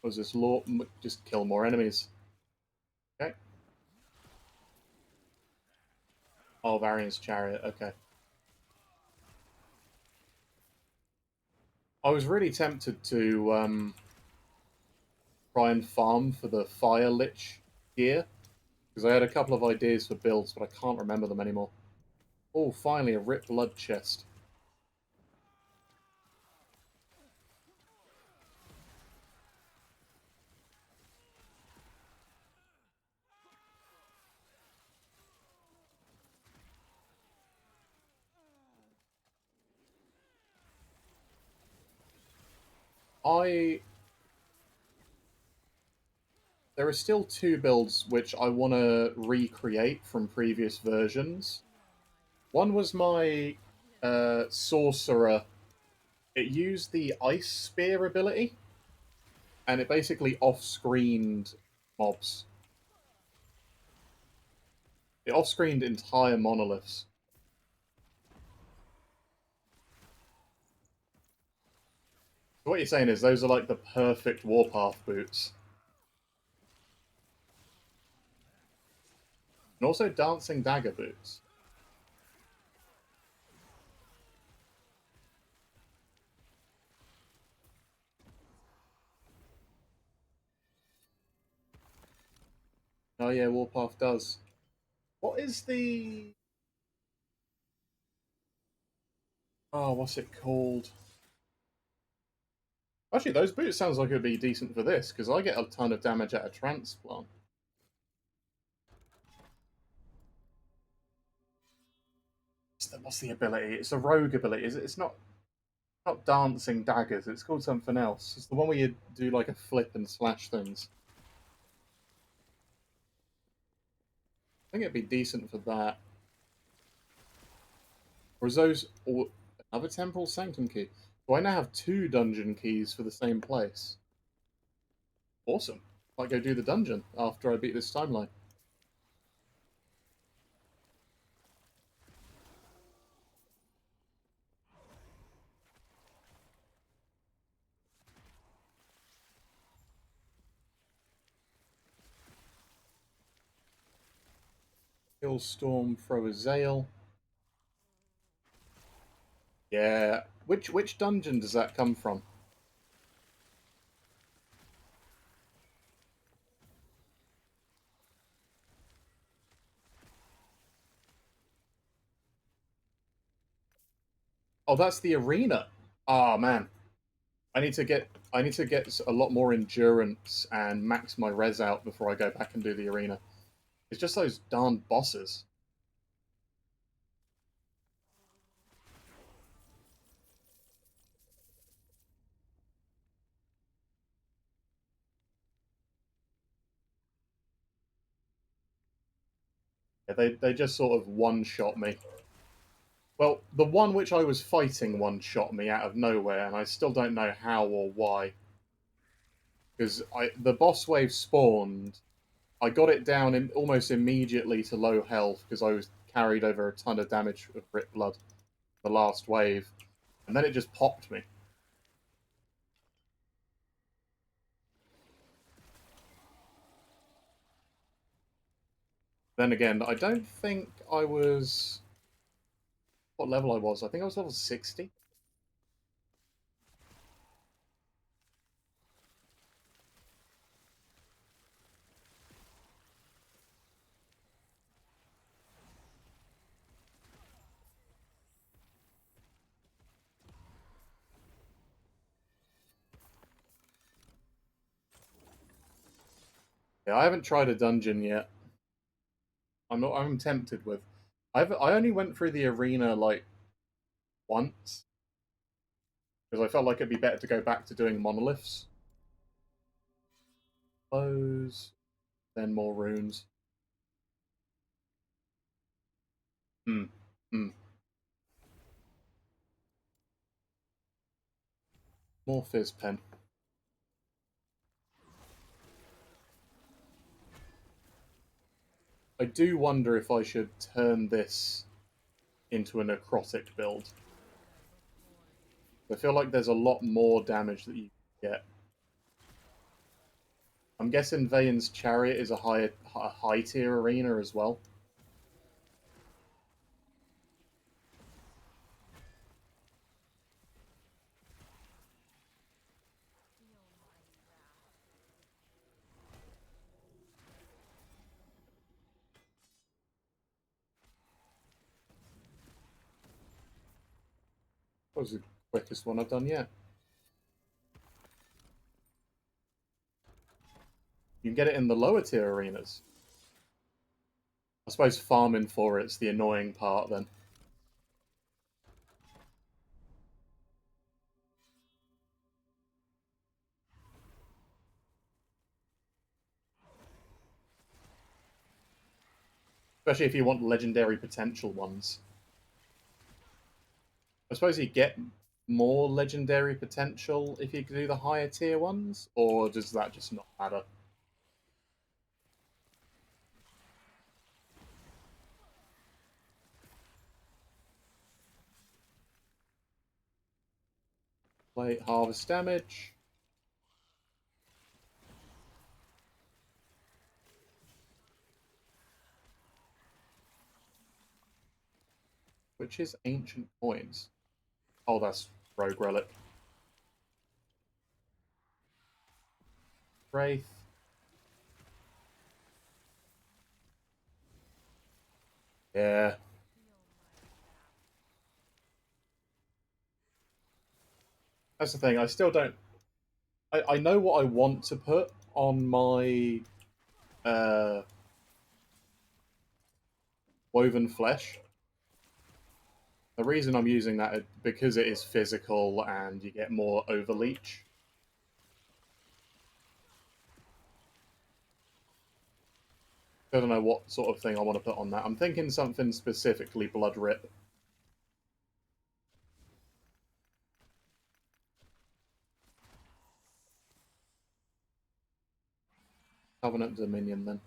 Was this law? Just kill more enemies. Okay. Oh, Varian's Chariot. Okay. I was really tempted to try and farm for the Fire Lich gear, because I had a couple of ideas for builds, but I can't remember them anymore. Oh, finally, a Rip Blood chest. There are still two builds which I want to recreate from previous versions. One was my Sorcerer. It used the Ice Spear ability, and it basically off-screened mobs. It off-screened entire monoliths. So what you're saying is those are like the perfect Warpath boots. And also Dancing Dagger boots. Oh yeah, Warpath does. What is the... Oh, what's it called? Actually, those boots sounds like it would be decent for this, because I get a ton of damage at a transplant. What's the ability? It's a rogue ability. It's not dancing daggers. It's called something else. It's the one where you do like a flip and slash things. I think it'd be decent for that. Or is those all another Temporal Sanctum key? So I now have 2 dungeon keys for the same place. Awesome. Might go do the dungeon after I beat this timeline. Kill Storm, throw a Zale. Yeah. Which dungeon does that come from? Oh, that's the arena. Oh man. I need to get a lot more endurance and max my res out before I go back and do the arena. It's just those darn bosses. Yeah, they just sort of one-shot me. Well, the one which I was fighting one-shot me out of nowhere, and I still don't know how or why. Because the boss wave spawned, I got it down almost immediately to low health because I was carried over a ton of damage of Rip Blood the last wave, and then it just popped me. Then again, I don't think I was what level I was. I think I was level 60. Yeah, I haven't tried a dungeon yet. I'm not. I'm tempted with. I only went through the arena like once because I felt like it'd be better to go back to doing monoliths. Close, then more runes. Hmm. Hmm. More fizz pen. I do wonder if I should turn this into a necrotic build. I feel like there's a lot more damage that you get. I'm guessing Vane's Chariot is a high tier arena as well. That was the quickest one I've done yet. You can get it in the lower tier arenas. I suppose farming for it's the annoying part then. Especially if you want legendary potential ones. I suppose you get more legendary potential if you do the higher tier ones, or does that just not matter? Plate harvest damage. Which is ancient coins. Oh, that's rogue relic. Wraith. Yeah. That's the thing. I still don't. I know what I want to put on my uh, woven flesh. The reason I'm using that is because it is physical and you get more overleach. I don't know what sort of thing I want to put on that. I'm thinking something specifically blood rip. Covenant Dominion then.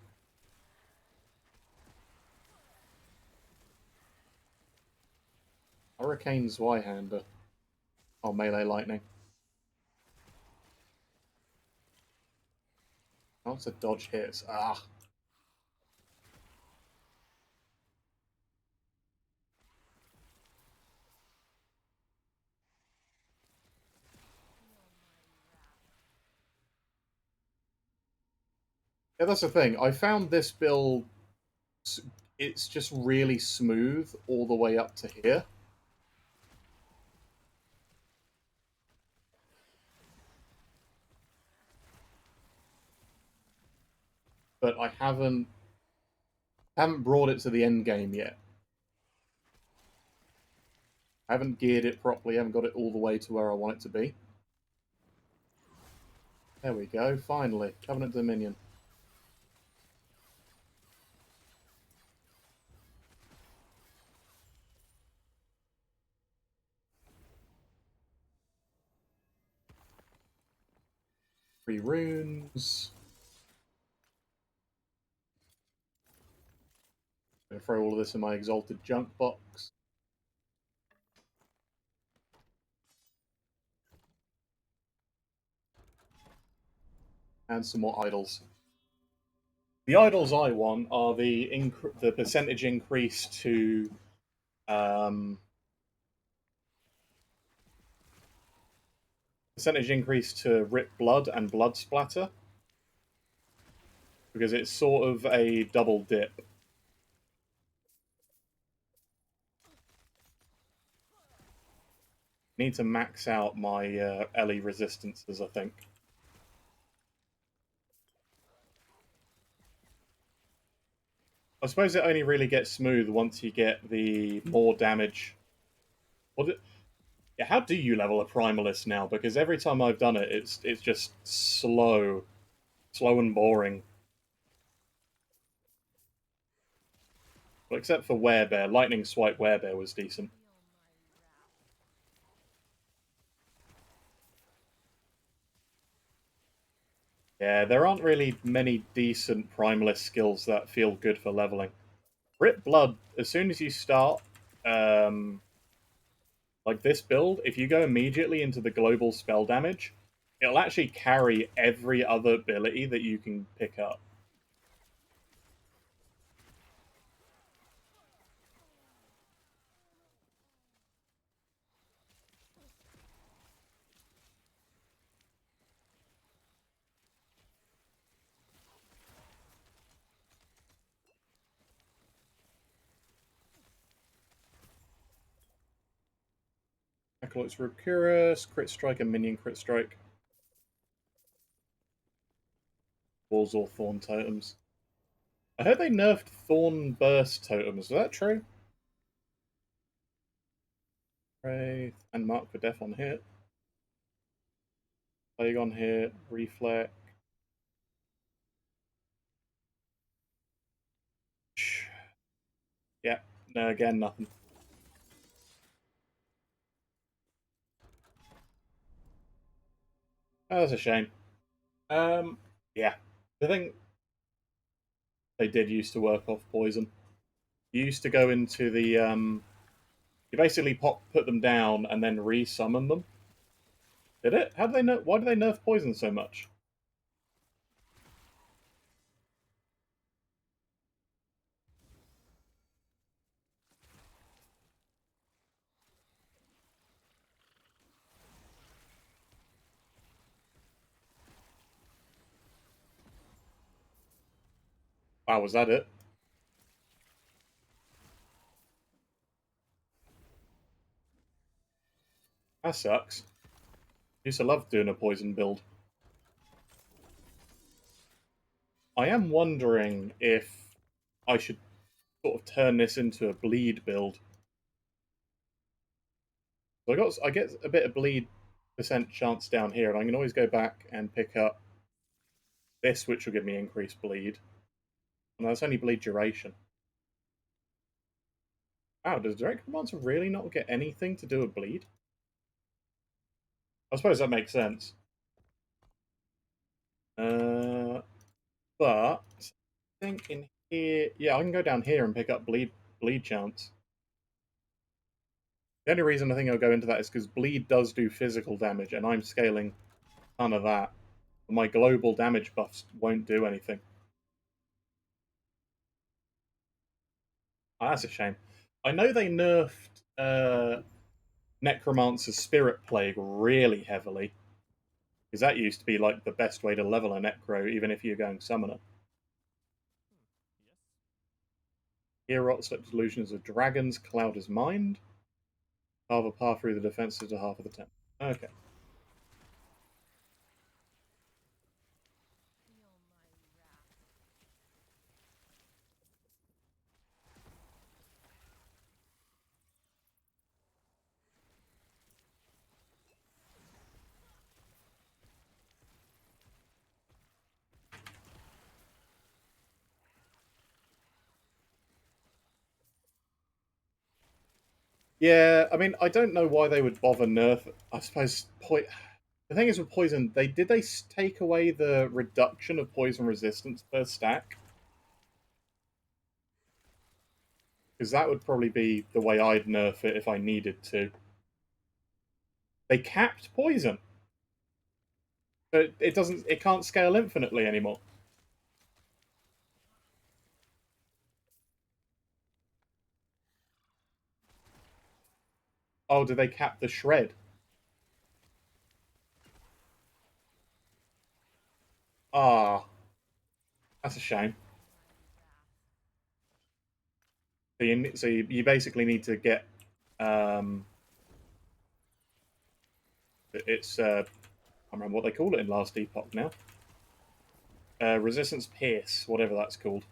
Hurricane Zweihander. Oh, melee lightning. Oh, it's a dodge hits. Ah. Yeah, that's the thing. I found this build, it's just really smooth all the way up to here. But I haven't brought it to the end game yet. I haven't geared it properly, haven't got it all the way to where I want it to be. There we go, finally. Covenant Dominion. Three runes. I'm going to throw all of this in my exalted junk box. And some more idols. The idols I want are the percentage increase to rip blood and blood splatter, because it's sort of a double dip. Need to max out my LE resistances, I think. I suppose it only really gets smooth once you get the more damage. Yeah, how do you level a Primalist now? Because every time I've done it, it's just slow and boring. Well, except for Werebear, Lightning Swipe Werebear was decent. Yeah, there aren't really many decent Primalist skills that feel good for leveling. Rip Blood, as soon as you start, like this build, if you go immediately into the global spell damage, it'll actually carry every other ability that you can pick up. Acolyte's Rubcurus, Crit Strike, and Minion Crit Strike. Warzor Thorn Totems. I heard they nerfed Thorn Burst Totems. Is that true? Wraith and Mark for Death on hit. Plague on hit. Reflect. Yeah, no, again, nothing. Oh, that's a shame. Yeah. I think they did used to work off poison. You used to go into the, you basically put them down and then re-summon them. Did it? How do they know? Why do they nerf poison so much? Wow, was that it? That sucks. Used to love doing a poison build. I am wondering if I should sort of turn this into a bleed build. So I get a bit of bleed percent chance down here, and I can always go back and pick up this, which will give me increased bleed. And that's only bleed duration. Wow, does direct commands really not get anything to do with bleed? I suppose that makes sense. But I think in here, yeah, I can go down here and pick up bleed chance. The only reason I think I'll go into that is because bleed does do physical damage, and I'm scaling a ton of that. But my global damage buffs won't do anything. Oh, that's a shame. I know they nerfed Necromancer's Spirit Plague really heavily, because that used to be like the best way to level a Necro, even if you're going Summoner. Hero slips illusions of dragons, cloud his mind. Carve a path through the defenses to half of the temple. Okay. Yeah, I mean, I don't know why they would bother nerf. I suppose the thing is with poison, did they take away the reduction of poison resistance per stack? Because that would probably be the way I'd nerf it if I needed to. They capped poison, but it can't scale infinitely anymore. Oh, did they cap the shred? Ah, that's a shame. So you basically need to get it's I can't remember what they call it in Last Epoch now. Resistance Pierce, whatever that's called.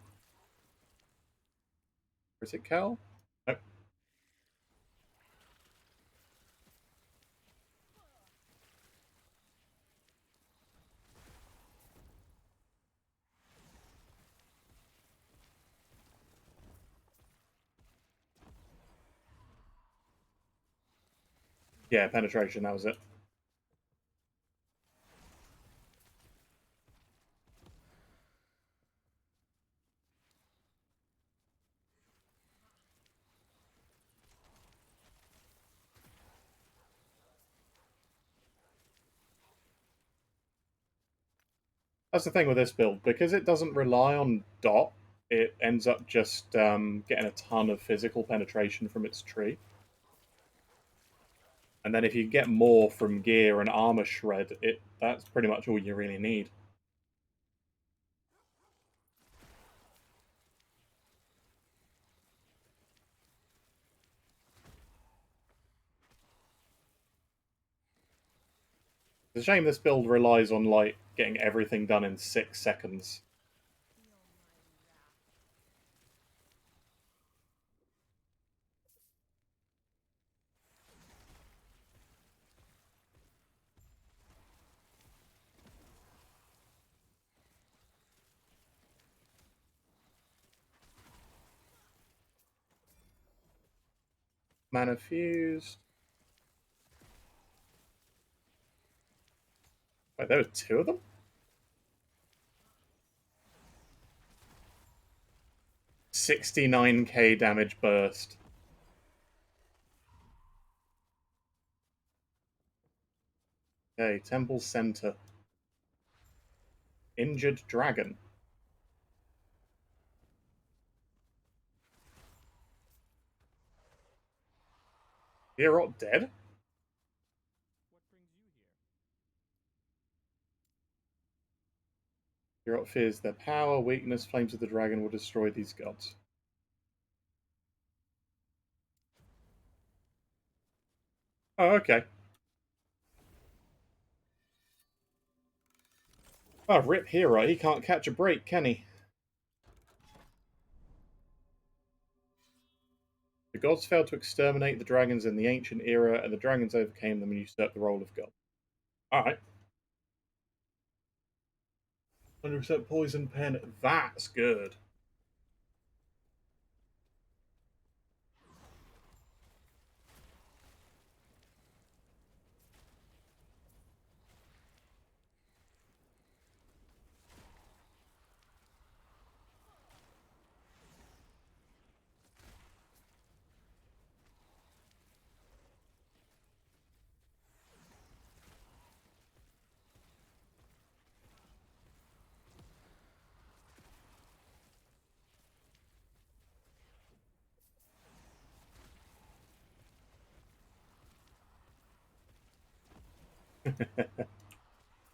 Is it Cal? Nope. Yeah, penetration, that was it. That's the thing with this build. Because it doesn't rely on dot, it ends up just getting a ton of physical penetration from its tree. And then if you get more from gear and armor shred, that's pretty much all you really need. It's a shame this build relies on like getting everything done in 6 seconds. Mana fused. Wait, there were 2 of them? 69k damage burst. Okay, Temple Center. Injured Dragon. Hero dead? Hero fears their power, weakness, flames of the dragon will destroy these gods. Oh, okay. Oh, rip Hero. He can't catch a break, can he? The gods failed to exterminate the dragons in the ancient era, and the dragons overcame them and usurped the role of god. Alright. 100% poison pen. That's good.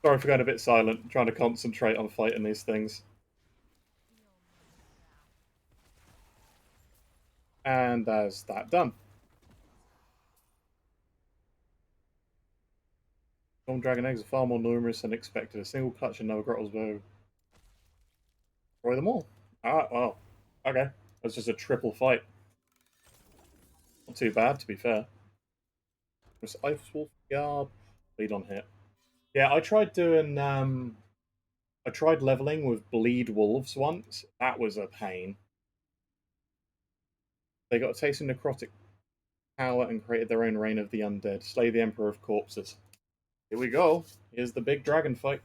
Sorry for going a bit silent. I'm trying to concentrate on fighting these things. And there's that done. Storm dragon eggs are far more numerous than expected. A single clutch and no grottles will destroy them all. Alright, well, okay. That's just a triple fight. Not too bad, to be fair. There's Ice Wolf Guard. Lead on hit. Yeah, I tried doing I tried leveling with Bleed Wolves once. That was a pain. They got a taste of necrotic power and created their own reign of the undead. Slay the Emperor of Corpses. Here we go. Here's the big dragon fight.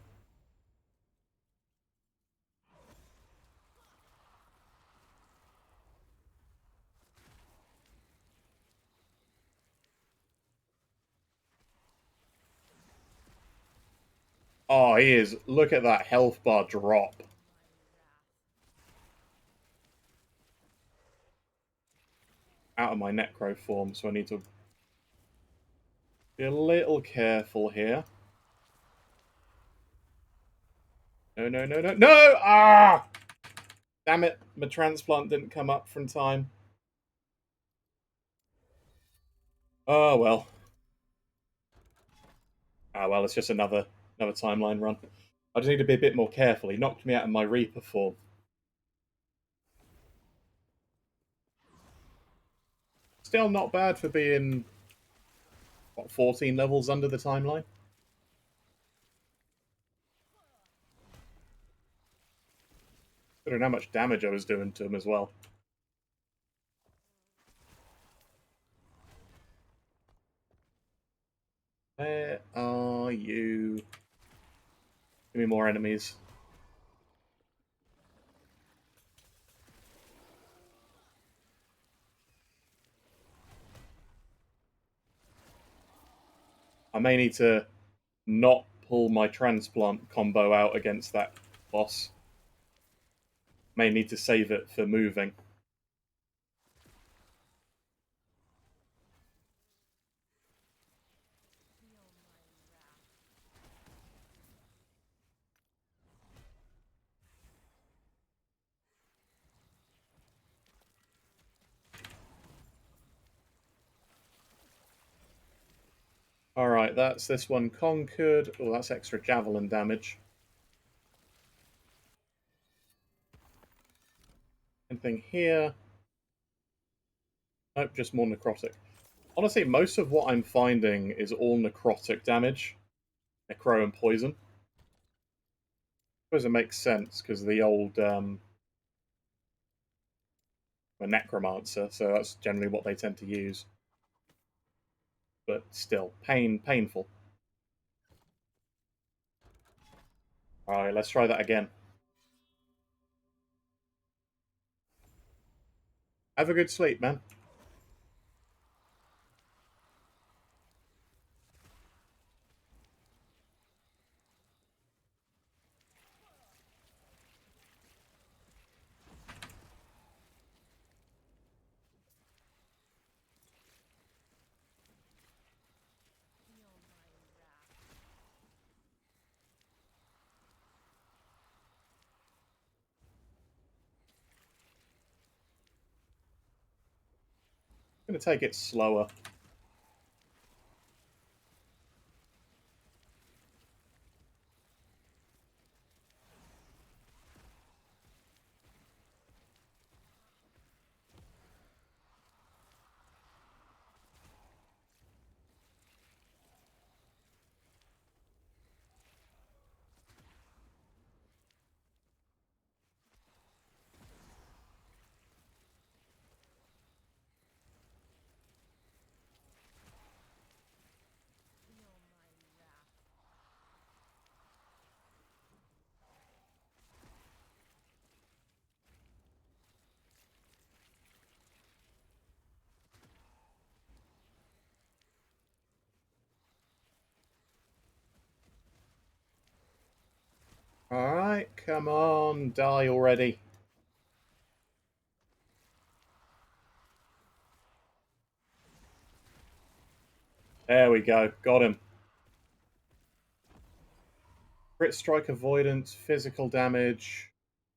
Oh, he is. Look at that health bar drop. Out of my necro form, so I need to be a little careful here. No, no, no, no, no! Ah! Damn it, my transplant didn't come up from time. Oh, well. Ah, well, it's just another timeline run. I just need to be a bit more careful. He knocked me out of my Reaper form. Still not bad for being, what, 14 levels under the timeline? Considering how much damage I was doing to him as well. Where are you? Give me more enemies. I may need to not pull my transplant combo out against that boss. May need to save it for moving. Alright, that's this one conquered. Oh, that's extra javelin damage. Anything here? Nope, just more necrotic. Honestly, most of what I'm finding is all necrotic damage. Necro and poison. I suppose it makes sense, because the old a necromancer, so that's generally what they tend to use. But still, painful. Alright, let's try that again. Have a good sleep, man. I'm going to take it slower. Alright, come on, die already. There we go, got him. Crit strike avoidance, physical damage,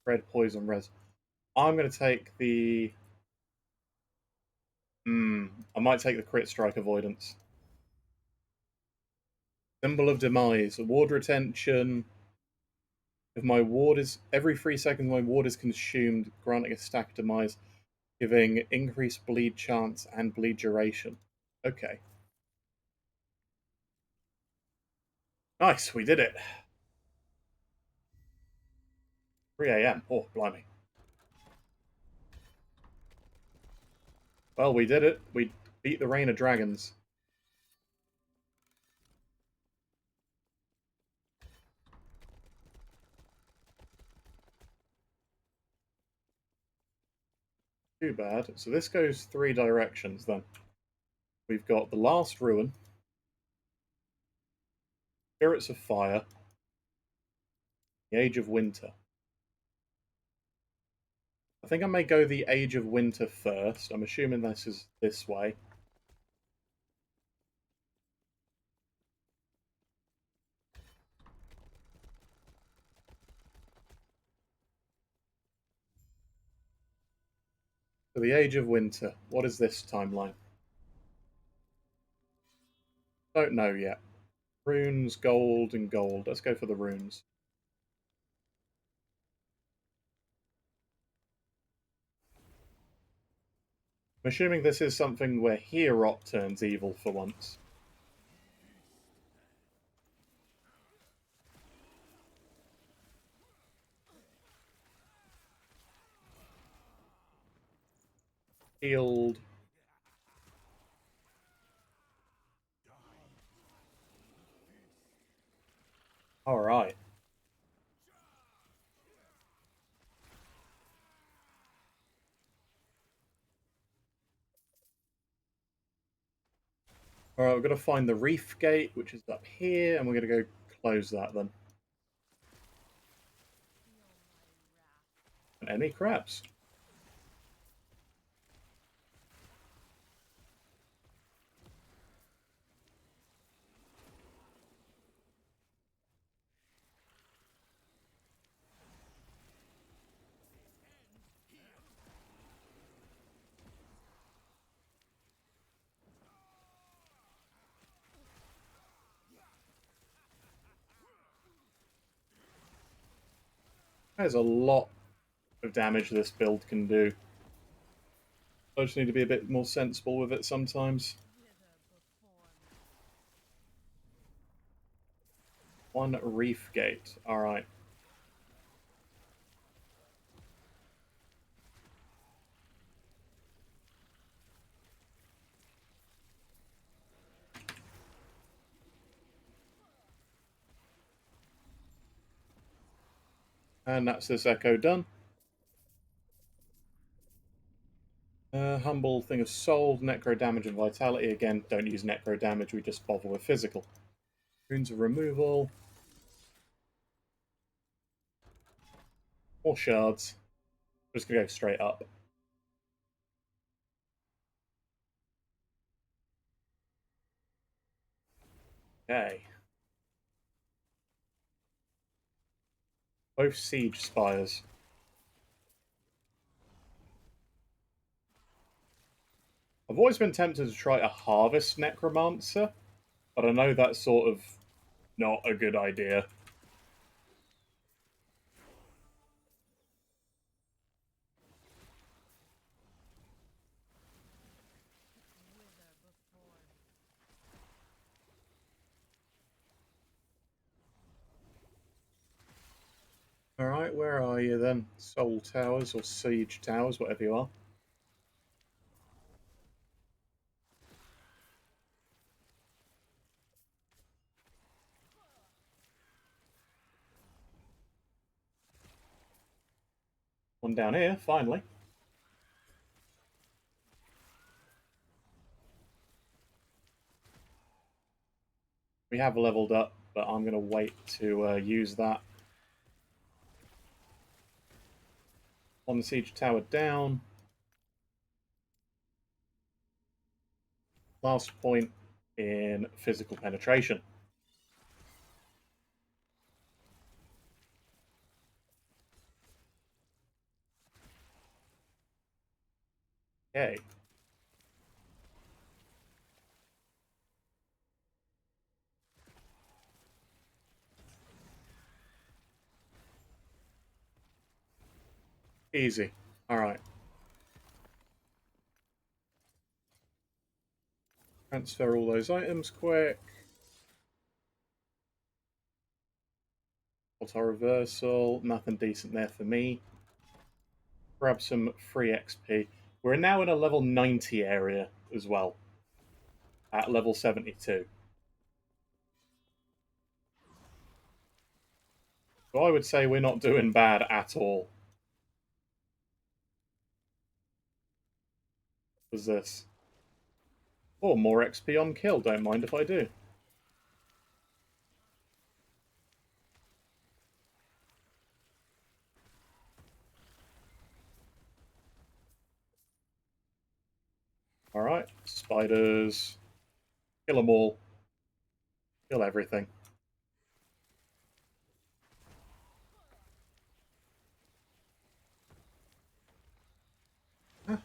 red poison res. I'm going to take the. I might take the crit strike avoidance. Symbol of demise. Ward retention. If my ward is every 3 seconds, my ward is consumed, granting a stack demise, giving increased bleed chance and bleed duration. Okay. Nice, we did it. 3 a.m. Oh, blimey. Well, we did it. We beat the Reign of Dragons. Too bad. So this goes 3 directions then. We've got the Last Ruin, Spirits of Fire, the Age of Winter. I think I may go the Age of Winter first. I'm assuming this is this way. So the Age of Winter. What is this timeline? Don't know yet. Runes, gold, and gold. Let's go for the runes. I'm assuming this is something where Hierop turns evil for once. Healed. Alright. Alright, we're going to find the Reef Gate, which is up here, and we're going to go close that then. And any crabs? There's a lot of damage this build can do. I just need to be a bit more sensible with it sometimes. One Reef Gate. Alright. And that's this echo done. Humble Thing of Soul, Necro Damage and Vitality. Again, don't use Necro Damage, we just bother with physical. Runes of Removal. More shards. I'm just going to go straight up. Okay. Both Siege Spires. I've always been tempted to try a Harvest Necromancer, but I know that's sort of not a good idea. Alright, where are you then? Soul Towers or Siege Towers, whatever you are. One down here, finally. We have leveled up, but I'm going to wait to use that. One Siege Tower down. Last point in physical penetration. Okay. Easy. Alright. Transfer all those items quick. Auto reversal. Nothing decent there for me. Grab some free XP. We're now in a level 90 area as well. At level 72. So I would say we're not doing bad at all. What's this? Oh, more XP on kill. Don't mind if I do. Alright. Spiders. Kill them all. Kill everything. Huh.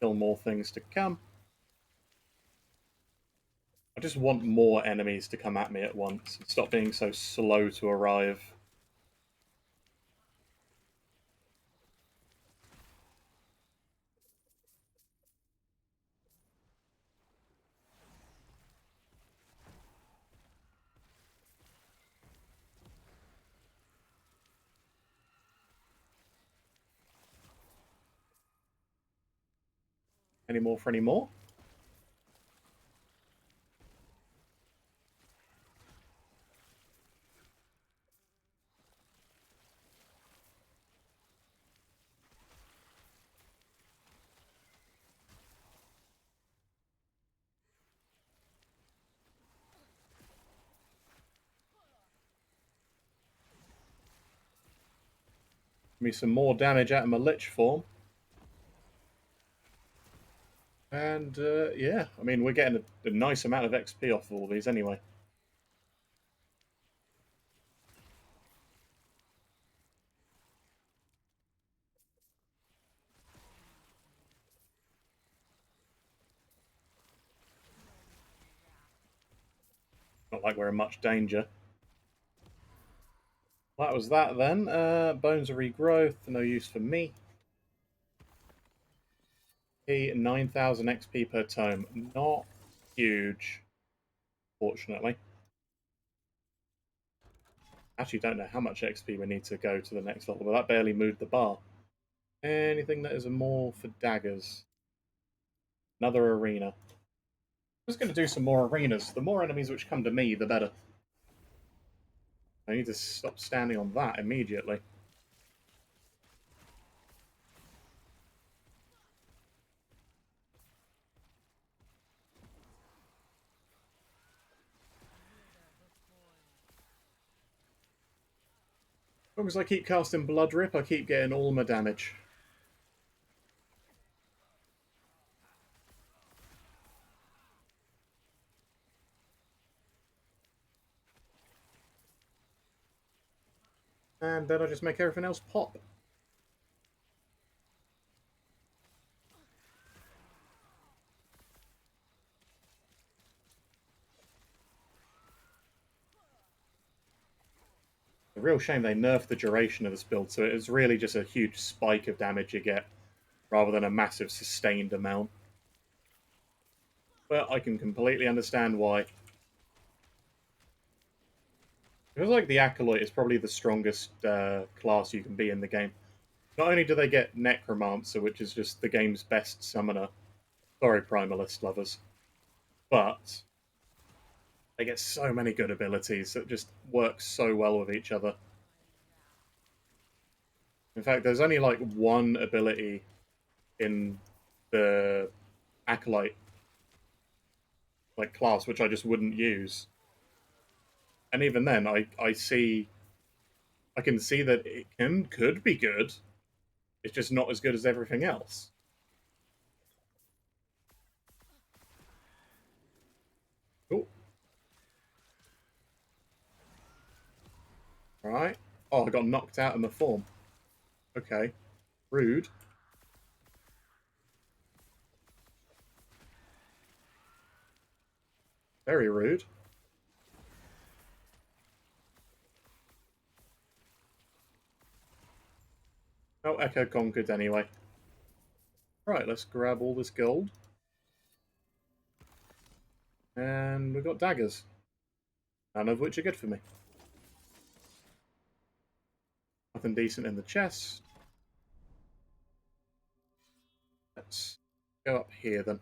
Kill more things to come. I just want more enemies to come at me at once and stop being so slow to arrive. Any more for any more? Give me some more damage out of my Lich form. And yeah, I mean, we're getting a nice amount of XP off of all these anyway. Not like we're in much danger. That was that then. Bones of regrowth, no use for me. 9,000 XP per tome. Not huge, fortunately. Actually, don't know how much XP we need to go to the next level, but that barely moved the bar. Anything that is a more for daggers. Another arena. I'm just going to do some more arenas. The more enemies which come to me, the better. I need to stop standing on that immediately. As long as I keep casting Blood Rip, I keep getting all my damage. And then I just make everything else pop. A real shame they nerfed the duration of this build, so it's really just a huge spike of damage you get, rather than a massive sustained amount. But I can completely understand why. It feels like the Acolyte is probably the strongest class you can be in the game. Not only do they get Necromancer, which is just the game's best summoner, sorry Primalist lovers, but they get so many good abilities that just work so well with each other. In fact, there's only like one ability in the Acolyte like class which I just wouldn't use. And even then I can see that it could be good. It's just not as good as everything else. Alright. Oh, I got knocked out of my form. Okay. Rude. Very rude. Oh, Echo conquered anyway. Right, let's grab all this gold. And we've got daggers. None of which are good for me. Nothing decent in the chest. Let's go up here then.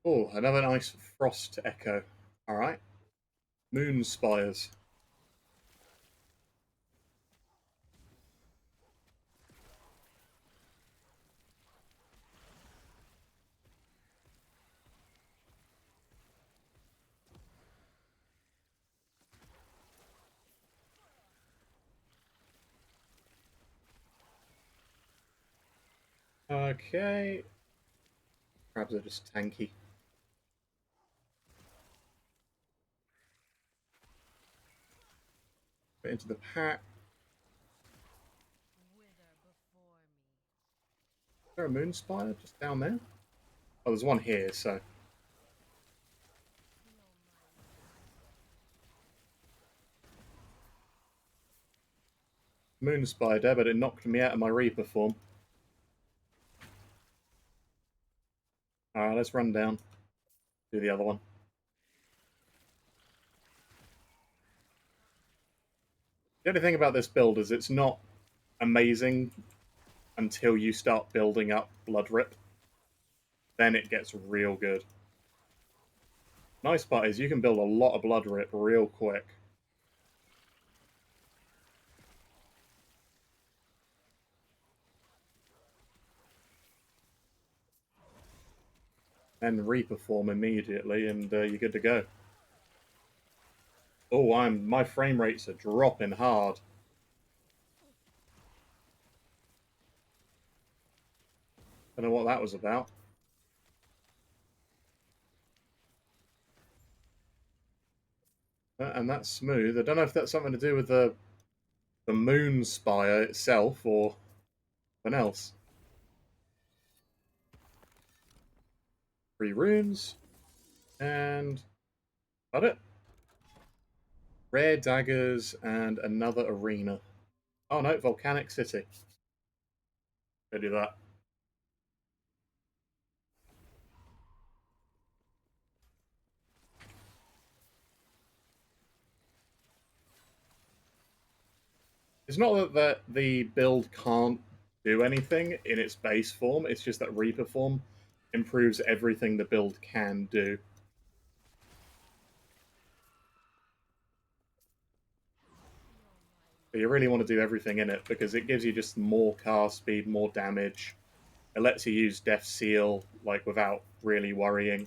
Oh, another nice frost echo. Alright. Moon spires. Okay. Crabs are just tanky. Put into the pack. Is there a moon spire just down there? Oh, there's one here, so. Moon spider, but it knocked me out of my Reaper form. Alright, let's run down. Do the other one. The only thing about this build is it's not amazing until you start building up Blood Rip. Then it gets real good. Nice part is you can build a lot of Blood Rip real quick. And Reaper form immediately, and you're good to go. Oh, my frame rates are dropping hard. Don't know what that was about. And that's smooth. I don't know if that's something to do with the moon spire itself or something else. 3 runes. And got it. Rare daggers and another arena. Oh no, Volcanic City. Go do that. It's not that the build can't do anything in its base form, it's just that Reaper form improves everything the build can do. But you really want to do everything in it because it gives you just more cast speed, more damage. It lets you use Death Seal like without really worrying.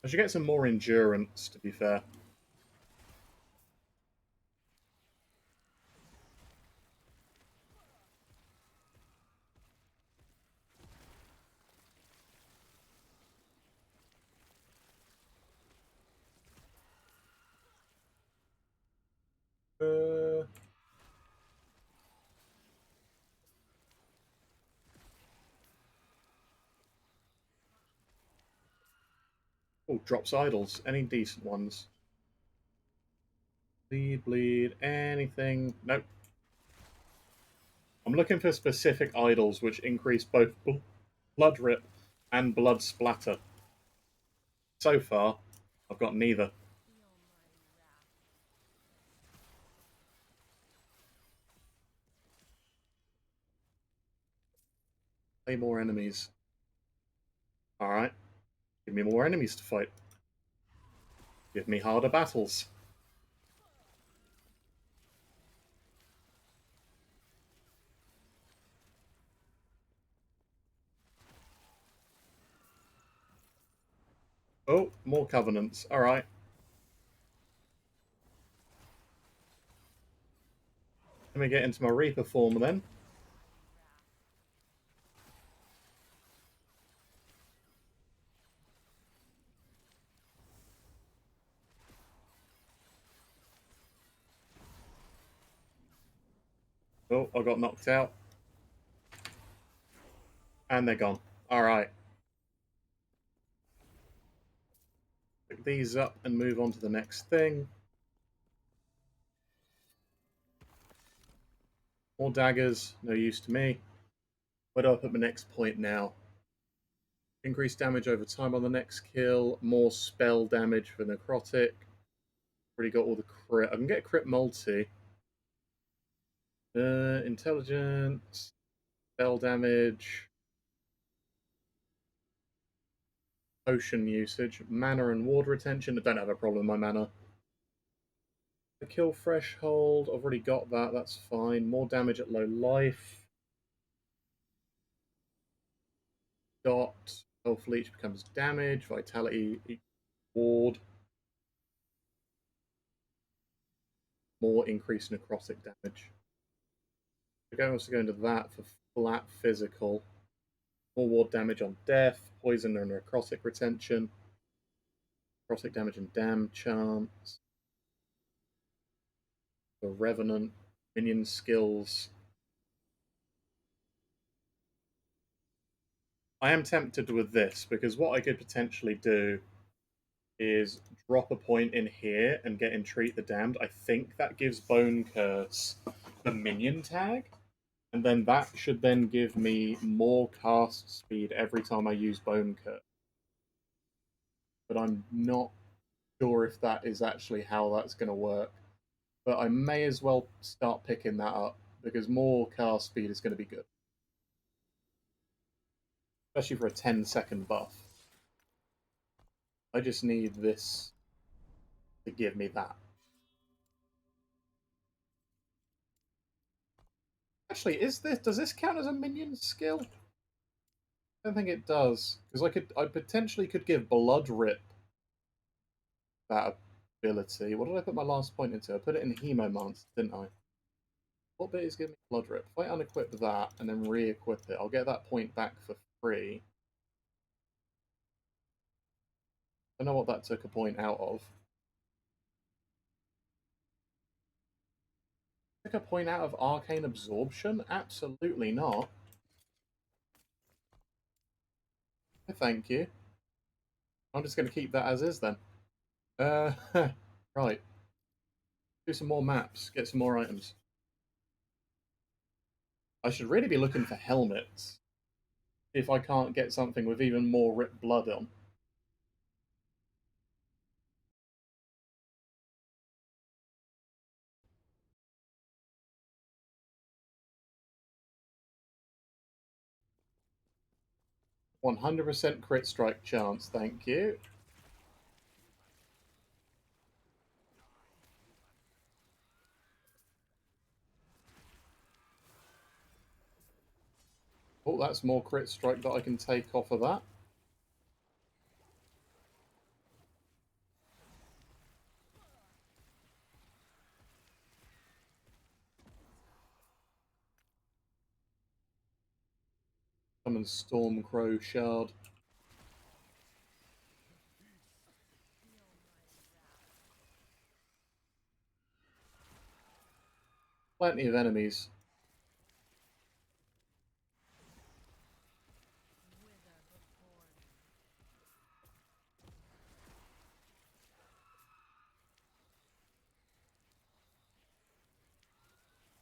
I should get some more endurance, to be fair. Uh... Oh, drops idols. Any decent ones? Bleed, anything? Nope. I'm looking for specific idols which increase both blood rip and blood splatter. So far, I've got neither. Play more enemies. Alright. Give me more enemies to fight. Give me harder battles. Oh, more covenants. Alright. Let me get into my Reaper form then. Oh, I got knocked out. And they're gone. Alright. Pick these up and move on to the next thing. More daggers, no use to me. Where do I put my next point now? Increase damage over time on the next kill. More spell damage for necrotic. Already got all the crit. I can get crit multi. Intelligence. Spell damage. Potion usage. Mana and ward retention. I don't have a problem with my mana. The kill threshold. I've already got that. That's fine. More damage at low life. Dot. Health leech becomes damage. Vitality. Ward. More increased necrotic damage. We can also go into that for flat physical. More ward damage on death, poison and necrotic retention, necrotic damage and dam chance. The Revenant, minion skills. I am tempted with this because what I could potentially do is drop a point in here and get Entreat the Damned. I think that gives Bone Curse the minion tag. And then that should then give me more cast speed every time I use Bone Curse. But I'm not sure if that is actually how that's going to work. But I may as well start picking that up because more cast speed is going to be good. Especially for a 10-second buff. I just need this to give me that. Actually, does this count as a minion skill? I don't think it does. Because I potentially could give Blood Rip that ability. What did I put my last point into? I put it in Hemomancer, didn't I? What bit is giving me Blood Rip? If I unequip that and then re-equip it, I'll get that point back for free. I don't know what that took a point out of. Took a point out of Arcane Absorption? Absolutely not. Thank you. I'm just going to keep that as is then. Right. Do some more maps, get some more items. I should really be looking for helmets. If I can't get something with even more ripped blood on. %100% crit strike chance, thank you. Oh, that's more crit strike that I can take off of that. Summon Stormcrow Shard. Plenty of enemies.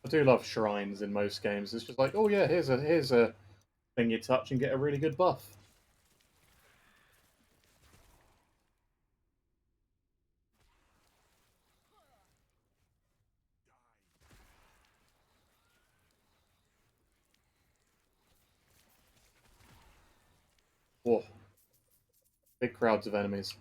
I do love shrines in most games. It's just like, oh yeah, here's a thing you touch and get a really good buff. Whoa. Big crowds of enemies.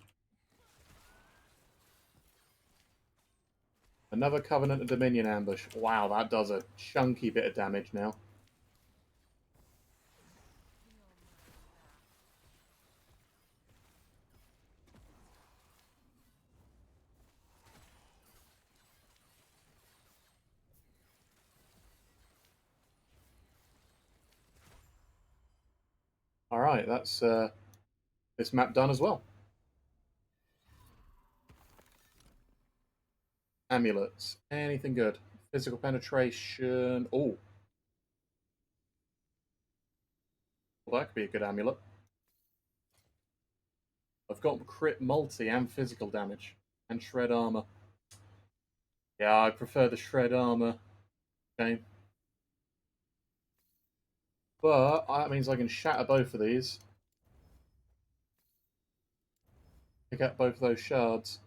Another Covenant of Dominion ambush. Wow, that does a chunky bit of damage now. Alright, that's this map done as well. Amulets. Anything good? physical penetration. Oh, well, that could be a good amulet. I've got crit multi and physical damage and shred armor. Yeah, I prefer the shred armor. Okay. But that means I can shatter both of these. Pick up both of those shards.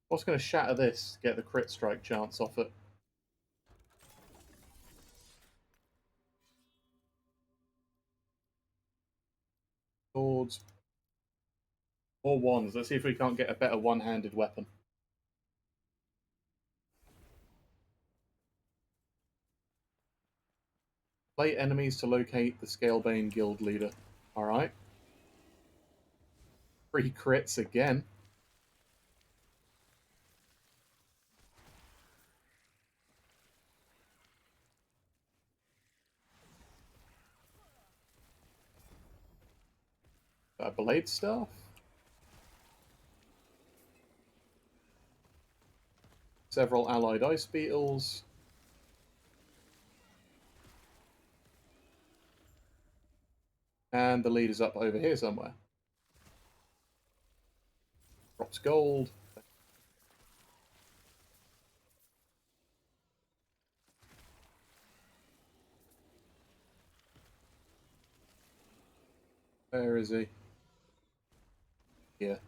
What's going to shatter this to get the crit strike chance off it? Swords. Or wands. Let's see if we can't get a better one-handed weapon. Play enemies to locate the Scalebane guild leader. Alright. 3 crits again. Blade staff. Several allied ice beetles. And the leader's up over here somewhere. Drops gold. Where is he? Here.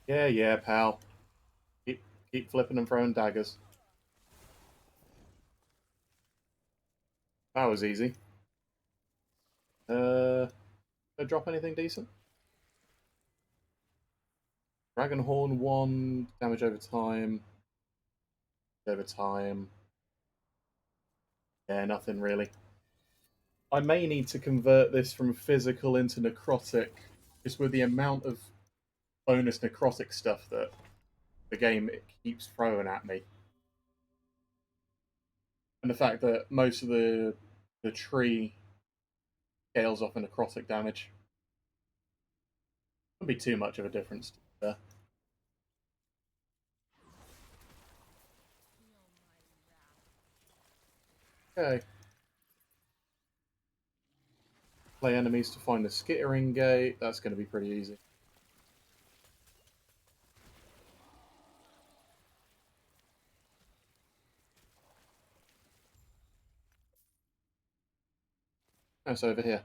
Yeah, pal. Keep flipping and throwing daggers. That was easy. Did I drop anything decent? Dragon Horn 1, damage over time. Over time. Yeah, nothing really. I may need to convert this from physical into necrotic, just with the amount of bonus necrotic stuff that the game keeps throwing at me. And the fact that most of the tree scales off in necrotic damage. Wouldn't be too much of a difference there. Okay. Play enemies to find the skittering gate. That's going to be pretty easy. That's over here.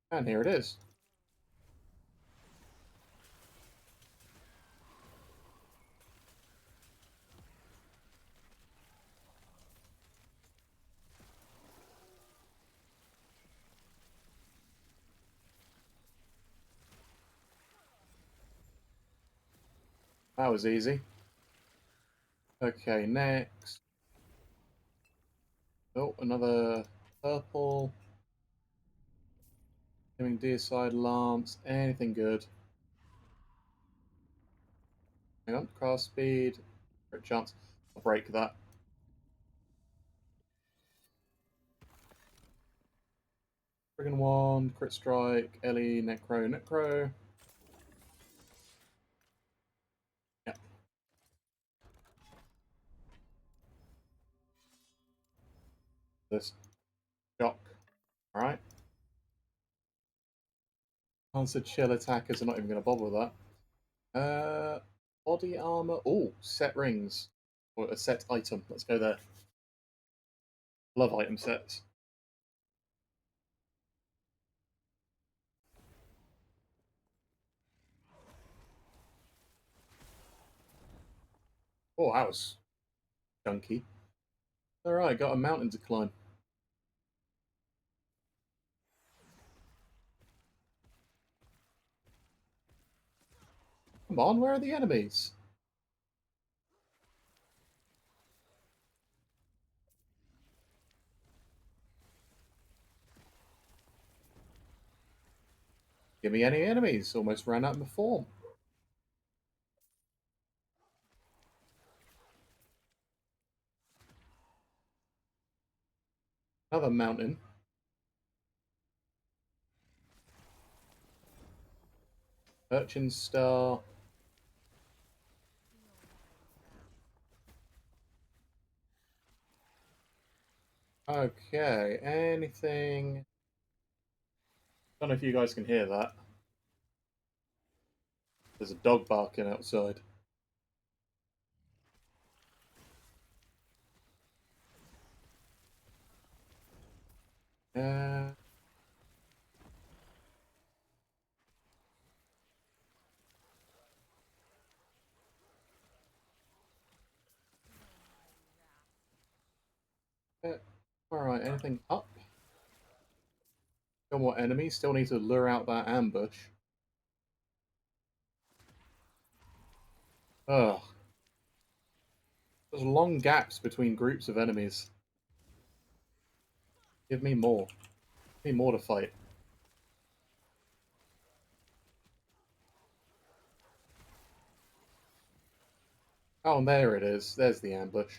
And here it is. That was easy. Okay, next. Oh, another purple. Giving deicide lance. Anything good. Hang on, cast speed. Crit chance. I'll break that. Friggin' wand, crit strike, Ellie, necro. Yeah. This shock. Alright. Answer chill attackers are not even going to bother with that. Body armor. Oh, set rings. Or a set item. Let's go there. Love item sets. Oh, that was chunky. Alright, got a mountain to climb. Come on, where are the enemies? Give me any enemies. Almost ran out of my form. Another mountain. Urchin Star. Okay, anything... Don't know if you guys can hear that. There's a dog barking outside. Uh, Alright, anything up? Still more enemies. Still need to lure out that ambush. Ugh. There's long gaps between groups of enemies. Give me more. Give me more to fight. Oh, and there it is. There's the ambush.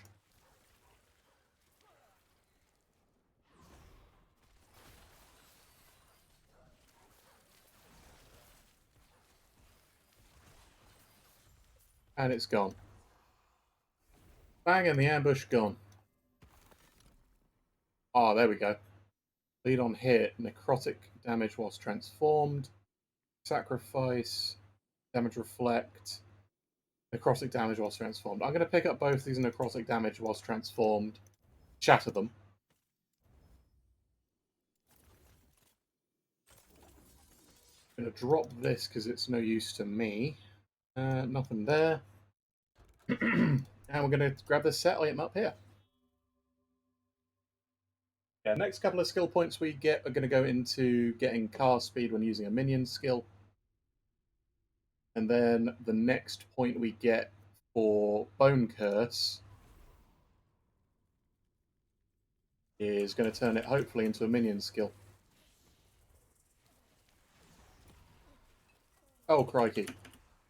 And it's gone. Bang, and the ambush gone. Oh, there we go. Lead on hit. Necrotic damage whilst transformed. Sacrifice. Damage reflect. Necrotic damage whilst transformed. I'm going to pick up both these necrotic damage whilst transformed. Shatter them. I'm going to drop this because it's no use to me. Nothing there. And we're going to grab this set item up here. Yeah, next couple of skill points we get are going to go into getting car speed when using a minion skill. And then the next point we get for Bone Curse is going to turn it hopefully into a minion skill. Oh, crikey.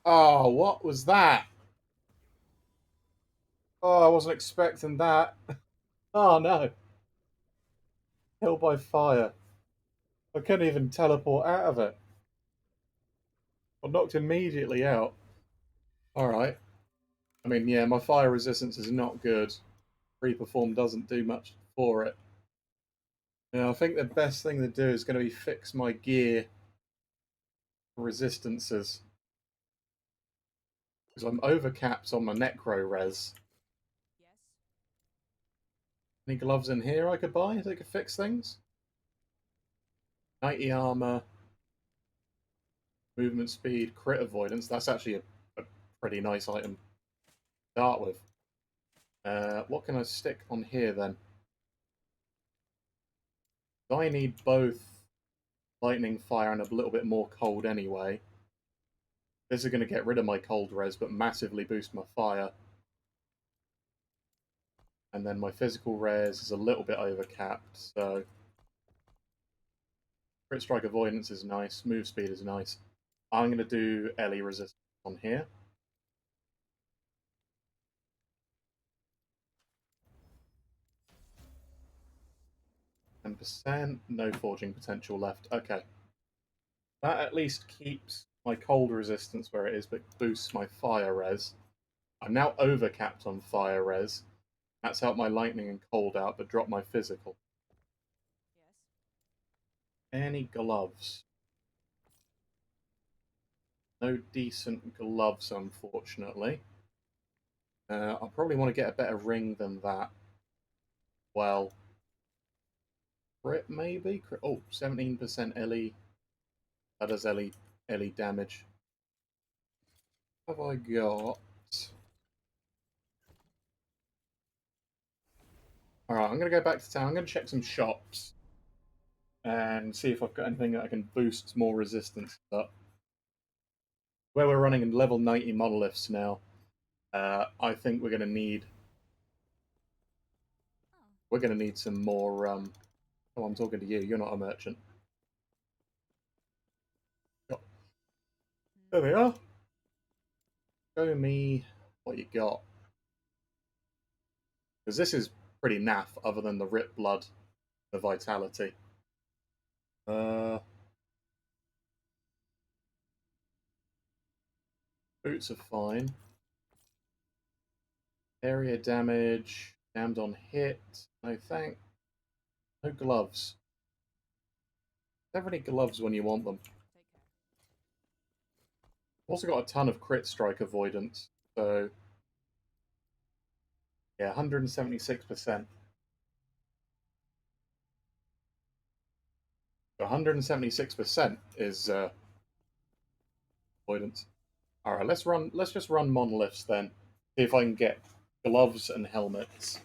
Oh, what was that? Oh, I wasn't expecting that. Oh, no. Killed by fire. I couldn't even teleport out of it. I knocked immediately out. Alright. I mean, yeah, my fire resistance is not good. Reperform doesn't do much for it. Now, I think the best thing to do is going to be fix my gear resistances. Because I'm overcapped on my Necro res. Yes. Any gloves in here I could buy that could fix things? Mighty armor, movement speed, crit avoidance. That's actually a pretty nice item to start with. What can I stick on here then? I need both lightning, fire, and a little bit more cold anyway. This is going to get rid of my cold res, but massively boost my fire. And then my physical res is a little bit overcapped, so... Crit strike avoidance is nice, move speed is nice. I'm going to do LE resistance on here. 10%, no forging potential left. Okay. That at least keeps my cold resistance where it is, but boosts my fire res. I'm now overcapped on fire res. That's helped my lightning and cold out, but dropped my physical. Yes. Any gloves? No decent gloves, unfortunately. I probably want to get a better ring than that. Well, crit maybe? Crit. Oh, 17% LE. That does LE damage. What have I got? Alright, I'm going to go back to town. I'm going to check some shops and see if I've got anything that I can boost more resistance up. Where we're running in level 90 monoliths now, I think we're going to need... Oh. We're going to need some more... Oh, I'm talking to you. You're not a merchant. Oh, there we are. Show me what you got. Because this is pretty naff, other than the Rip Blood the vitality. Boots are fine. Area damage, damned on hit. No thanks. No gloves. Never any gloves when you want them. Also got a ton of crit strike avoidance, so yeah, 176%. 176% is avoidance. All right, let's run. Let's just run monoliths then. See if I can get gloves and helmets.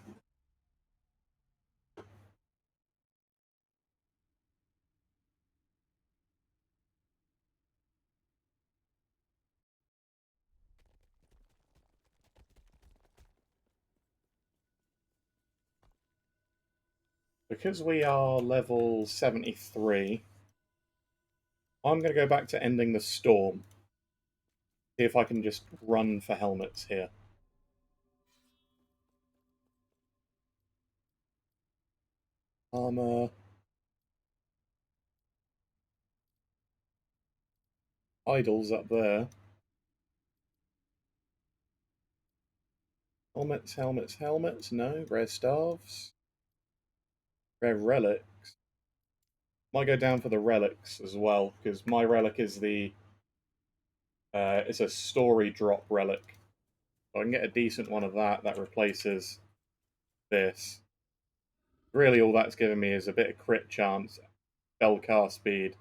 Because we are level 73, I'm going to go back to ending the storm. See if I can just run for helmets here. Armor. Idols up there. Helmets, helmets, helmets. No. Rare staves. Rare relics. Might go down for the relics as well, because my relic is the... it's a story drop relic. So I can get a decent one of that. That replaces this. Really all that's giving me is a bit of crit chance, spell cast speed,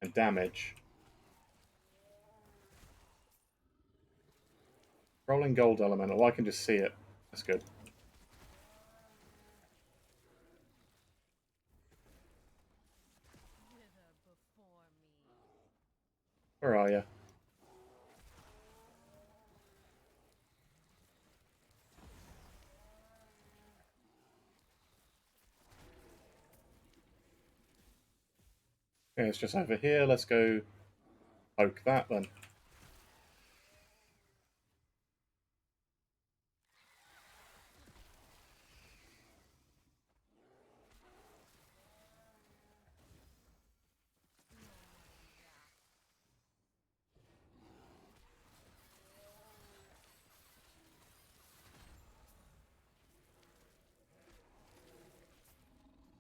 and damage. Rolling gold elemental. I can just see it. That's good. Where are you? Okay, it's just over here. Let's go poke that then.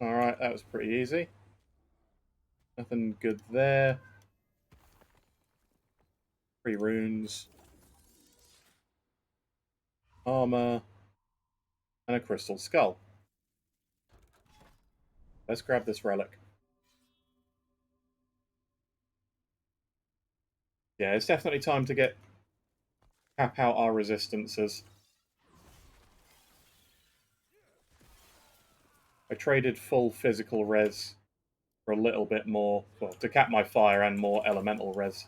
Alright, that was pretty easy. Nothing good there. 3 runes. Armor. And a crystal skull. Let's grab this relic. Yeah, it's definitely time to cap out our resistances. I traded full physical res for a little bit more, well, to cap my fire and more elemental res.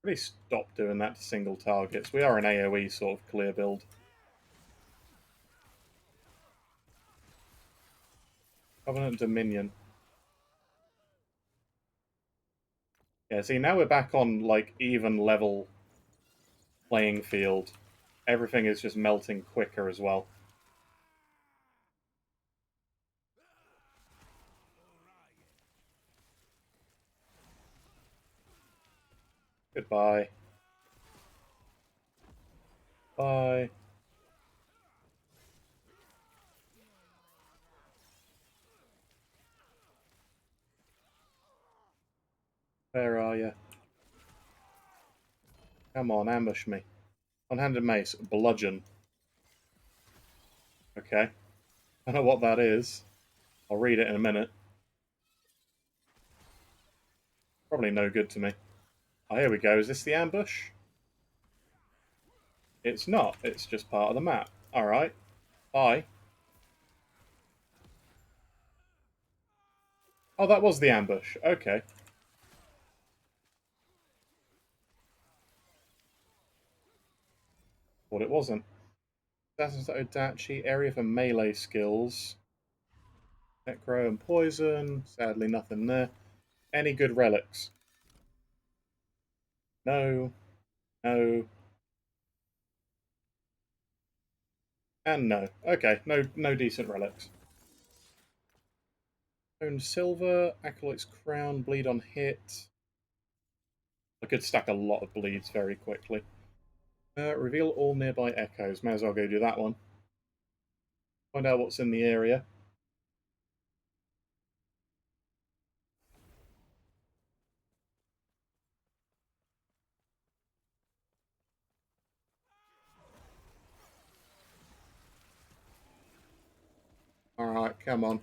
Really stop doing that to single targets. We are an AoE sort of clear build. Covenant Dominion. Yeah, see, now we're back on, like, even level playing field. Everything is just melting quicker as well. Goodbye. Bye. Where are you? Come on, ambush me. One-handed mace. Bludgeon. Okay. I don't know what that is. I'll read it in a minute. Probably no good to me. Oh, here we go. Is this the ambush? It's not. It's just part of the map. Alright. Bye. Oh, that was the ambush. Okay. Thought it wasn't. Assassin's Odachi, area for melee skills. Necro and poison. Sadly, nothing there. Any good relics? No. No. And no. Okay, no decent relics. Stone silver, Acolyte's crown, bleed on hit. I could stack a lot of bleeds very quickly. Reveal all nearby echoes. May as well go do that one. Find out what's in the area. Alright, come on.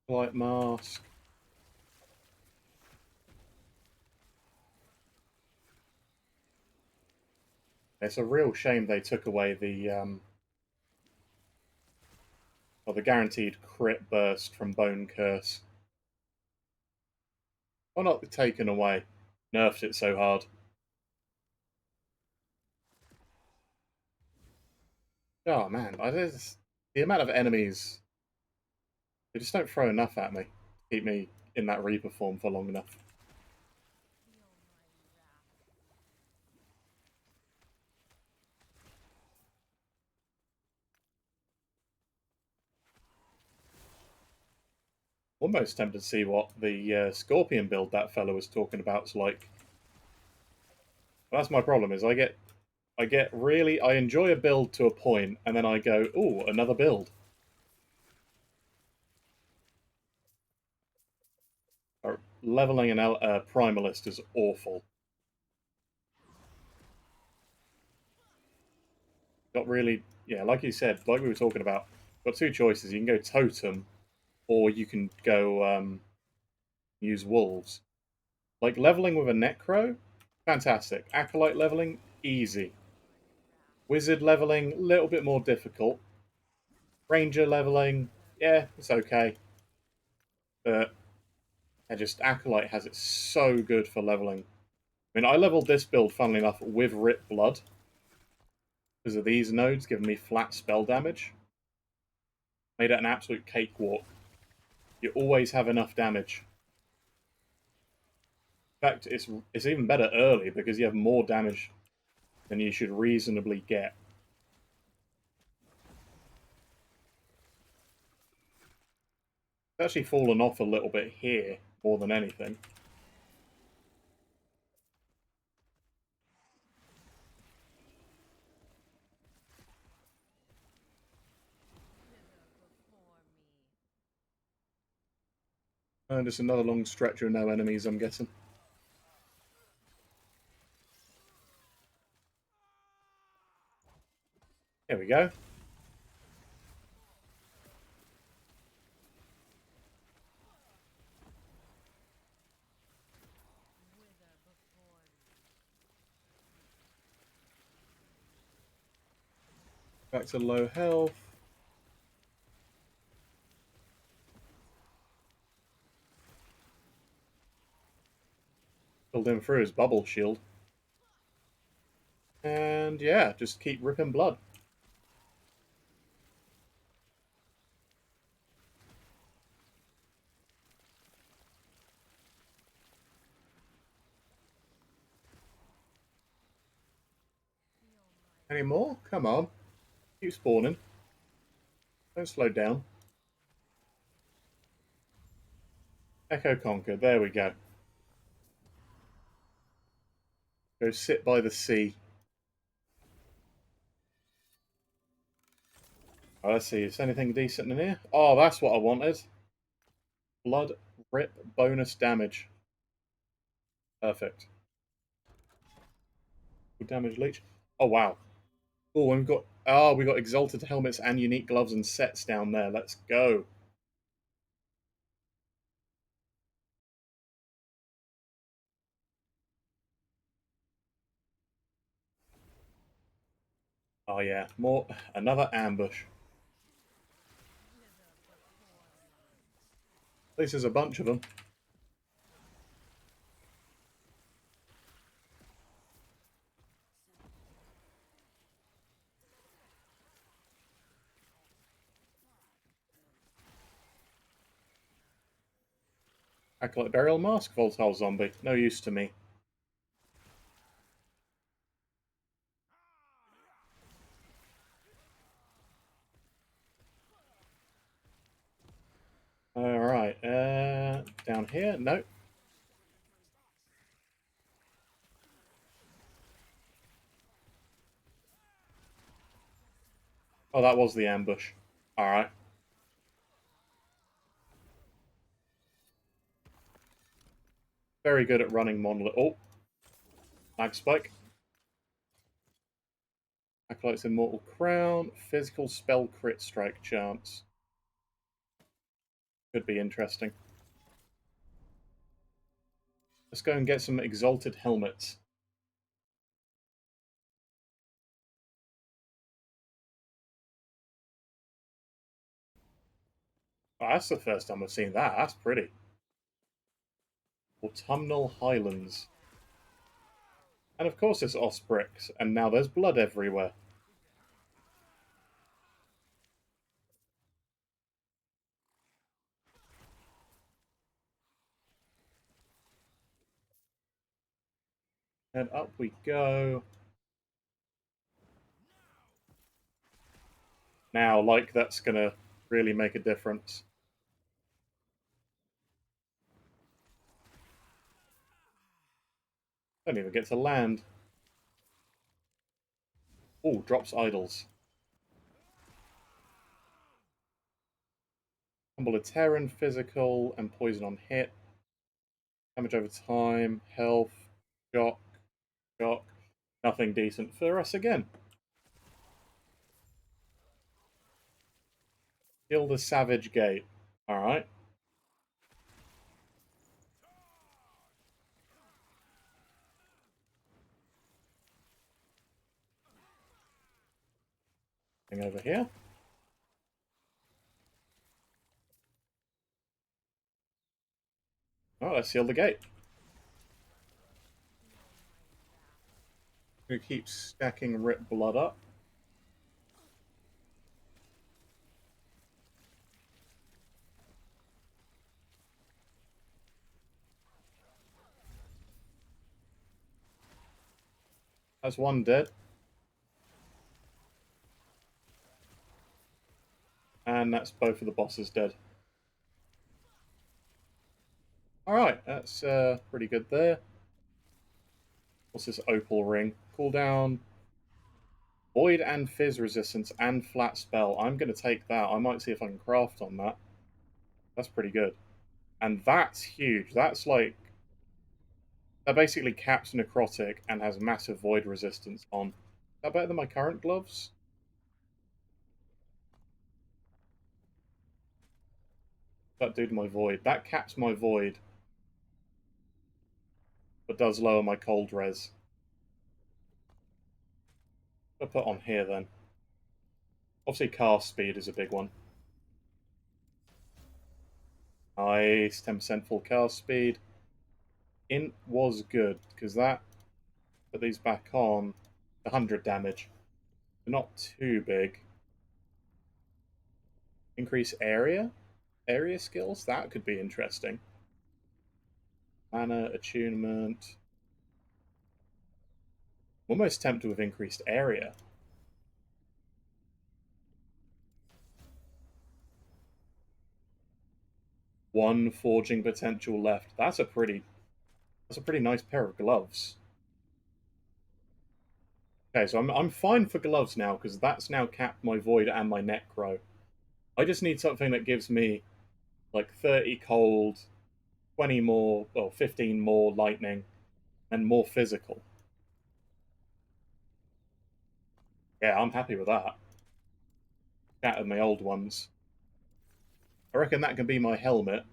Light mask. It's a real shame they took away the the guaranteed crit burst from Bone Curse. Why not taken away? Nerfed it so hard. Oh man, the amount of enemies, they just don't throw enough at me to keep me in that Reaper form for long enough. Almost tempted to see what the Scorpion build that fellow was talking about is like. Well, that's my problem. Is I enjoy a build to a point, and then I go, ooh, another build. Leveling an Primalist is awful. Got really, yeah, like you said, like we were talking about, got two choices. You can go Totem, or you can go use Wolves. Like leveling with a Necro, fantastic. Acolyte leveling, easy. Wizard leveling, a little bit more difficult. Ranger leveling, yeah, it's okay. But Acolyte has it so good for leveling. I mean, I leveled this build, funnily enough, with Rip Blood. Because of these nodes giving me flat spell damage. Made it an absolute cakewalk. You always have enough damage. In fact, it's even better early because you have more damage than you should reasonably get. It's actually fallen off a little bit here, more than anything. And just another long stretch of no enemies, I'm guessing. Here we go. Back to low health. Killed him through his bubble shield. And yeah, just keep ripping blood. Any more? Come on. Keep spawning. Don't slow down. Echo conquered. There we go. Go sit by the sea. Oh, let's see. Is anything decent in here? Oh, that's what I wanted. Blood rip bonus damage. Perfect. Good damage leech. Oh wow. Oh, and we got exalted helmets and unique gloves and sets down there. Let's go. Oh yeah, another ambush. At least there's a bunch of them. Acolyte Burial Mask, Volatile Zombie. No use to me. Alright, down here? No. Oh, that was the ambush. Alright. Very good at running Monolith. Oh! Mag Spike. Acolyte's Immortal Crown. Physical Spell Crit Strike chance. Could be interesting. Let's go and get some Exalted Helmets. Oh, that's the first time I've seen that. That's pretty. Autumnal Highlands. And of course it's Osprix, and now there's blood everywhere. And up we go. Now, like, that's gonna really make a difference. Don't even get to land. Oh, drops idols. Humble a Terran, physical, and poison on hit. Damage over time, health, shock, shock. Nothing decent for us again. Kill the Savage Gate. Alright. Thing over here. Oh, let's seal the gate. We keep stacking Rip Blood up. That's one dead. And that's both of the bosses dead. Alright, that's pretty good there. What's this Opal Ring? Cooldown, Void and Fizz resistance and flat spell. I'm going to take that. I might see if I can craft on that. That's pretty good. And that's huge. That's like... That basically caps Necrotic and has massive Void resistance on. Is that better than my current gloves? That do to my Void. That caps my Void, but does lower my cold res. I'll put on here then. Obviously cast speed is a big one. Nice, 10% full cast speed. Int was good, because that put these back on 100 damage. They're not too big. Increase area? Area skills? That could be interesting. Mana, attunement. Almost tempted with increased area. One forging potential left. That's a pretty nice pair of gloves. Okay, so I'm fine for gloves now, because that's now capped my Void and my Necro. I just need something that gives me like 30 cold, 20 more, well, 15 more lightning, and more physical. Yeah, I'm happy with that. Out of my old ones. I reckon that can be my helmet.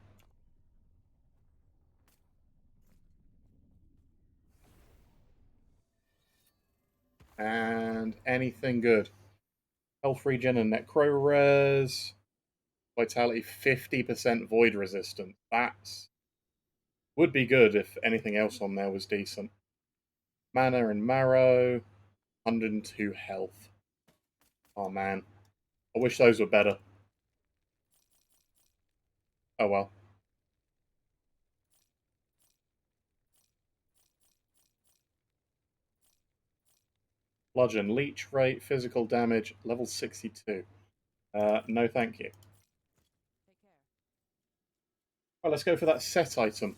And anything good. Health regen and necro res. Vitality 50% void resistant. That's would be good if anything else on there was decent. Mana and marrow. 102 health. Oh man. I wish those were better. Oh well. Bludgeon, leech rate, physical damage, level 62. No thank you. Take care. Well, let's go for that set item.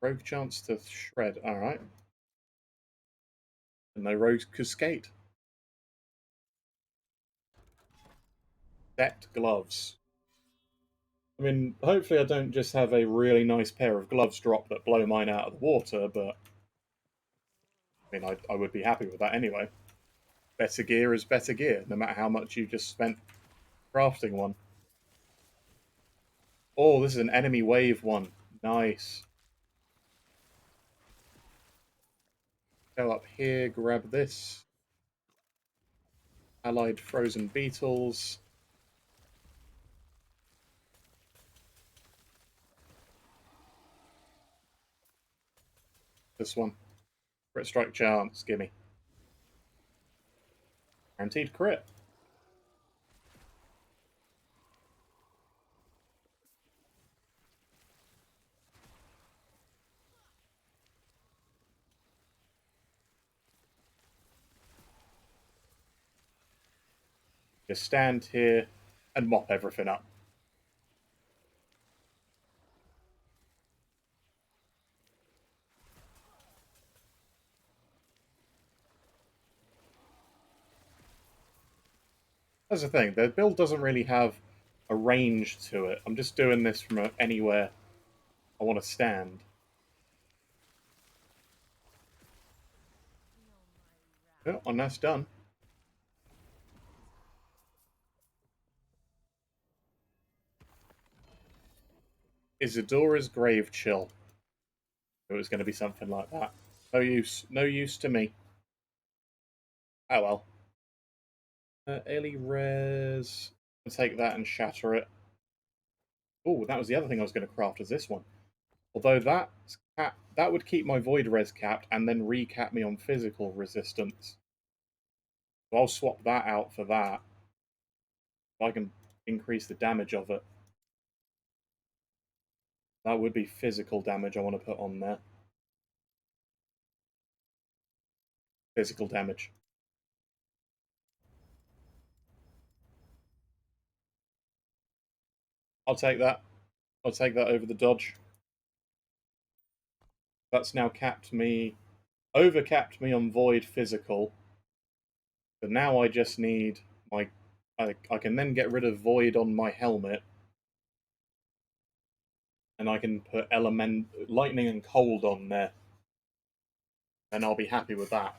Rogue chance to shred, alright. And no rogue cascade. Set gloves. I mean, hopefully I don't just have a really nice pair of gloves drop that blow mine out of the water, but I mean, I would be happy with that anyway. Better gear is better gear, no matter how much you just spent crafting one. Oh, this is an enemy wave one. Nice. Go up here, grab this. Allied frozen beetles. This one. Crit strike chance, gimme. Guaranteed crit. Just stand here and mop everything up. That's the thing, the build doesn't really have a range to it. I'm just doing this from anywhere I want to stand. Oh, and that's done. Isadora's Grave Chill. It was going to be something like that. No use. No use to me. Oh well. Ellie Res. Take that and shatter it. Oh, that was the other thing I was going to craft, is this one. Although that would keep my Void Res capped and then recap me on physical resistance. So I'll swap that out for that. I can increase the damage of it. That would be physical damage I want to put on there. Physical damage. I'll take that. I'll take that over the dodge. That's now capped me, overcapped me on Void physical. So now I just need my, I can then get rid of Void on my helmet. And I can put lightning and cold on there. And I'll be happy with that.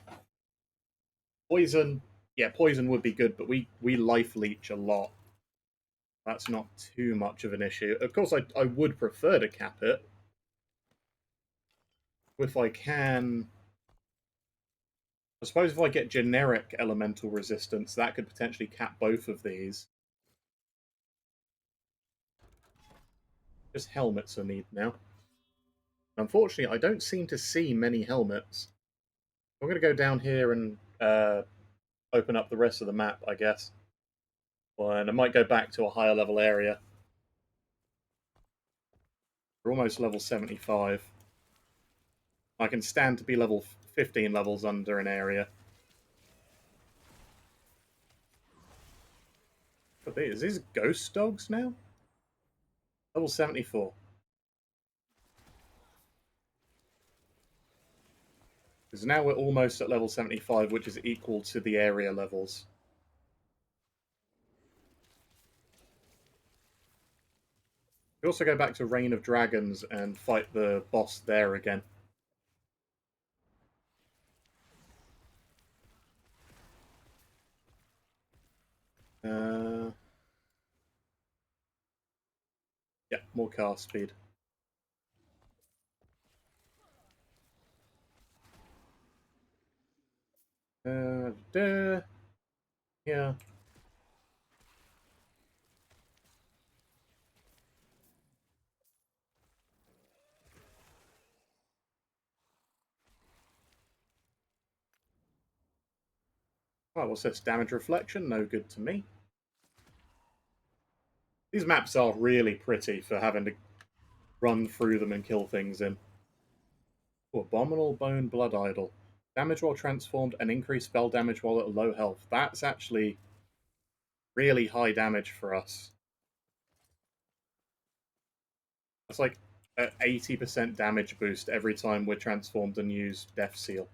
Poison, yeah, poison would be good, but we life leech a lot. That's not too much of an issue. Of course, I would prefer to cap it. If I can... I suppose if I get generic elemental resistance, that could potentially cap both of these. Just helmets I need now. Unfortunately, I don't seem to see many helmets. I'm going to go down here and open up the rest of the map, I guess. And I might go back to a higher level area. We're almost level 75. I can stand to be level 15 levels under an area. But is these ghost dogs now? Level 74. Because now we're almost at level 75, which is equal to the area levels. We also go back to Reign of Dragons and fight the boss there again. Yeah, more cast speed. Yeah. Oh, what's this? Damage reflection? No good to me. These maps are really pretty for having to run through them and kill things in. Oh, Abominable Bone Blood Idol. Damage while transformed and increased spell damage while at low health. That's actually really high damage for us. That's like an 80% damage boost every time we're transformed and use Death Seal.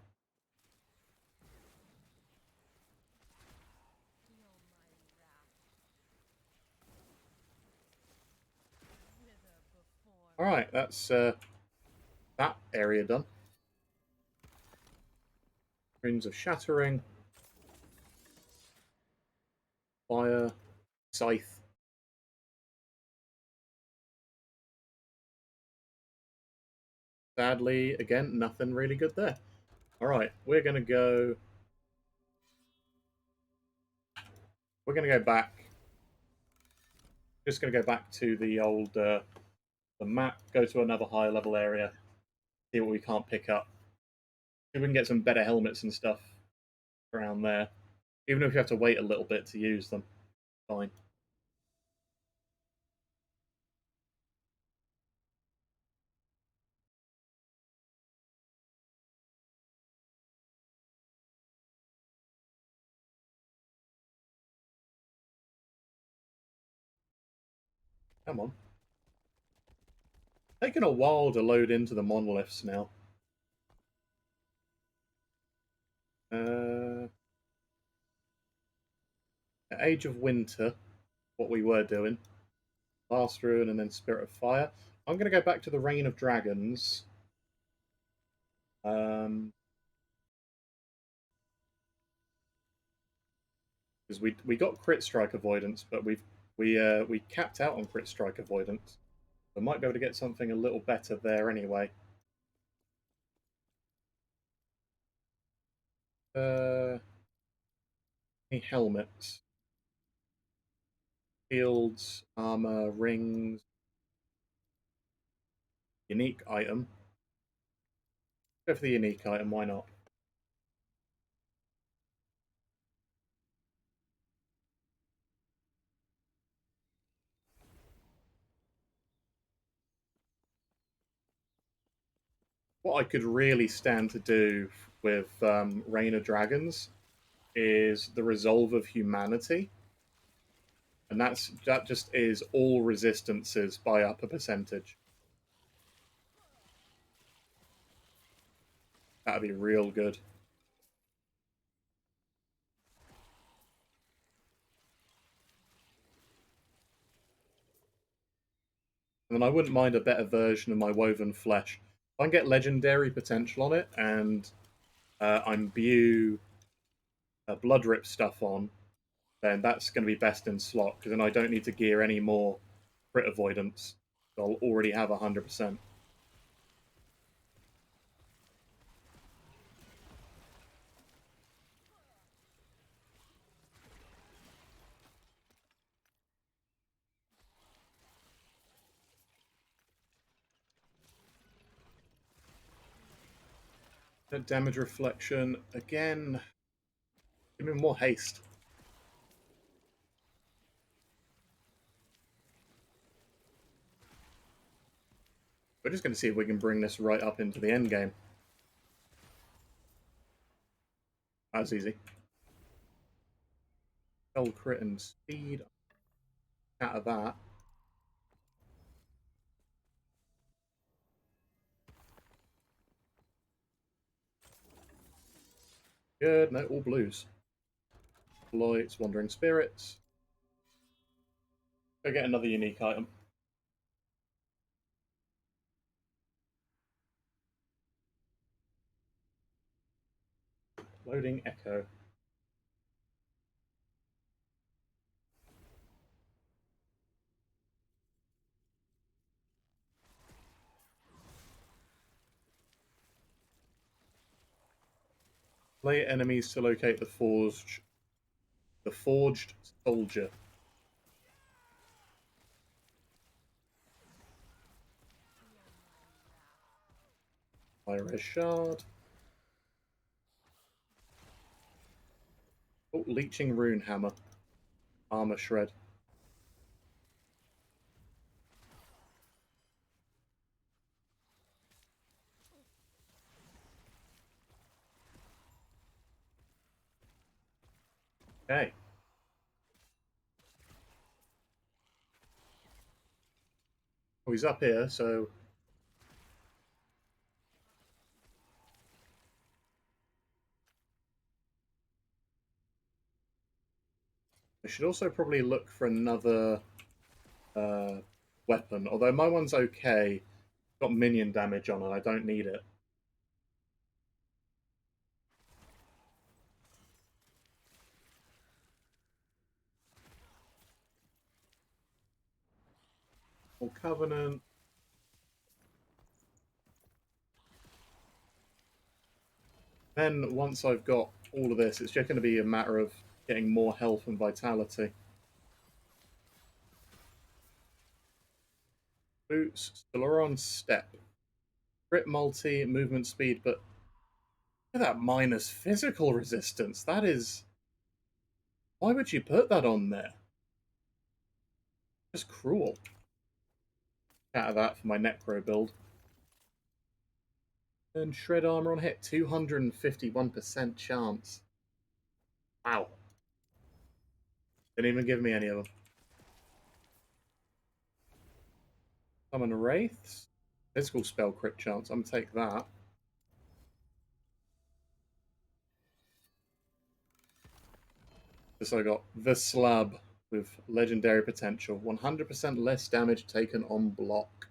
Alright, that's that area done. Runes of Shattering. Fire. Scythe. Sadly, again, nothing really good there. Alright, we're going to go... We're going to go back. Just going to go back to the old the map, go to another higher level area, see what we can't pick up. See if we can get some better helmets and stuff around there. Even if we have to wait a little bit to use them. Fine. Come on. Taking a while to load into the monoliths now. Age of Winter, what we were doing. Last Ruin and then Spirit of Fire. I'm going to go back to the Reign of Dragons. Because we got crit strike avoidance, but we capped out on crit strike avoidance. We might be able to get something a little better there anyway. Any helmets? Shields, armor, rings. Unique item. Go for the unique item, why not? What I could really stand to do with Reign of Dragons is the Resolve of Humanity. And that just is all resistances by up a percentage. That'd be real good. And then I wouldn't mind a better version of my Woven Flesh. If I can get legendary potential on it and I imbue Blood Rip stuff on, then that's going to be best in slot, because then I don't need to gear any more crit avoidance. So I'll already have 100%. Damage reflection again. Give me more haste. We're just going to see if we can bring this right up into the end game. That's easy. Spell crit and speed. Out of that. Good, no, all blues. Lights, Wandering Spirits. Go get another unique item. Loading Echo. Play enemies to locate the forged soldier. Fire shard. Oh, leeching rune hammer. Armor shred. Okay. Oh, he's up here, so I should also probably look for another weapon. Although my one's okay. Got minion damage on it, I don't need it. Or Covenant. Then once I've got all of this, it's just going to be a matter of getting more health and vitality. Boots, still are on step. Crit multi, movement speed, but look at that minus physical resistance. That is... Why would you put that on there? Just cruel. Out of that for my Necro build. And Shred Armor on hit, 251% chance. Wow. Didn't even give me any of them. Summon Wraiths. Physical spell crit chance. I'm gonna take that. So I got the Slab with legendary potential. 100% less damage taken on block.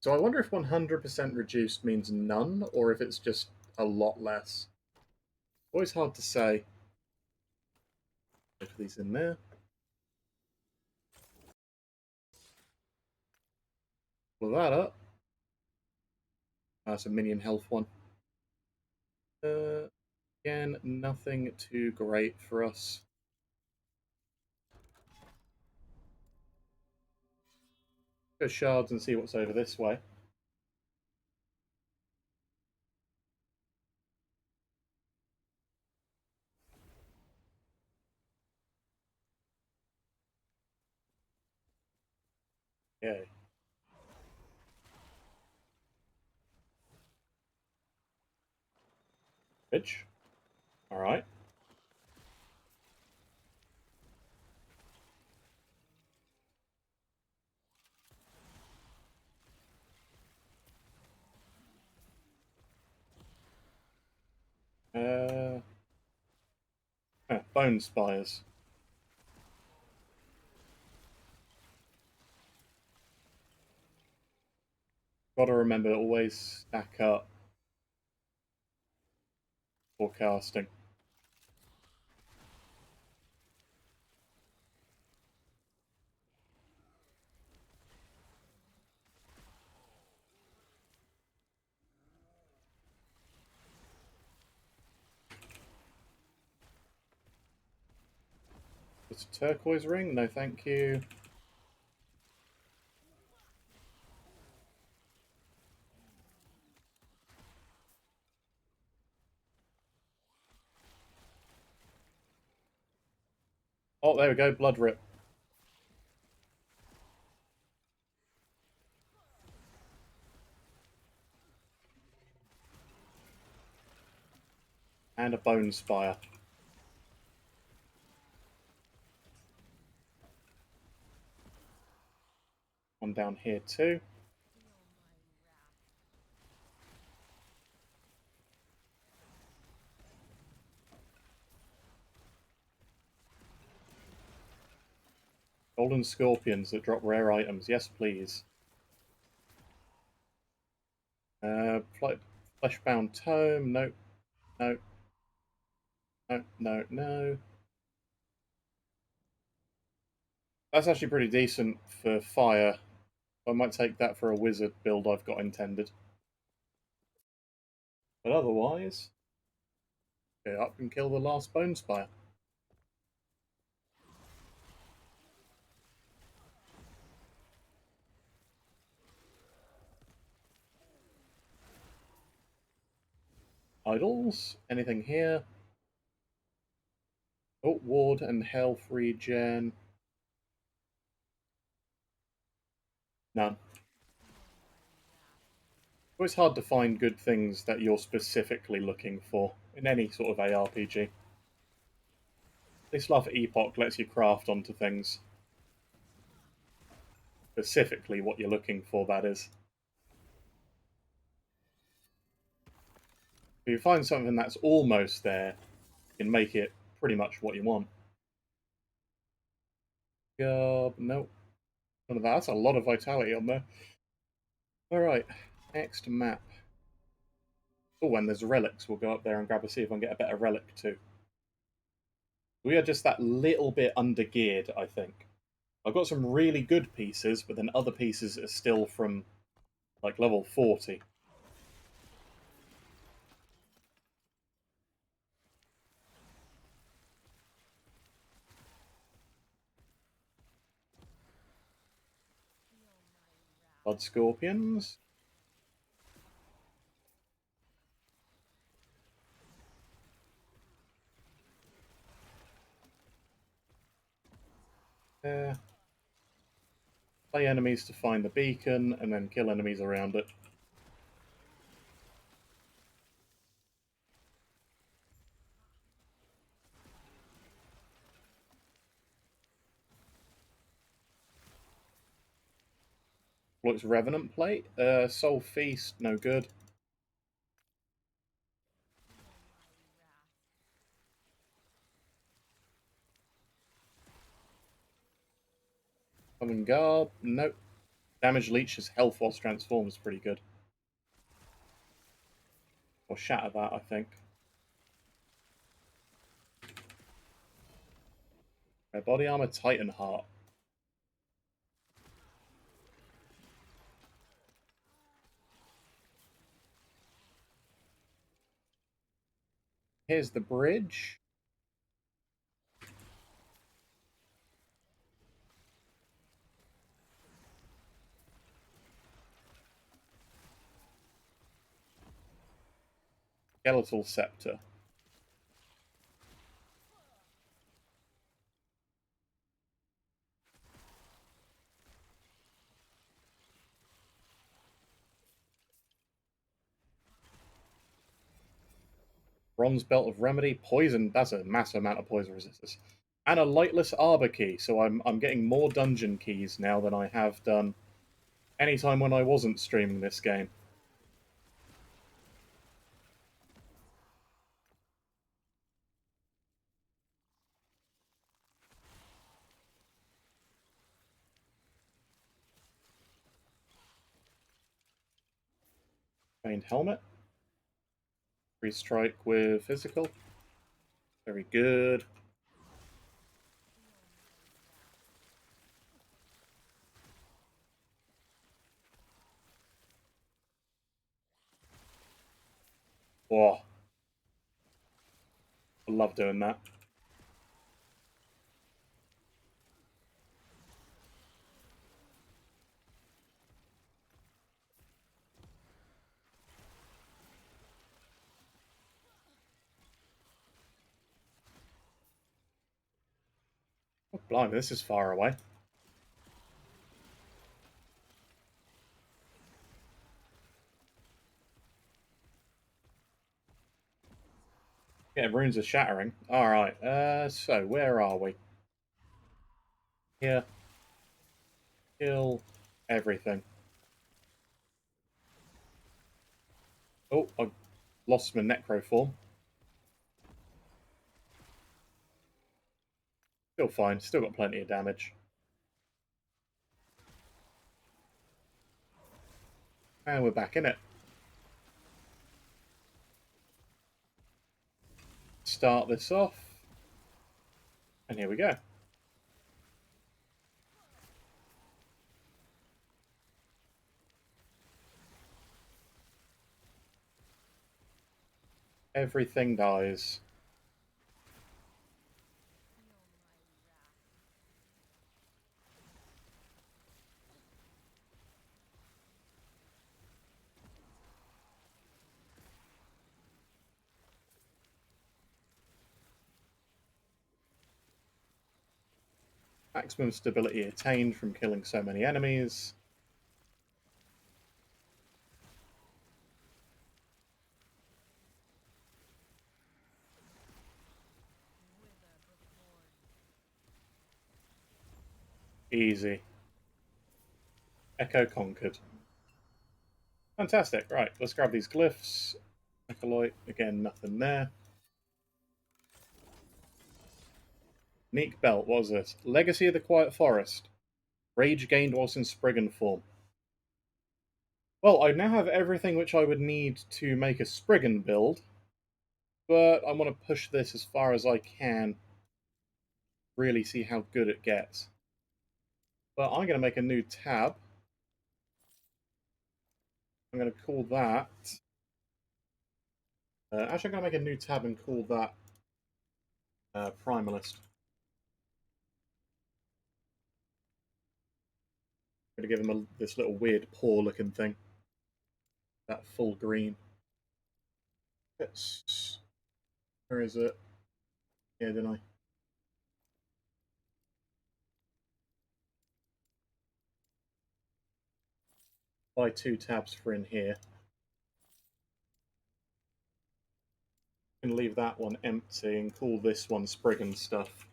So I wonder if 100% reduced means none, or if it's just a lot less. Always hard to say. Put these in there. Pull that up. That's a minion health one. Again, nothing too great for us. Go shards and see what's over this way. Yay. Bridge. Alright. Bone spires. Gotta remember to always stack up for casting. It's a turquoise ring? No, thank you. Oh, there we go. Blood rip. And a bone spire. One down here too. Golden scorpions that drop rare items. Yes, please. Fleshbound tome. Nope. Nope. No, no, no. That's actually pretty decent for fire. I might take that for a wizard build I've got intended. But otherwise, go up and kill the last bone spire. Idols? Anything here? Oh, ward and health regen. None. It's hard to find good things that you're specifically looking for in any sort of ARPG. This love Epoch lets you craft onto things. Specifically what you're looking for, that is. If you find something that's almost there, you can make it pretty much what you want. Nope. None of that. That's a lot of vitality on there. Alright, next map. Oh, when there's relics, we'll go up there and grab a see if I can get a better relic too. We are just that little bit under-geared, I think. I've got some really good pieces, but then other pieces are still from, like, level 40. Blood Scorpions. Play enemies to find the beacon, and then kill enemies around it. Looks Revenant Plate. Soul Feast, no good. Common Garb, nope. Damage Leech's health whilst transformed is pretty good. Or Shatter that, I think. Body Armor, Titan Heart. Here's the bridge. Skeletal Scepter. Bronze Belt of Remedy. Poison. That's a massive amount of poison resistance. And a Lightless Arbor Key. So I'm getting more dungeon keys now than I have done anytime when I wasn't streaming this game. Famed Helmet. Free Strike with Physical. Very good. Whoa. I love doing that. Oh, blimey, this is far away. Yeah, runes are shattering. Alright, so where are we? Here. Kill everything. Oh, I lost my necro form. Still fine, still got plenty of damage. And we're back in it. Start this off. And here we go. Everything dies. Maximum stability attained from killing so many enemies. Easy. Echo conquered. Fantastic. Right, let's grab these glyphs. Acolyte, again, nothing there. Unique belt, what was this? Legacy of the Quiet Forest. Rage gained whilst in Spriggan form. Well, I now have everything which I would need to make a Spriggan build, but I want to push this as far as I can, really see how good it gets. But I'm going to make a new tab. I'm going to call that... actually, I'm going to make a new tab and call that Primalist. I'm going to give him this little weird paw-looking thing. That full green. Where is it? Yeah, didn't I? Buy 2 tabs for in here. And leave that one empty and call this one Spriggan stuff.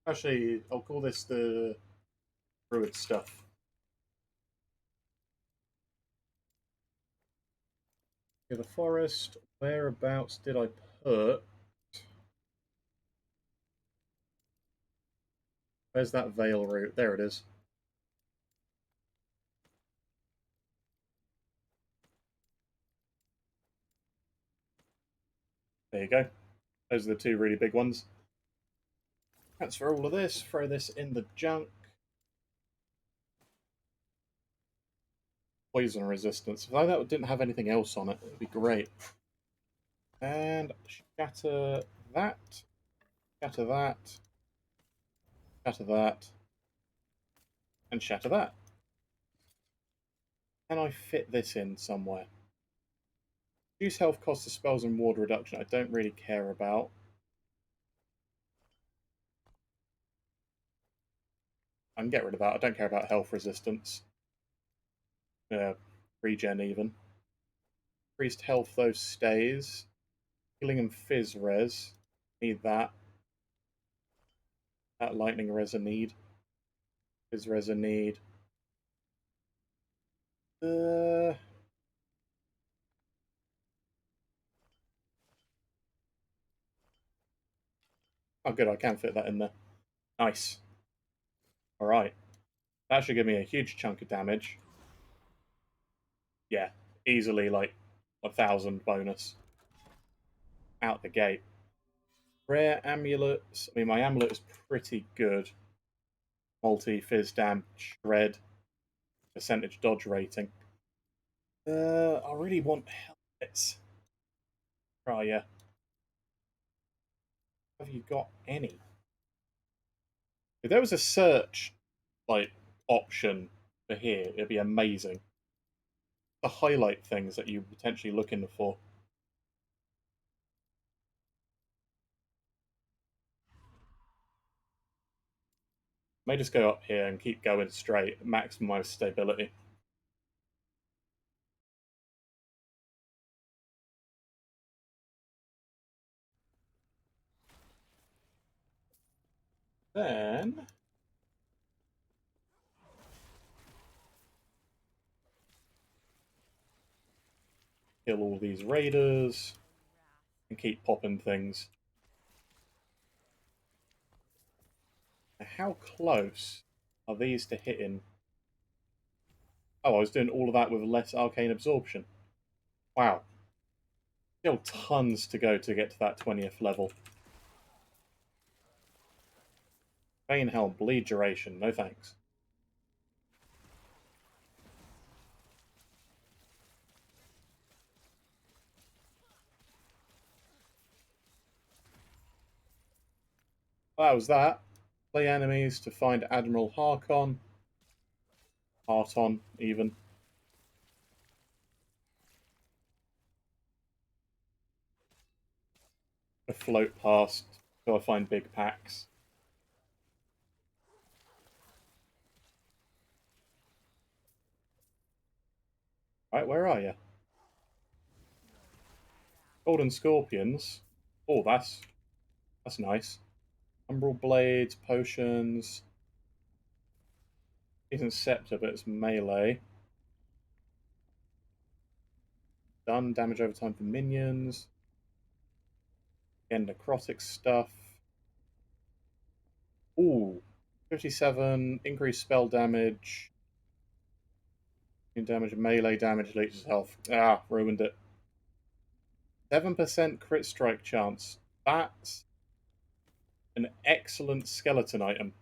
Actually, I'll call this the Druid stuff. Okay, the forest, whereabouts did I put? Where's that Vale route? There it is. There you go. Those are the 2 really big ones. Transfer all of this, throw this in the junk. Poison resistance. If that didn't have anything else on it, it would be great. And shatter that. Shatter that. Shatter that. And shatter that. Can I fit this in somewhere? Reduce health cost of spells and ward reduction. I don't really care about. I can get rid of that. I don't care about health resistance. Regen even. Increased health though stays. Healing and fizz res. Need that. That lightning res a need. Fizz res a need. Oh good, I can fit that in there. Nice. Alright. That should give me a huge chunk of damage. Yeah, easily like 1,000 bonus. Out the gate. Rare amulets. I mean, my amulet is pretty good. Multi-fizz dam, shred, percentage dodge rating. I really want helmets. Oh, yeah. Have you got any? If there was a search, like, option for here, it'd be amazing. To highlight things that you're potentially looking for. May just go up here and keep going straight, maximize stability. Then kill all these raiders and keep popping things. Now, how close are these to hitting? Oh, I was doing all of that with less arcane absorption. Wow. Still tons to go to get to that 20th level. Bane Helm, bleed duration, no thanks. Well, that was that. Play enemies to find Admiral Harkon. Harton, even. A float past till I find big packs. Right, where are you? Golden Scorpions. Oh, that's nice. Umbral Blades, potions. Isn't scepter, but it's melee. Done. Damage over time for minions. Again, necrotic stuff. Ooh. 57. Increased spell damage. Damage, melee damage, leeches health. Ah, ruined it. 7% crit strike chance. That's an excellent skeleton item.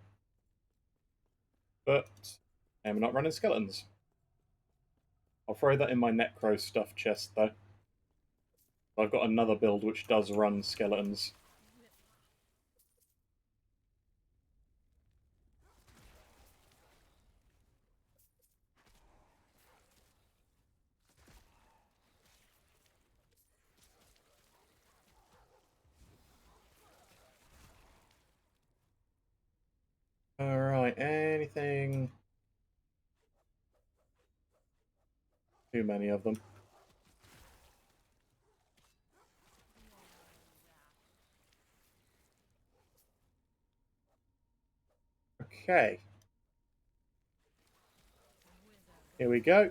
But I'm not running skeletons. I'll throw that in my necro stuff chest, though. I've got another build which does run skeletons. Alright, anything... Too many of them. Okay. Here we go.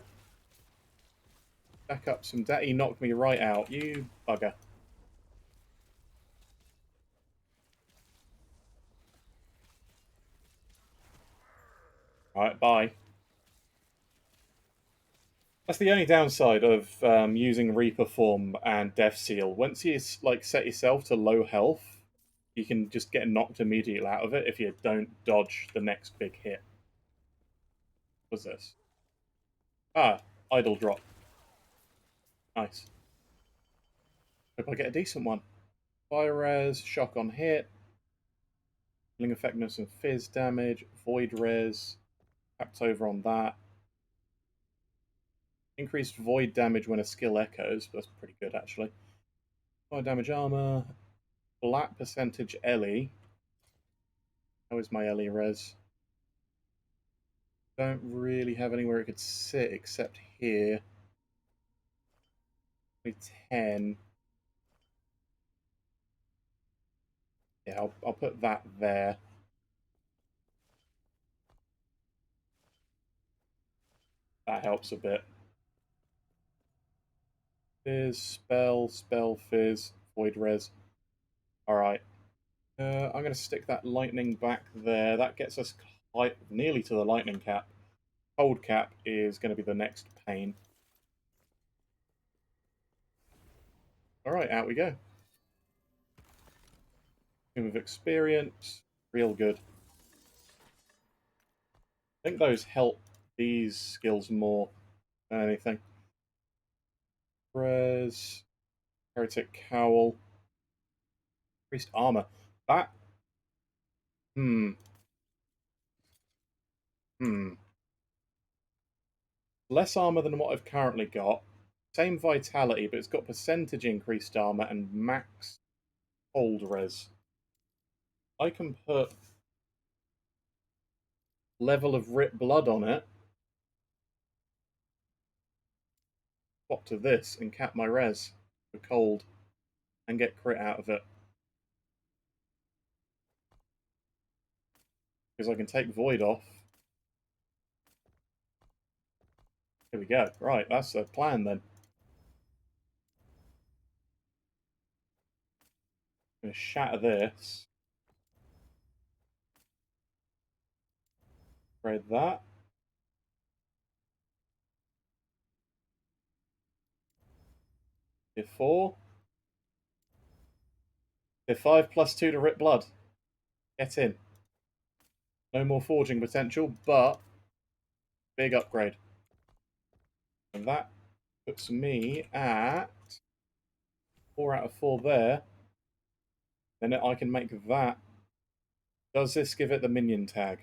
Back up some debt. He knocked me right out. You bugger. Alright, bye. That's the only downside of using Reaper Form and Death Seal. Once you set yourself to low health, you can just get knocked immediately out of it if you don't dodge the next big hit. What's this? Ah, idle drop. Nice. Hope I get a decent one. Fire res, shock on hit, healing effectiveness and fizz damage, void res, tapped over on that. Increased void damage when a skill echoes, that's pretty good actually. Fire damage armor, flat percentage Ellie. How is my Ellie res? Don't really have anywhere it could sit except here. Maybe 10. Yeah, I'll put that there. That helps a bit. Fizz, spell, fizz, void res. Alright. I'm going to stick that lightning back there. That gets us nearly to the lightning cap. Cold cap is going to be the next pain. Alright, out we go. With experience, real good. I think those help these skills more than anything. Res, Heretic Cowl, Increased Armor. That... Hmm. Less armor than what I've currently got. Same vitality, but it's got percentage increased armor and max hold res. I can put level of rip blood on it, swap to this, and cap my res for cold, and get crit out of it. Because I can take void off. Here we go. Right, that's the plan then. I'm going to shatter this. Spread that. Tier 4. Tier 5 plus 2 to rip blood. Get in. No more forging potential, but big upgrade. And that puts me at 4 out of 4 there. Then I can make that. Does this give it the minion tag?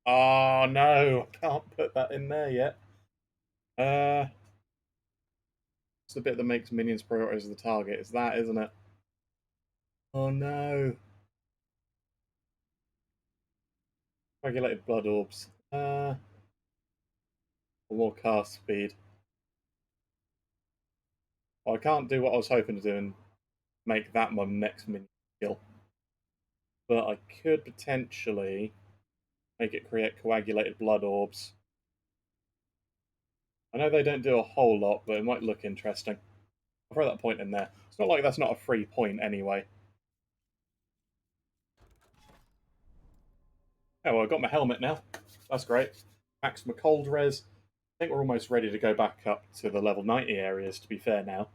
Oh no, I can't put that in there yet. It's the bit that makes minions prioritize the target. It's that, isn't it? Oh no. Regulated blood orbs. More cast speed. Well, I can't do what I was hoping to do and make that my next minion skill. but I could potentially make it create coagulated blood orbs. I know they don't do a whole lot, but it might look interesting. I'll throw that point in there. It's not like that's not a free point anyway. Oh, well, I've got my helmet now. That's great. Max my cold res. I think we're almost ready to go back up to the level 90 areas, to be fair now.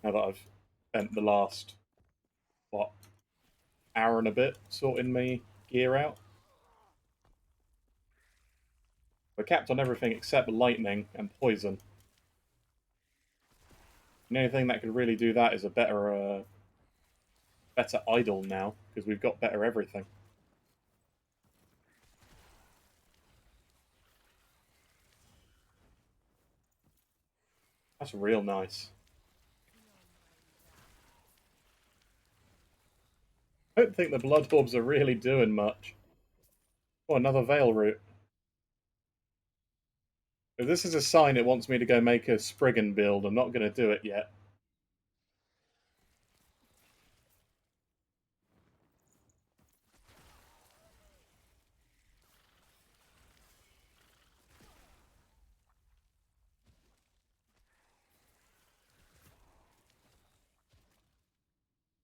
Now that I've spent the last, what, hour and a bit sorting me gear out. We're capped on everything except lightning and poison. The only thing that could really do that is a better idol now, because we've got better everything. That's real nice. I don't think the blood orbs are really doing much. Oh, another veil root. If this is a sign it wants me to go make a Spriggan build, I'm not going to do it yet.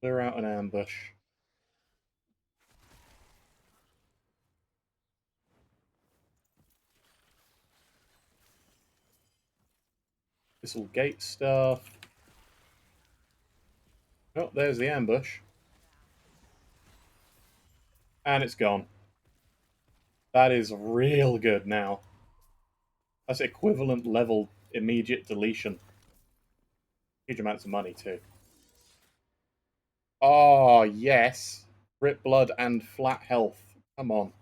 Clear out an ambush. This'll gate stuff. Oh, there's the ambush. And it's gone. That is real good now. That's equivalent level immediate deletion. Huge amounts of money, too. Oh, yes. Rip blood and flat health. Come on.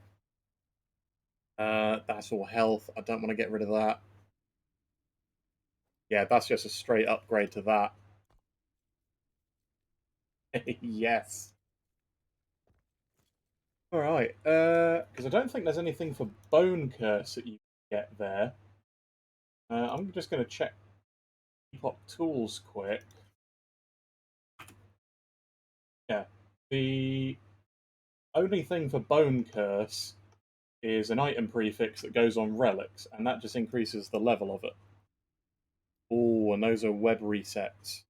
That's all health. I don't want to get rid of that. Yeah, that's just a straight upgrade to that. Yes. Alright, because I don't think there's anything for Bone Curse that you can get there. I'm just going to check Epoch Tools quick. Yeah, the only thing for Bone Curse is an item prefix that goes on relics, and that just increases the level of it. Oh, and those are web resets.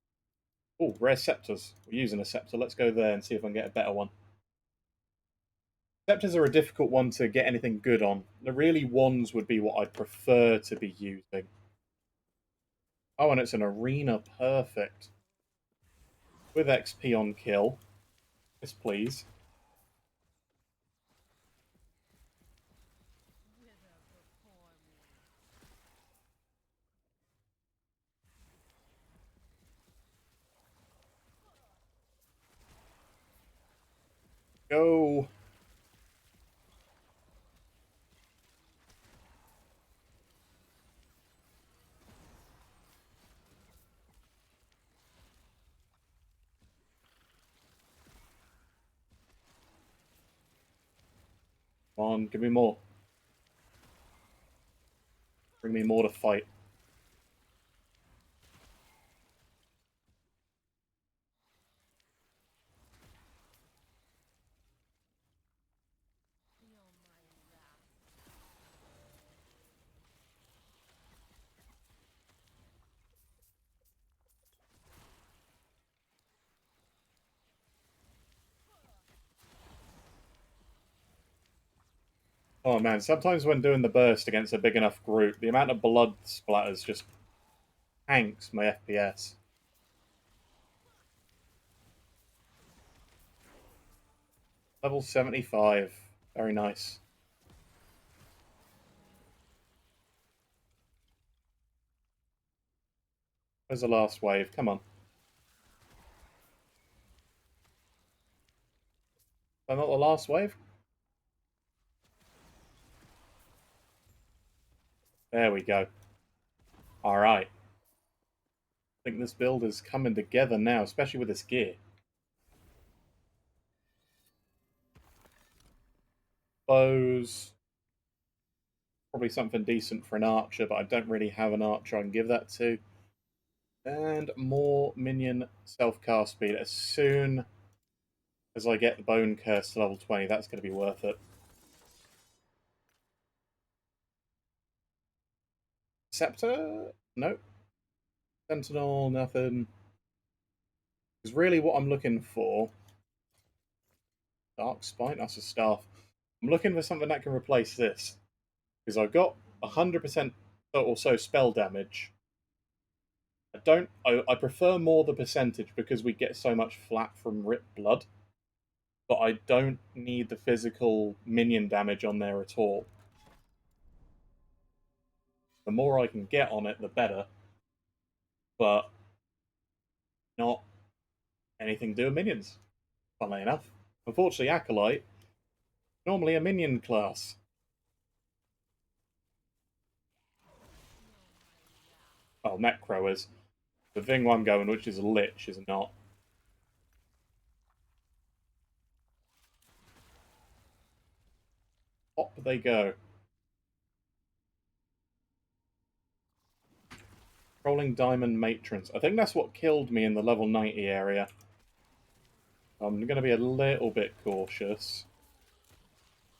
Oh, rare scepters. We're using a scepter. Let's go there and see if I can get a better one. Scepters are a difficult one to get anything good on. The really wands would be what I'd prefer to be using. Oh, and it's an arena. Perfect. With XP on kill. Yes, please. Go. Come on, give me more. Bring me more to fight. Oh man, sometimes when doing the burst against a big enough group, the amount of blood splatters just tanks my FPS. Level 75. Very nice. Where's the last wave? Come on. Is that not the last wave? There we go. Alright. I think this build is coming together now, especially with this gear. Bows. Probably something decent for an archer, but I don't really have an archer I can give that to. And more minion self-cast speed as soon as I get the Bone Curse to level 20, that's going to be worth it. Scepter? Nope. Sentinel, nothing. Because really what I'm looking for... Dark Spine? That's a staff. I'm looking for something that can replace this. Because I've got 100% or so spell damage. I prefer more the percentage because we get so much flat from ripped blood. But I don't need the physical minion damage on there at all. The more I can get on it, the better. But not anything to do with minions, funnily enough. Unfortunately, Acolyte, normally a minion class. Well, Necro is. The thing I'm going, which is a Lich, is not. Up they go. Rolling Diamond Matrons. I think that's what killed me in the level 90 area. I'm going to be a little bit cautious.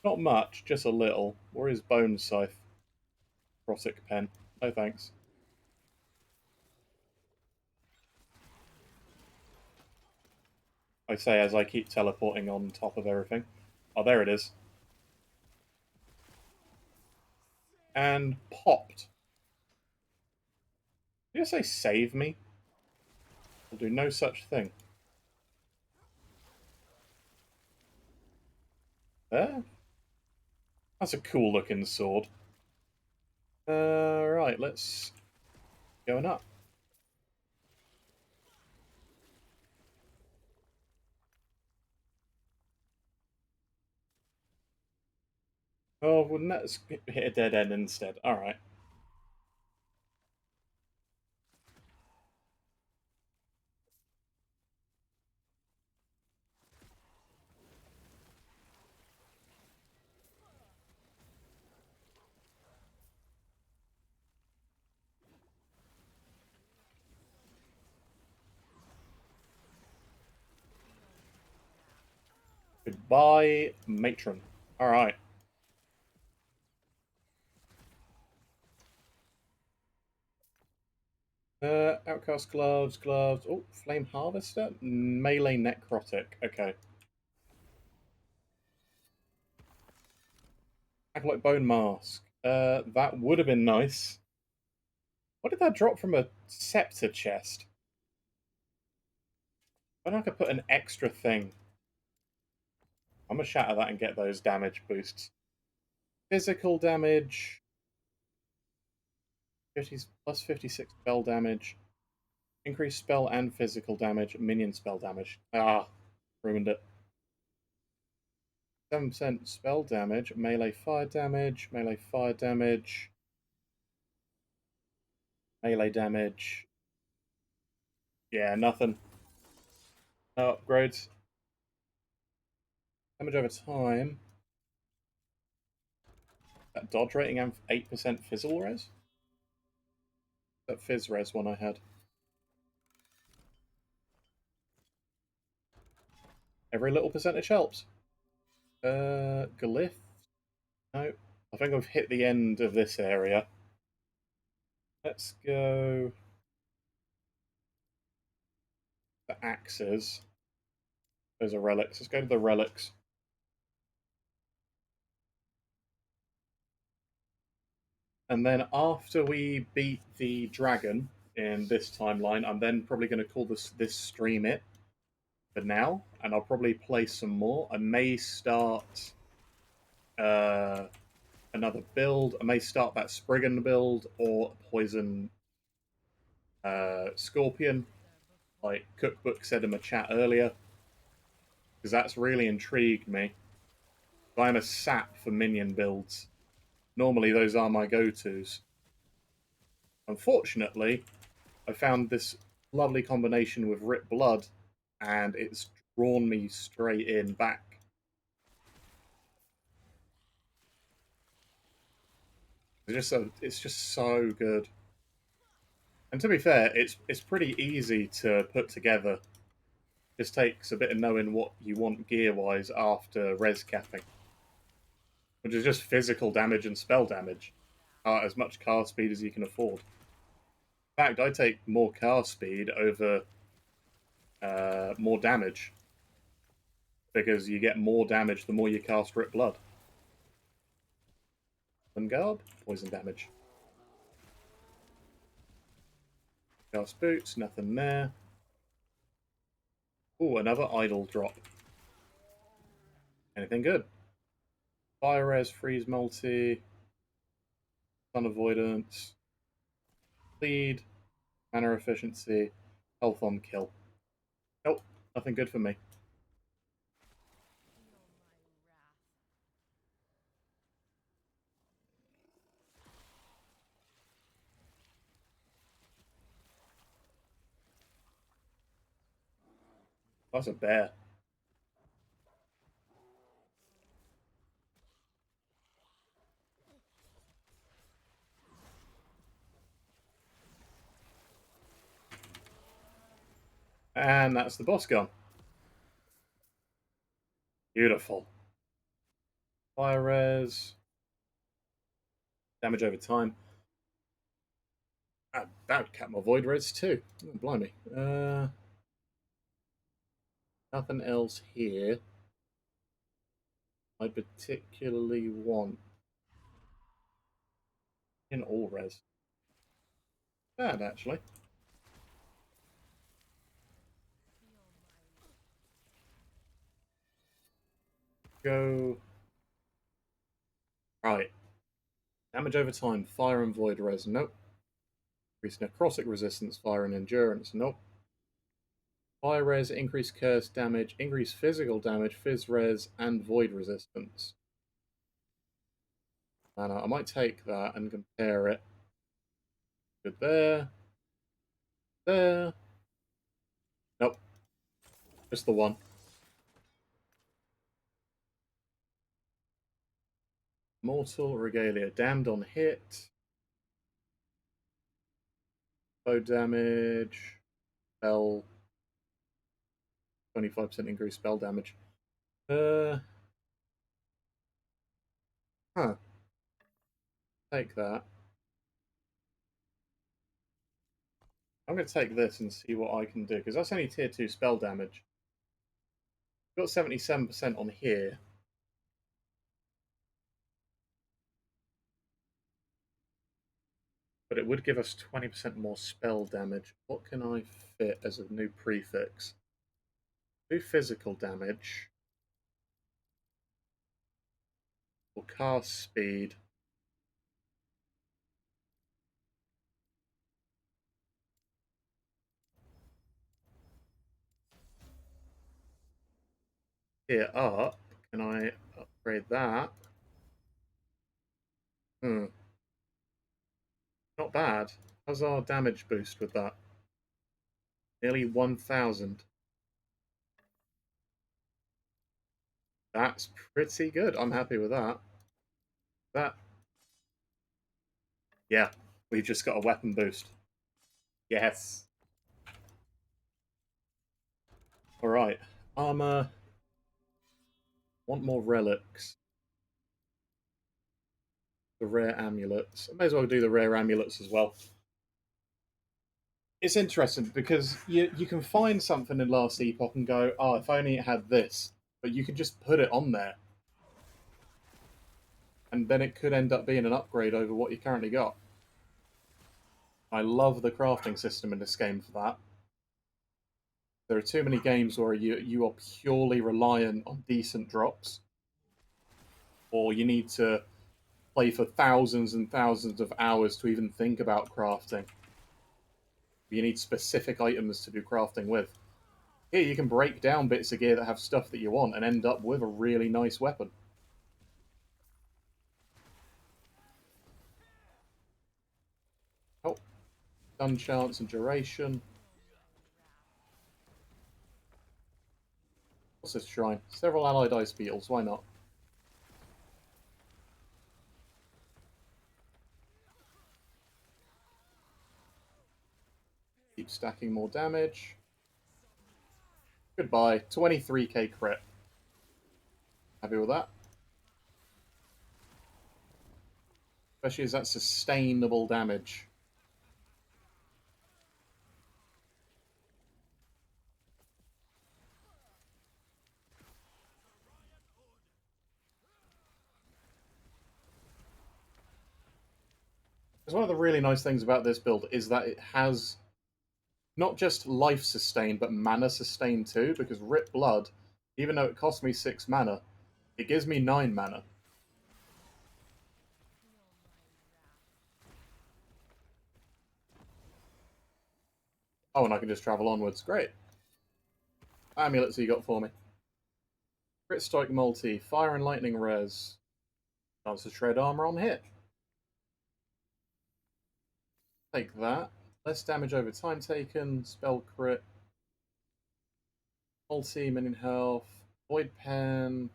Not much, just a little. Where is Bone Scythe? Crossic Pen. No thanks. I say as I keep teleporting on top of everything. Oh, there it is. And popped. Did you say save me? I'll do no such thing. There? That's a cool looking sword. Right, let's... Going up. Oh, wouldn't that hit a dead end instead? Alright. Goodbye, Matron. Alright. Outcast gloves. Oh, Flame Harvester? Melee Necrotic. Okay. Acolyte Bone Mask. That would have been nice. What did that drop from a Scepter chest? I don't know if I could put an extra thing. I'm gonna shatter that and get those damage boosts. Physical damage. 50, plus 56 spell damage. Increased spell and physical damage. Minion spell damage. Ah, ruined it. 7% spell damage. Melee fire damage. Melee fire damage. Melee damage. Yeah, nothing. No upgrades. Damage over time. That dodge rating and 8% fizzle res? That fizz res one I had. Every little percentage helps. Glyph? No. I think I've hit the end of this area. Let's go... The axes. Those are relics. Let's go to the relics. And then after we beat the dragon in this timeline, I'm then probably going to call this stream it for now, and I'll probably play some more. I may start another build. I may start that Spriggan build or Poison Scorpion, like Cookbook said in the chat earlier, because that's really intrigued me. I'm a sap for minion builds. Normally, those are my go-tos. Unfortunately, I found this lovely combination with Rip Blood, and it's drawn me straight in back. It's just so good. And to be fair, it's pretty easy to put together. Just takes a bit of knowing what you want gear-wise after res capping, which is just physical damage and spell damage. As much car speed as you can afford. In fact, I take more car speed over more damage, because you get more damage the more you cast Rip Blood. Garb, poison damage. Cast Boots, nothing there. Ooh, another idle drop. Anything good? Fire Res, Freeze Multi, Sun Avoidance, Bleed, Mana Efficiency, Health on Kill. Nope, nothing good for me. That's a bear. And that's the boss gone. Beautiful. Fire Res. Damage over time. That would cap my Void Res too. Oh, blimey. Nothing else here I particularly want. In all res. Bad, actually. Go. Right. Damage over time, fire and void res, nope. Increase necrotic resistance, fire and endurance, nope. Fire res, increase curse damage, increase physical damage, fizz res, and void resistance. And I might take that and compare it. Good there. There. Nope. Just the one. Mortal Regalia. Damned on hit. Bow damage. Spell. 25% increased spell damage. Huh. Take that. I'm going to take this and see what I can do, because that's only tier 2 spell damage. Got 77% on here. But it would give us 20% more spell damage. What can I fit as a new prefix? Do physical damage. Or cast speed. Here up. Can I upgrade that? Not bad. How's our damage boost with that? Nearly 1,000. That's pretty good. I'm happy with that. Yeah, we've just got a weapon boost. Yes. Alright. Armor. Want more relics. The rare amulets. I may as well do the rare amulets as well. It's interesting because you can find something in Last Epoch and go, oh, if only it had this. But you can just put it on there. And then it could end up being an upgrade over what you currently got. I love the crafting system in this game for that. There are too many games where you are purely reliant on decent drops. Or you need to play for thousands and thousands of hours to even think about crafting. You need specific items to do crafting with. Here you can break down bits of gear that have stuff that you want and end up with a really nice weapon. Oh, stun chance and duration. What's this shrine? Several allied ice beetles, why not? Keep stacking more damage. Goodbye. 23k crit. Happy with that? Especially as that's sustainable damage. Because one of the really nice things about this build is that it has not just life sustain, but mana sustain too, because Rip Blood, even though it costs me 6 mana, it gives me 9 mana. Oh, and I can just travel onwards. Great. Amulets you got for me. Crit Strike multi, Fire and Lightning res. Chance to shred armor on hit. Take that. Less damage over time taken, spell crit. Multi, minion health, void pen,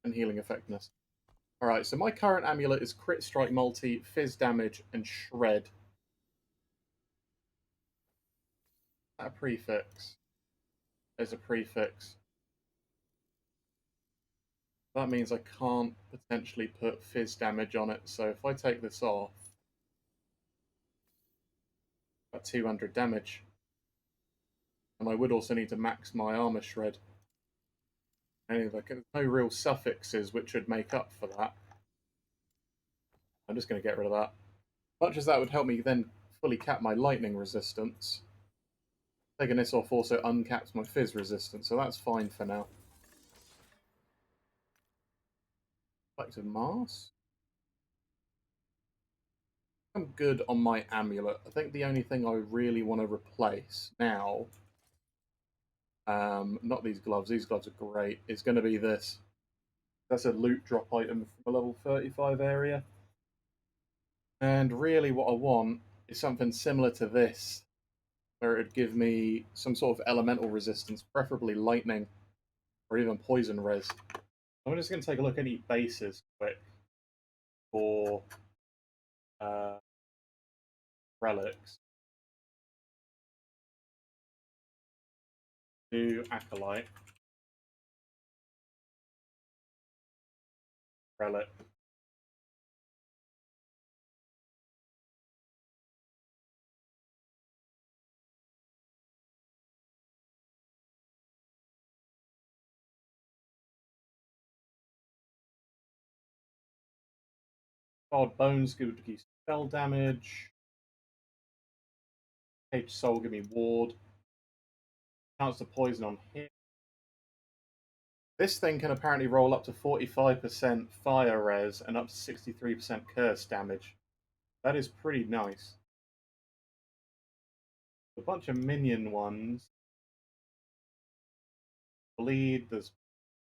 and healing effectiveness. Alright, so my current amulet is crit strike multi, fizz damage, and shred. Is that a prefix? There's a prefix. That means I can't potentially put fizz damage on it, so if I take this off, at 200 damage. And I would also need to max my armor shred. Anyway, there's no real suffixes which would make up for that. I'm just going to get rid of that. Much as that would help me then fully cap my lightning resistance, taking this off also uncaps my fizz resistance, so that's fine for now. Reflective mask. I'm good on my amulet. I think the only thing I really want to replace now, not these gloves are great, is going to be this. That's a loot drop item from a level 35 area. And really what I want is something similar to this, where it would give me some sort of elemental resistance, preferably lightning, or even poison res. I'm just going to take a look at any bases quick for relics. Do Acolyte. Relic. God Bones give you spell damage. Cage Soul give me ward. Counts to poison on hit. This thing can apparently roll up to 45% fire res and up to 63% curse damage. That is pretty nice. A bunch of minion ones. Bleed.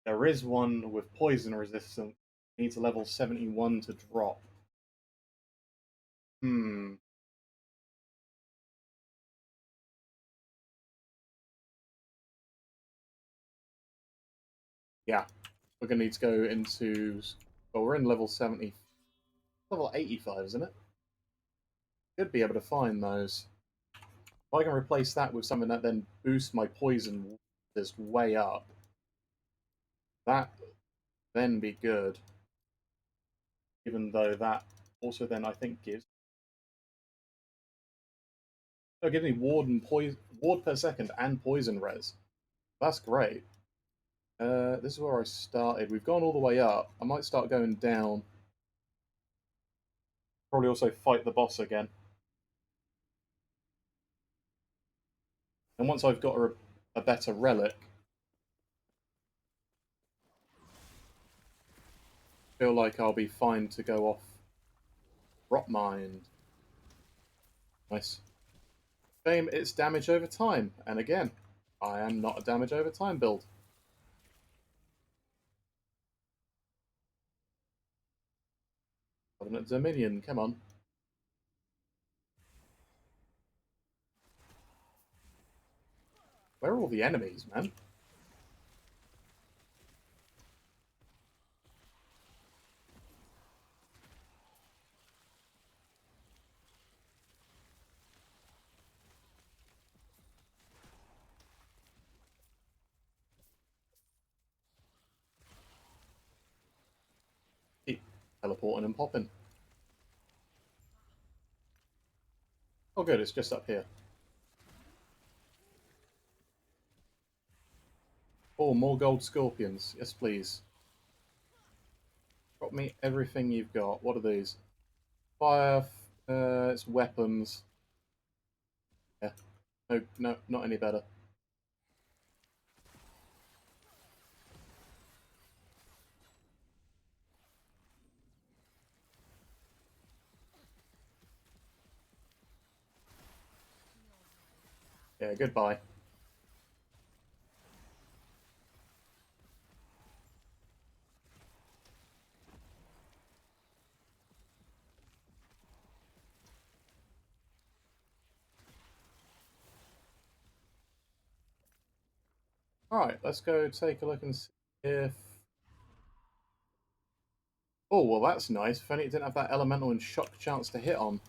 There is one with poison resistance. Needs a level 71 to drop. Yeah. We're going to need to go into... Well, we're in level 70. Level 85, isn't it? Should be able to find those. If I can replace that with something that then boosts my poison just way up, that then be good. Even though that also then I think gives... Oh, give me ward per second and poison res. That's great. This is where I started. We've gone all the way up. I might start going down. Probably also fight the boss again. And once I've got a better relic, I feel like I'll be fine to go off Rot Mind. Nice. Shame it's damage over time. And again, I am not a damage over time build. Covenant Dominion, come on. Where are all the enemies, man? teleporting and popping. Oh good, it's just up here. Oh, more gold scorpions. Yes, please. Drop me everything you've got. What are these? Fire, it's weapons. Yeah. No, no, not any better. Yeah, goodbye. Alright, let's go take a look and see if... Oh, well that's nice. If only it didn't have that elemental and shock chance to hit on.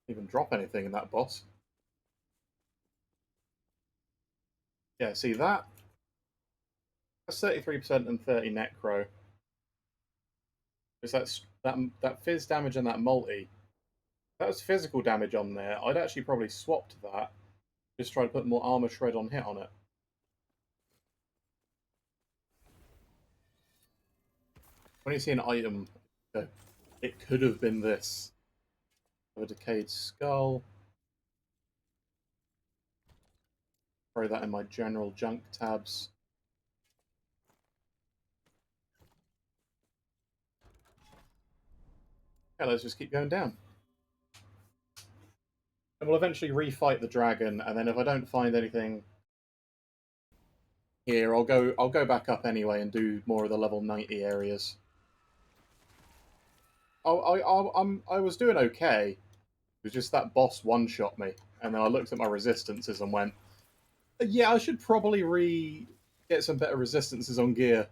Even drop anything in that boss. Yeah, see that? That's 33% and 30 necro. Because that fizz damage and that multi. That was physical damage on there. I'd actually probably swapped that. Just try to put more armor shred on hit on it. When you see an item, it could have been this. A decayed skull. Throw that in my general junk tabs. Yeah, let's just keep going down. And we'll eventually refight the dragon, and then if I don't find anything here, I'll go back up anyway and do more of the level 90 areas. I was doing okay. It was just that boss one-shot me, and then I looked at my resistances and went, yeah, I should probably get some better resistances on gear.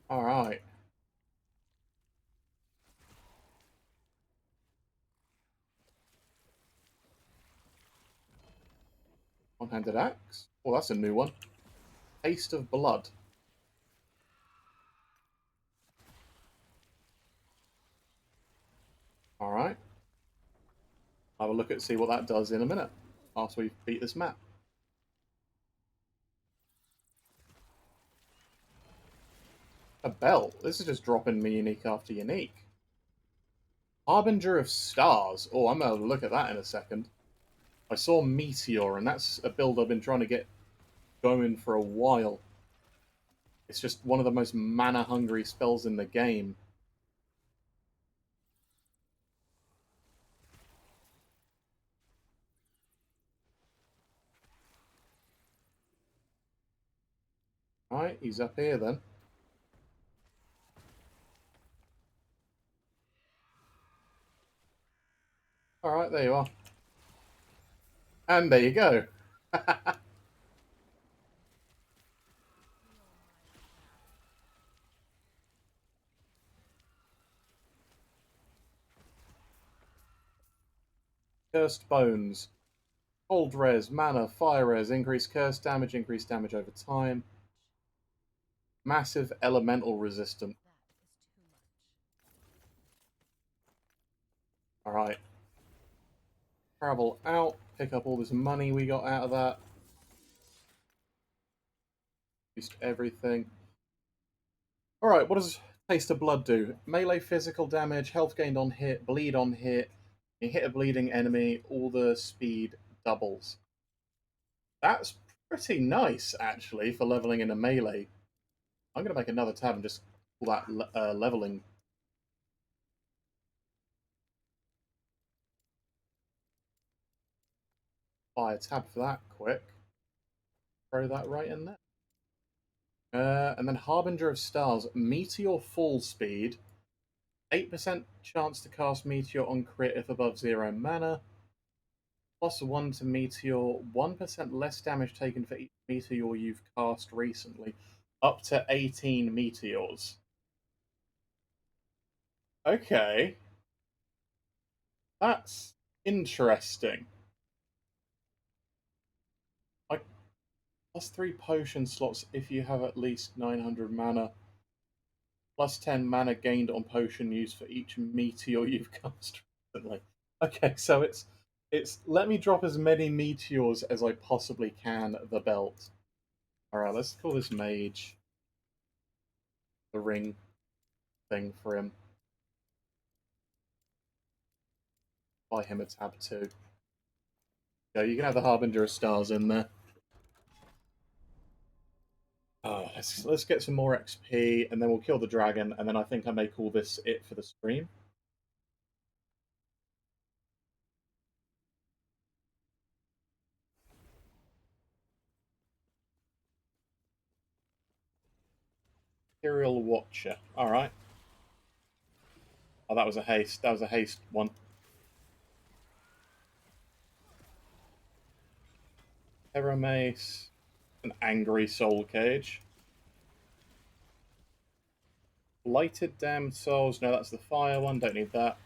Alright. One-handed axe. Oh, that's a new one. Taste of blood. Alright. I'll have a look at see what that does in a minute, after we beat this map. A belt. This is just dropping me unique after unique. Harbinger of Stars. Oh, I'm going to look at that in a second. I saw Meteor, and that's a build I've been trying to get going for a while. It's just one of the most mana-hungry spells in the game. Alright, he's up here then. Alright, there you are. And there you go. Cursed Bones. Cold res, mana, fire res, increased curse damage, increased damage over time. Massive elemental resistant. Alright. Travel out, pick up all this money we got out of that. Used everything. Alright, what does Taste of Blood do? Melee physical damage, health gained on hit, bleed on hit. You hit a bleeding enemy, all the speed doubles. That's pretty nice, actually, for leveling in a melee. I'm going to make another tab and just pull that leveling. Buy a tab for that quick. Throw that right in there. And then Harbinger of Stars, Meteor Fall Speed. 8% chance to cast Meteor on crit if above 0 mana. +1 to Meteor, 1% less damage taken for each Meteor you've cast recently. Up to 18 Meteors. Okay. That's interesting. Like, +3 potion slots if you have at least 900 mana. +10 mana gained on potion use for each meteor you've cast recently. Okay, so it's let me drop as many meteors as I possibly can at the belt. Alright, let's call this mage. The ring thing for him. Buy him a tab too. Yeah, you can have the Harbinger of Stars in there. Let's get some more XP, and then we'll kill the dragon, and then I think I may call this it for the stream. Imperial Watcher. Alright. Oh, that was a haste. That was a haste one. Terra Mace. An Angry Soul Cage. Lighted Damned Souls. No, that's the fire one. Don't need that.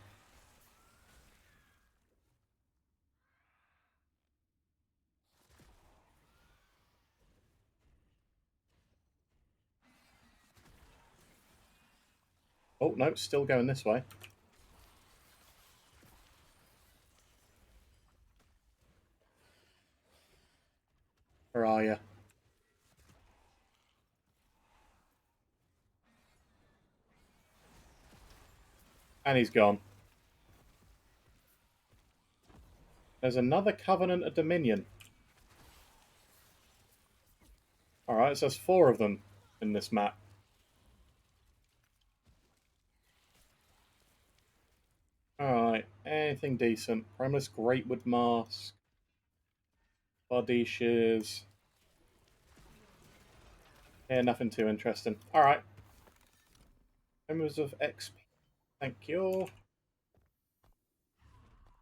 Oh, no, still going this way. Where are you? And he's gone. There's another Covenant of Dominion. Alright, so there's 4 of them in this map. Alright, anything decent. Primalist Greatwood Mask. Body shears. Yeah, nothing too interesting. Alright. Members of XP. Thank you.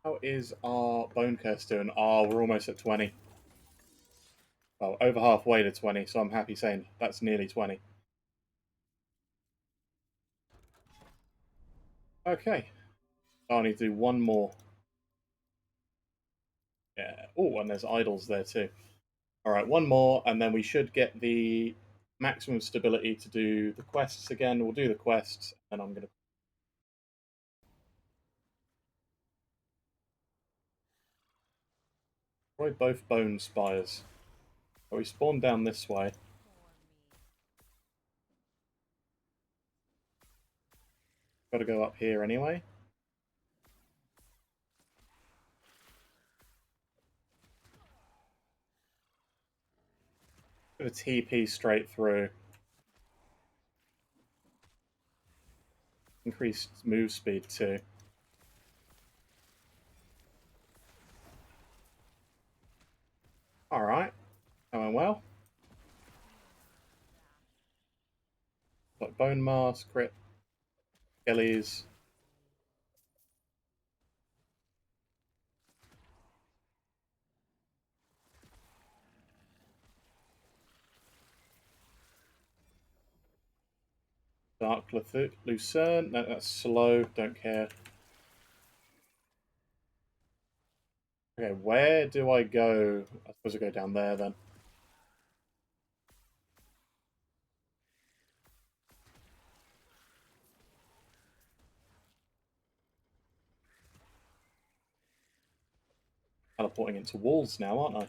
How is our Bone Curse doing? Oh, we're almost at 20. Well, over halfway to 20, so I'm happy saying that's nearly 20. Okay. I need to do one more. Yeah. Oh, and there's idols there too. Alright, one more, and then we should get the maximum stability to do the quests again. We'll do the quests, and I'm going to destroy both bone spires. Oh, we spawn down this way. Got to go up here anyway. Got a TP straight through. Increased move speed too. Alright. Going well. Like Bone Mask, Crit, Skellies. Dark Lucerne. No, that's slow. Don't care. Okay, where do I go? I suppose I go down there then. Teleporting into walls now, aren't I?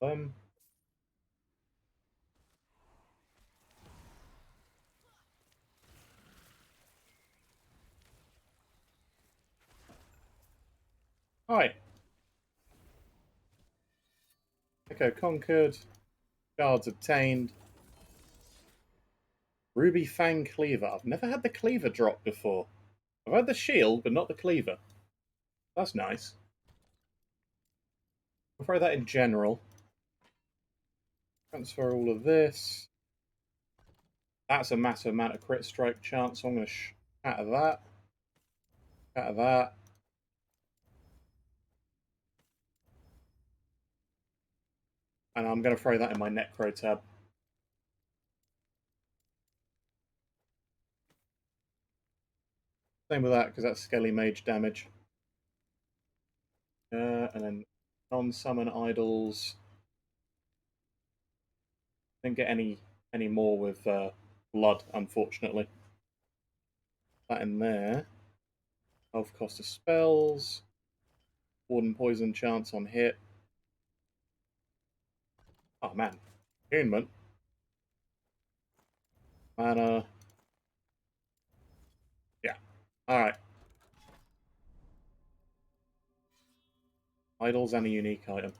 Um. Alright. Echo conquered. Guards obtained. Ruby Fang Cleaver. I've never had the cleaver drop before. I've had the shield, but not the cleaver. That's nice. I'll throw that in general. Transfer all of this. That's a massive amount of crit strike chance, so I'm going to shatter that. Shatter that. And I'm going to throw that in my Necro tab. Same with that, because that's Skelly Mage damage. And then non-summon idols. Didn't get any more with blood, unfortunately. That in there. Health cost of spells. Warden poison chance on hit. Oh man. Attunement. Mana. Yeah. Alright. Idols and a unique item.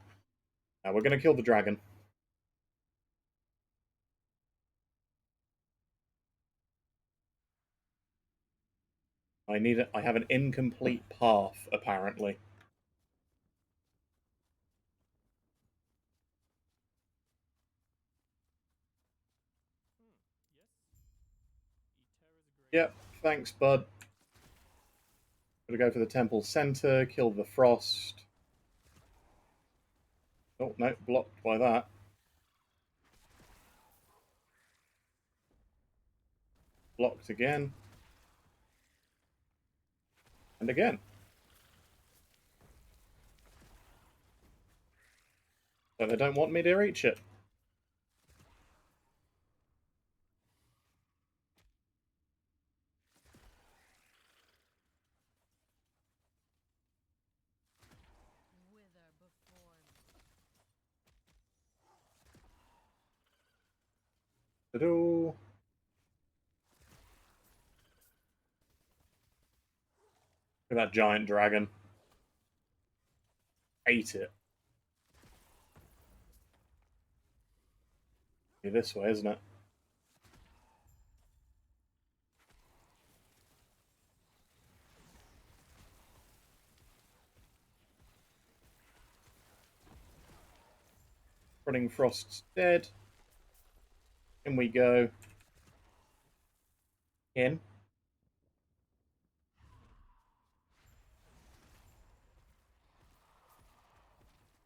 Now we're going to kill the dragon. I have an incomplete path, apparently. Yep, thanks, bud. Gonna go for the temple center, kill the frost. Oh, no, blocked by that. Blocked again. And again. So they don't want me to reach it. Wither before me. Ta-doo. Look at that giant dragon. Ate it. Be this way, isn't it? Running Frost's dead. In we go. In.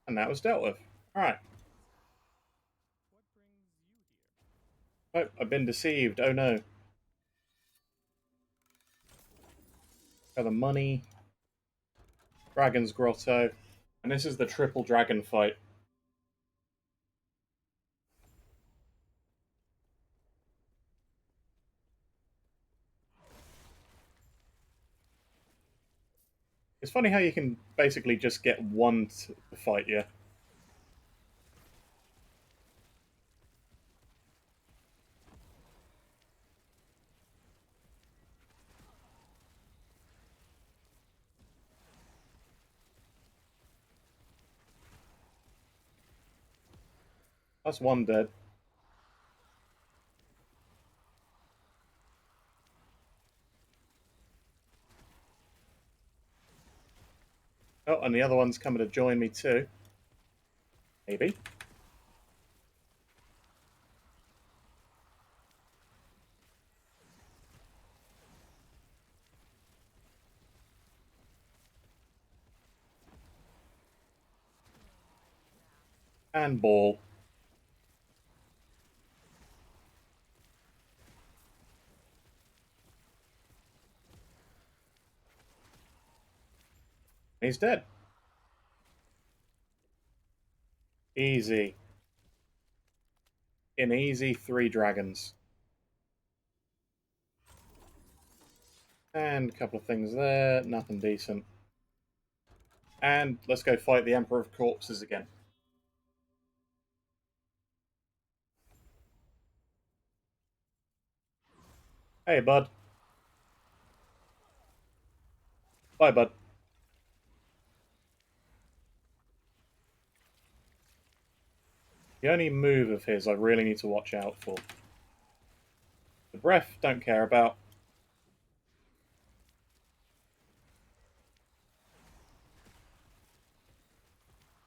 And that was dealt with. Alright. Oh, I've been deceived. Oh no. Got the money. Dragon's Grotto. And this is the triple dragon fight. It's funny how you can basically just get one to fight you. That's one dead. Oh, and the other one's coming to join me too. Maybe. And ball. He's dead. Easy. In easy, 3 dragons. And a couple of things there. Nothing decent. And let's go fight the Emperor of Corpses again. Hey, bud. Bye, bud. The only move of his I really need to watch out for. The breath, don't care about.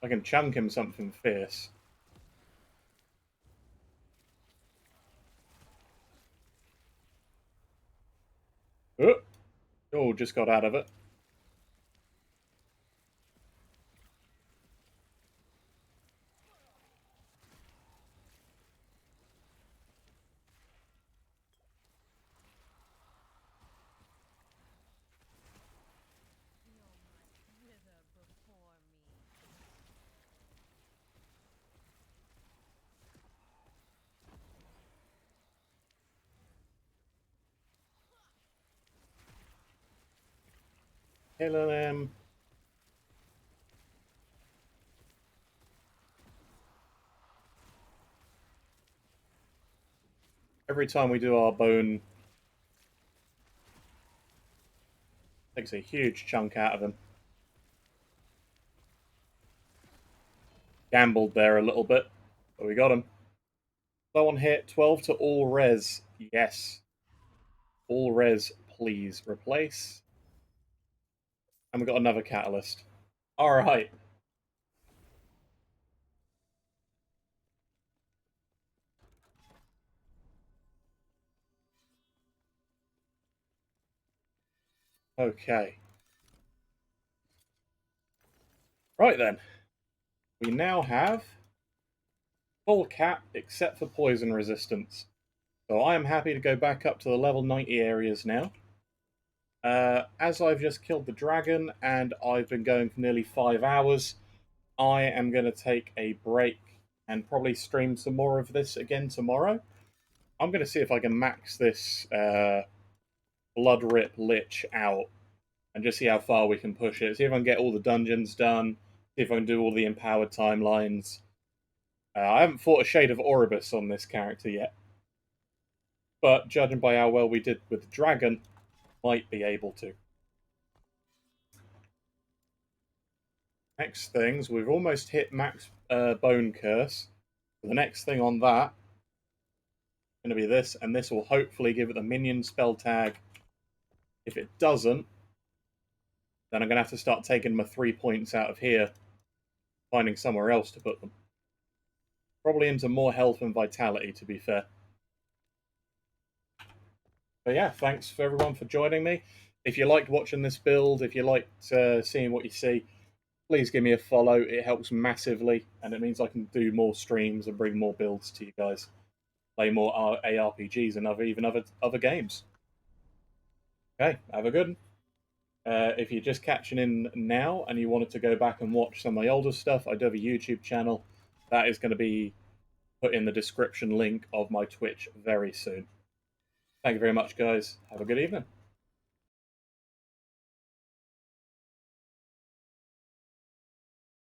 I can chunk him something fierce. Oh, just got out of it. Killing him. Every time we do our bone, takes a huge chunk out of him. Gambled there a little bit, but we got him. Low on hit, 12 to all res. Yes. All res, please replace. And we got another catalyst. Alright. Okay. Right then. We now have full cap except for poison resistance. So I am happy to go back up to the level 90 areas now. As I've just killed the dragon and I've been going for nearly 5 hours, I am going to take a break and probably stream some more of this again tomorrow. I'm going to see if I can max this Blood Rip Lich out and just see how far we can push it. See if I can get all the dungeons done, see if I can do all the empowered timelines. I haven't fought a Shade of Oribus on this character yet, but judging by how well we did with the dragon, might be able to. Next things, we've almost hit max Bone Curse. The next thing on that is going to be this, and this will hopefully give it the minion spell tag. If it doesn't, then I'm going to have to start taking my 3 points out of here, finding somewhere else to put them. Probably into more health and vitality, to be fair. But yeah, thanks for everyone for joining me. If you liked watching this build, if you liked seeing what you see, please give me a follow. It helps massively, and it means I can do more streams and bring more builds to you guys. Play more ARPGs and even other games. Okay, have a good one. If you're just catching in now and you wanted to go back and watch some of my older stuff, I do have a YouTube channel. That is going to be put in the description link of my Twitch very soon. Thank you very much, guys. Have a good evening.